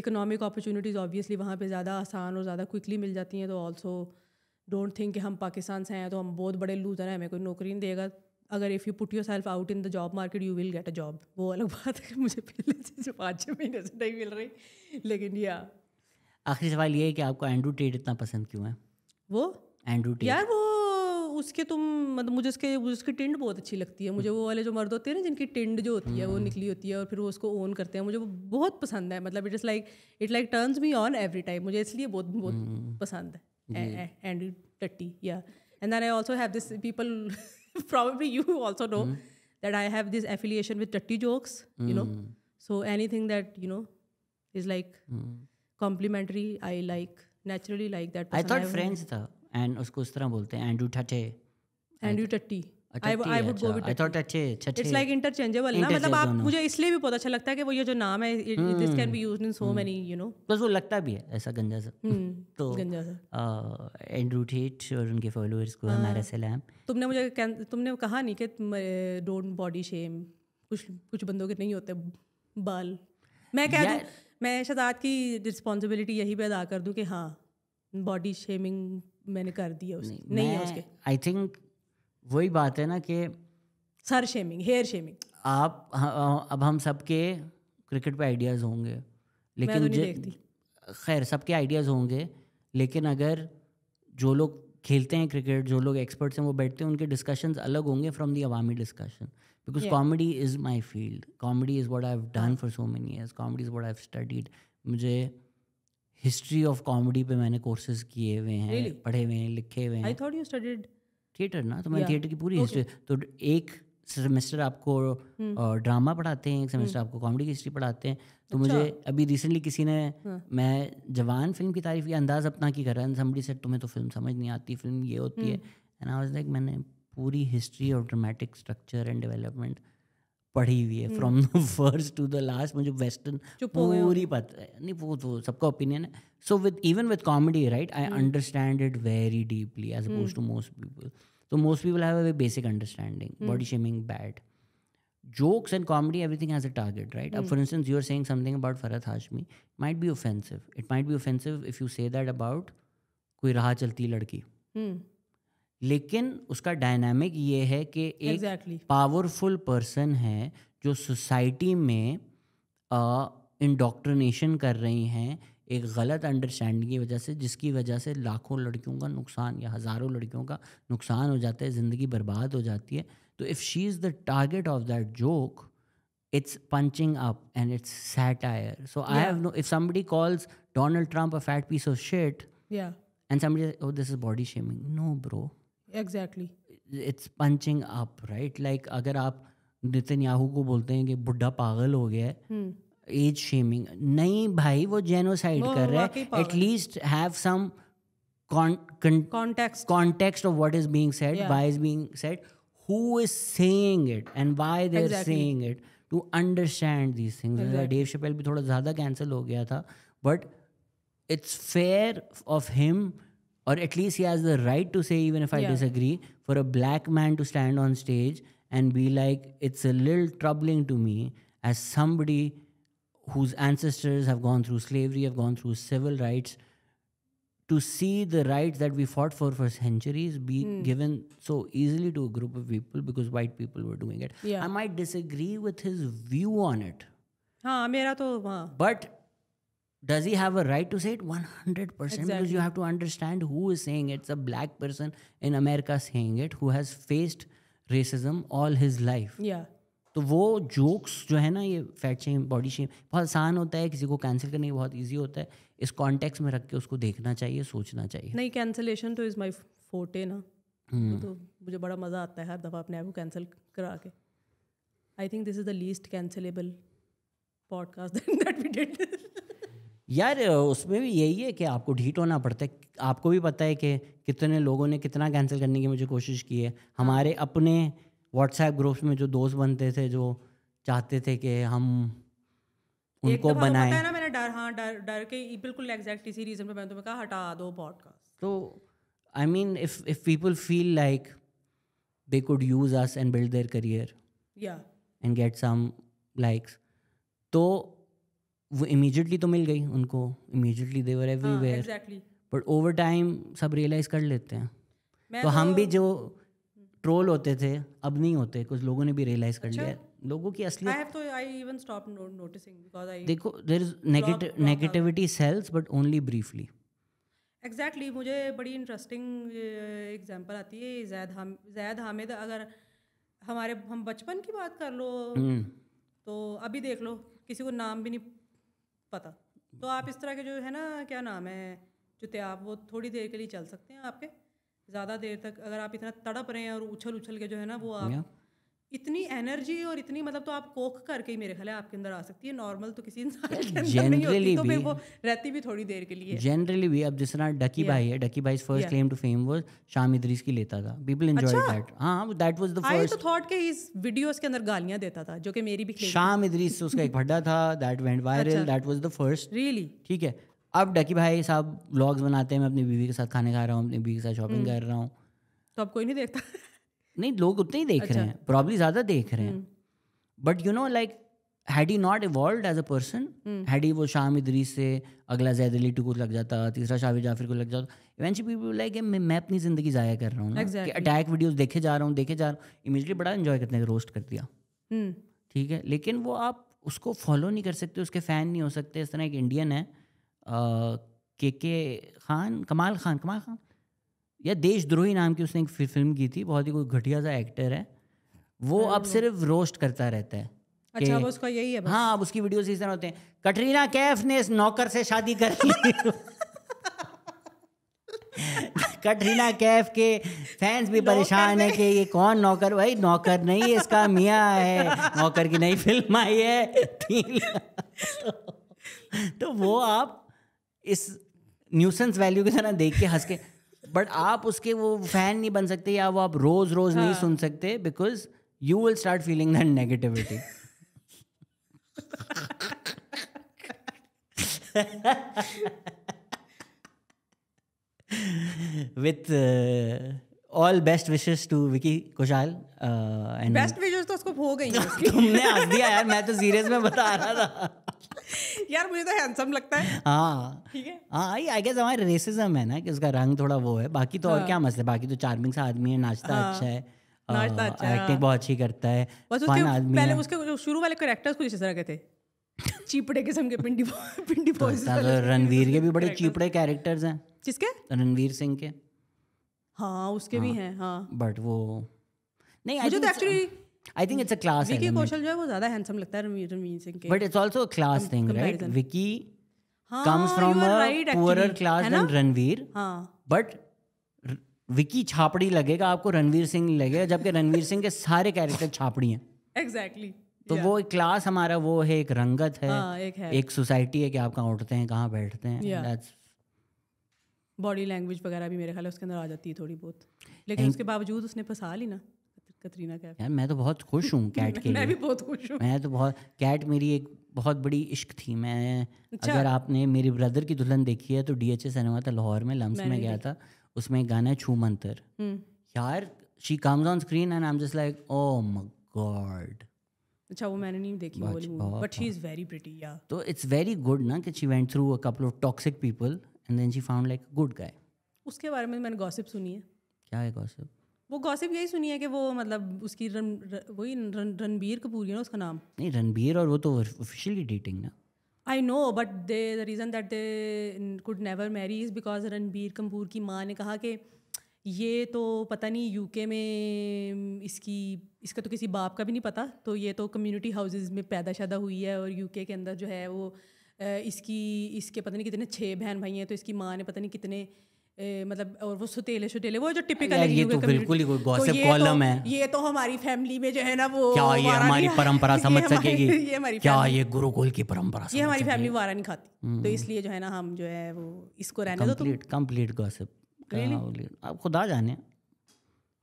इकोनॉमिक अपॉर्चुनिटीज़ ऑब्वियसली वहाँ पे ज़्यादा आसान और ज़्यादा क्विकली मिल जाती हैं. तो ऑल्सो डोंट थिंक कि हम पाकिस्तान से हैं तो हम बहुत बड़े लूजर हैं, हमें कोई नौकरी नहीं देगा. अगर if you put your self out in the job market you will get a job. वो अलग बात है, मुझे पहले से जो 5-6 महीने से नहीं मिल रही, लेकिन या. आखिरी सवाल ये है कि आपको एंड्रू टेट इतना पसंद क्यों है? वो एंड्रू टेट यार, वो उसके तुम मतलब मुझे उसकी टिंड बहुत अच्छी लगती है. मुझे वो वाले जो मर्द होते हैं ना जिनकी टिंड जो होती है वो निकली होती है और फिर वो उसको ओन करते हैं, मुझे वो बहुत पसंद है. मतलब it like turns me on every time. मुझे इसलिए बहुत बहुत पसंद है Andrew Tate. Yeah and then I also have this people probably you also know that I have this affiliation with Tatti jokes, you know. So anything that, you know, is like complimentary, I naturally like that person. I thought French था and उसको उस तरह बोलते हैं एंड्रू टटे. एंड्रू टट्टी. I would go with I thought टटे. It's like interchangeable ना. मतलब आप मुझे इसलिए भी बहुत अच्छा लगता है कि वो ये जो नाम है this can be used in so many, you know. बस वो लगता भी है ऐसा गंजा सा. तो गंजा सा. एंड्रू टेट और उनके फॉलोअर्स को हमारा सलाम. तुमने कहा नहीं कि डोंट बॉडी शेम. कुछ बंदों के नहीं होते बाल. मैं कह दूँ, मैं शहजाद की रिस्पॉन्सिबिलिटी यही पे अदा कर दूँ कि हाँ बॉडी शेमिंग मैंने कर दी है उसकी. नहीं है उसके. आई थिंक वही बात है ना कि सर शेमिंग, हेयर शेमिंग. अब हम सबके क्रिकेट पे आइडियाज़ होंगे, लेकिन खैर सबके आइडियाज़ होंगे, लेकिन अगर जो लोग खेलते हैं क्रिकेट, जो लोग एक्सपर्ट्स हैं, वो बैठते हैं, उनके डिस्कशंस अलग होंगे from the Awami discussion. Because comedy is my field. Comedy is what I have done for so many years. Comedy is what I have studied. मुझे हिस्ट्री ऑफ कॉमेडी पे मैंने कोर्सेज किए हुए हैं, पढ़े हुए हैं, लिखे हुए हैं. I thought you studied theatre ना, तो मैं थिएटर की पूरी हिस्ट्री. तो एक सेमेस्टर आपको ड्रामा पढ़ाते हैं, एक सेमेस्टर आपको कॉमेडी की हिस्ट्री पढ़ाते हैं. तो मुझे अभी रिसेंटली किसी ने, मैं जवान फिल्म की तारीफ, ये अंदाज़ अपना की कर रहा है. समबडी सेड तुम्हें तो फिल्म समझ नहीं आती, फिल्म ये होती है. एंड आई वाज लाइक मैंने पूरी history of dramatic structure and development पढ़ी हुई है from the first to the last. मुझे वेस्टर्न पूरी पता है. नहीं, वो तो सबका ओपिनियन है. So even with comedy, right, I understand it very deeply as opposed to most people. So most people have a very basic understanding. Body shaming, bad. Jokes and comedy, everything has a target, right? For instance, you're saying something about Farhat Hashmi. Might be offensive. It might be offensive if you say that about कोई राह चलती लड़की. लेकिन उसका डायनामिक ये है कि एक पावरफुल पर्सन है जो सोसाइटी में इंडोक्ट्रिनेशन कर रही हैं एक गलत अंडरस्टैंडिंग की वजह से, जिसकी वजह से लाखों लड़कियों का नुकसान या हज़ारों लड़कियों का नुकसान हो जाता है, ज़िंदगी बर्बाद हो जाती है. तो if she is the target of that joke, it's punching up and it's satire. So I have no, if somebody calls Donald Trump a fat piece of shit, and somebody says, oh, this is body shaming. No, bro. Exactly. It's punching up, right? Like अगर आप नेतन्याहू को बोलते हैं कि बुढ़ा पागल हो गया है, एज शेमिंग नहीं भाई, वो जेनोसाइड कर रहा है. At least have some context of what is being said, why is being said, who is saying it and why they're saying it, to understand these things. Dave Chappelle भी थोड़ा ज़्यादा कैंसिल हो गया था, but it's fair of him, or at least he has the right to say, even if I disagree, for a black man to stand on stage and be like, it's a little troubling to me as somebody whose ancestors have gone through slavery, have gone through civil rights, to see the rights that we fought for centuries be given so easily to a group of people because white people were doing it. I might disagree with his view on it. मेरा तो But does he have a right to say it? 100%. Because you have to understand who is saying it. It's a black person in America saying it who has faced racism all his life. तो वो जोक्स जो है ना, ये फैट शेम, बॉडी शेम, बहुत आसान होता है, किसी को कैंसिल करने बहुत इजी होता है. इस कॉन्टेक्स्ट में रख के उसको देखना चाहिए, सोचना चाहिए. नहीं, कैंसिलेशन तो इज़ माई फोर्टे ना. तो मुझे बड़ा मज़ा आता है हर दफ़ा अपने आप को कैंसिल करा के. I think this is the least cancellable podcast that we did. यार उसमें भी यही है कि आपको ढीठ होना पड़ता है. आपको भी पता है कि कितने लोगों ने कितना कैंसिल करने की मुझे कोशिश की है. हमारे अपने व्हाट्सएप ग्रुप्स में जो दोस्त बनते थे, जो चाहते थे कि हम उनको बनाएं. ना मैंने डर के बिल्कुल एग्जैक्ट इसी रीज़न पे मैंने तुम्हें कहा हटा दो पॉडकास्ट. तो I mean, if people feel like they could use us and build their career या and get some likes, तो वो immediately तो मिल गई उनको, immediately they were everywhere. Exactly But over time सब realize कर लेते हैं. मैं तो हम भी जो ट्रोल होते थे अब नहीं होते, कुछ लोगों ने भी रियलाइज कर लिया लोगों की असलियत. I even stop noticing because I देखो, there is negativity sells but only briefly. Exactly मुझे बड़ी इंटरेस्टिंग एग्जांपल आती है जैद हामिद. अगर हम बचपन की बात कर लो तो अभी देख लो किसी को नाम भी नहीं पता. तो आप इस तरह के जो है ना, क्या नाम है, जुते आप वो थोड़ी देर के लिए चल सकते हैं आपके. ज़्यादा देर तक अगर आप इतना तड़प रहे हैं और उछल के जो है ना वो आप इतनी एनर्जी और इतनी मतलब तो आप कोक करके ही मेरे ख्याल है आपके अंदर आ सकती है. नॉर्मल तो किसी इंसान के अंदर नहीं होती, तो फिर वो रहती भी थोड़ी देर के लिए. जनरली भी अब जिस तरह डकी भाई है, डकी भाई first claim to fame was Sham Idrees की लेता था. People enjoyed that. हां, that was the first. I तो थॉट के इस वीडियोस के अंदर गालियां देता था जो कि मेरी भी क्लेम. शाम इदरीस से उसका एक फड्डा था, that went viral, that was the first. Really? ठीक है. अब डकी भाई साहब व्लॉग्स बनाते हैं, मैं अपनी बीवी के साथ खाने खा रहा हूँ, अपनी बीवी के साथ शॉपिंग कर रहा हूँ, तो अब कोई नहीं देखता. नहीं, लोग उतने ही देख रहे हैं, प्रॉब्ली ज़्यादा देख रहे हैं. But you know, like had he not evolved as a person, had he वो शाम इदरीस से अगला जैद अली टू को लग जाता, तीसरा शाहिद जाफर को लग जाता, इवेंचुअली पीपल लाइक मैं अपनी ज़िंदगी ज़ाया कर रहा हूँ ना, कि अटैक वीडियोस देखे जा रहा हूँ, इमीडिएटली बड़ा एंजॉय करते हैं, रोस्ट कर दिया. ठीक है, लेकिन वो आप उसको फॉलो नहीं कर सकते, उसके फ़ैन नहीं हो सकते. इस तरह एक इंडियन है कमाल खान या देशद्रोही नाम की उसने एक फिल्म की थी, बहुत ही कोई घटिया सा एक्टर है वो. अब सिर्फ रोस्ट करता रहता है. अच्छा, अब उसका यही है बस. हाँ, अब उसकी वीडियोस इस तरह होते हैं, कटरीना कैफ ने इस नौकर से शादी कर ली. कटरीना कैफ के फैंस भी परेशान है कि ये कौन नौकर. भाई नौकर नहीं है, इसका मियाँ है. नौकर की नई फिल्म आई है. तो वो आप इस न्यूसेंस वैल्यू की तरह देख के हंस के, बट आप उसके वो फैन नहीं बन सकते, या वो आप रोज नहीं सुन सकते, because you will start feeling that negativity. With all best wishes to Vicky Kaushal. And best wishes तो उसको हो गई है. तुमने हंस दिया यार, मैं तो सीरियस में बता रहा था. यार मुझे तो हैंडसम लगता है. हाँ ठीक है. हाँ, आई गेस हमारे रेसिज्म है ना कि उसका रंग थोड़ा वो है. बाकी तो और क्या मसला, बाकी तो चार्मिंग सा आदमी है, नाचता अच्छा है, एक्टिंग बहुत अच्छी करता है, फन आदमी पहले है. उसके शुरू वाले कैरेक्टर्स कुछ इस तरह के थे, चीपड़े किस्म के पिंडी बॉयज. रणवीर के भी बड़े चीपड़े कैरेक्टर्स हैं. किसके? रणवीर सिंह के. हाँ, उसके भी हैं. हाँ, बट वो नहीं, मुझे तो actually I think it's a class Vicky element. कौशल जो है वो ज्यादा हैंडसम लगता है रणवीर सिंह के. But it's also a class thing, right? comparison. Vicky हाँ, comes from you are a right, poorer actually. class है ना? than Ranveer. हाँ, But विकी छापड़ी लगेगा आपको, रणवीर सिंह लगेगा, जबकि रणवीर सिंह के सारे कैरेक्टर छापड़ी हैं. एग्जैक्टली. तो वो एक क्लास हमारा वो है, एक रंगत है, एक एक सोसाइटी है कि आप कहाँ उठते हैं, कहाँ बैठते हैं. That's बॉडी लैंग्वेज वगैरह भी मेरे ख्याल है उसके अंदर आ जाती है थोड़ी बहुत, लेकिन उसके बावजूद उसने फंसा ली ना कतरीना कैफ. यार मैं तो बहुत खुश हूँ कैट के लिए. मैं भी बहुत खुश हूँ. मैं तो बहुत, कैट मेरी एक बहुत बड़ी इश्क थी. मैं अगर आपने मेरी ब्रदर की दुल्हन देखी है तो DHA सिनेमा था लाहौर में, लम्स में गया था. उसमें एक गाना है छू मंतर. यार she comes on screen and I am just like oh my God. अच्छा, वो मैंने नहीं देखी वो वाली movie, but she is very pretty. Yeah तो इट्स वेरी गुड ना कि she went through a couple of toxic people and then she found like a good guy. उसके बारे में मैंने गॉसिप सुनी है. क्या है गॉसिप? वो गॉसिप यही सुनी है कि वो मतलब उसकी वही रणबीर कपूर है ना उसका नाम. नहीं, रणबीर और वो तो ऑफिशियली डेटिंग ना. I know, but the reason that they could never marry is because Ranbir Kapoor की माँ ने कहा कि ये तो पता नहीं यूके में इसका तो किसी बाप का भी नहीं पता, तो ये तो कम्युनिटी हाउसेस में पैदा शैदा हुई है, और यूके के अंदर जो है वो इसके पता नहीं कितने 6 बहन भाई हैं, तो इसकी माँ ने पता नहीं कितने मतलब, और वो सुतेले वो जो टिपिकल ये तो बिल्कुल ही कोई गॉसिप कॉलम है. ये तो हमारी फैमिली में जो है ना वो क्या ये हमारी परंपरा समझ सकेगी? ये हमारी क्या ये गुरुकुल की परंपरा? ये हमारी फैमिली वारा नहीं खाती, तो इसलिए जो है ना हम जो है वो इसको रहने दो. Complete gossip. आप खुदा जाने,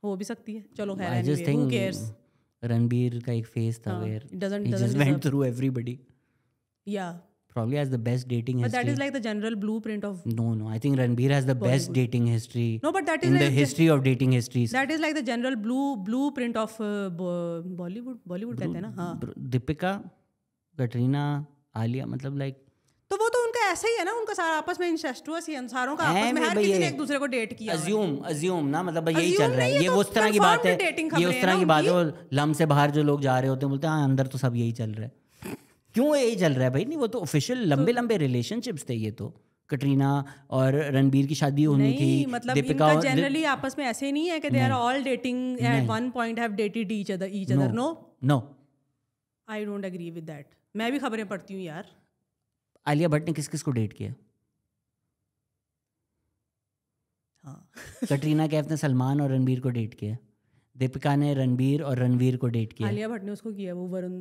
हो भी सकती है. चलो खैर, रणबीर का एक फेस था where he just went through everybody. Yeah probably has the best dating But that history. is like the general blueprint of. No, I think Ranbir has the best dating history. No, but that is in the like history of dating histories. that is like the general blueprint of Bollywood कहते हैं ना. हाँ. Deepika, Katrina, Alia, मतलब like. तो वो तो उनका ऐसा ही है ना, उनका सारा आपस में इंसेस्टुअस ही है, सारों का आपस में हर किसी ने एक दूसरे को डेट किया. अज्यूम ना, मतलब यही चल रहा है. ये तो उस तरह की बात है, ये उस तरह की बात है. वो लम से बाहर जो लोग जा रहे होते हैं बोलते हैं हाँ अंदर तो सब यही चल रहा है. क्यों यही चल रहा है भाई? नहीं, वो तो ऑफिशियल लंबे रिलेशनशिप्स थे. ये तो कटरीना और रणबीर की शादी होनी थी. मतलब दीपिका इनका जनरली आपस में ऐसे नहीं है कि they are all dating at one point have dated each other. No, I don't agree with that. मैं भी खबरें पढ़ती हूँ यार. आलिया भट्ट ने किस किस को डेट किया? हाँ. कटरीना कैफ ने सलमान और रणबीर को डेट किया. दीपिका ने रणबीर और रणवीर को डेट किया. आलिया भट्ट ने उसको किया, वो वरुण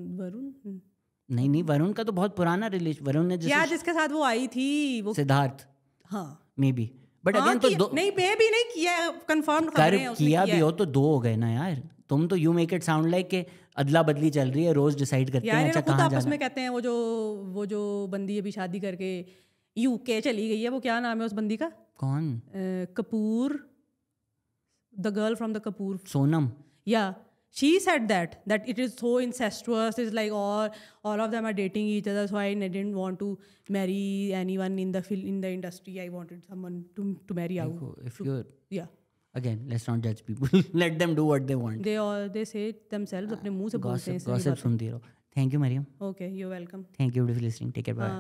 नहीं, वरुण का तो बहुत पुराना रिलेशन. वरुण ने जिसके साथ वो आई थी, वो सिद्धार्थ. हाँ, मे बी. बट अगेन तो दो नहीं, मे भी नहीं किया, कंफर्म खबरें हैं, किया भी हो तो दो हो गए ना यार. तुम तो you make it sound like के अदला बदली चल रही है, रोज डिसाइड करते हैं अच्छा कहाँ जाना. आपस में कहते हैं वो जो बंदी अभी शादी करके यूके चली गई है, वो क्या नाम है उस बंदी का? कौन? Kapoor, the girl from the Kapoor. Sonam. या she said that it is so incestuous. It's like all of them are dating each other, so I didn't want to marry anyone in the industry. I wanted someone to marry out. If you're yeah. Again, let's not judge people. Let them do what they want. They say it themselves. अपने मुंह से बोलते हैं. Gossip सुनती रहो. Thank you, Mariam. Okay, you're welcome. Thank you for listening. Take care. Bye.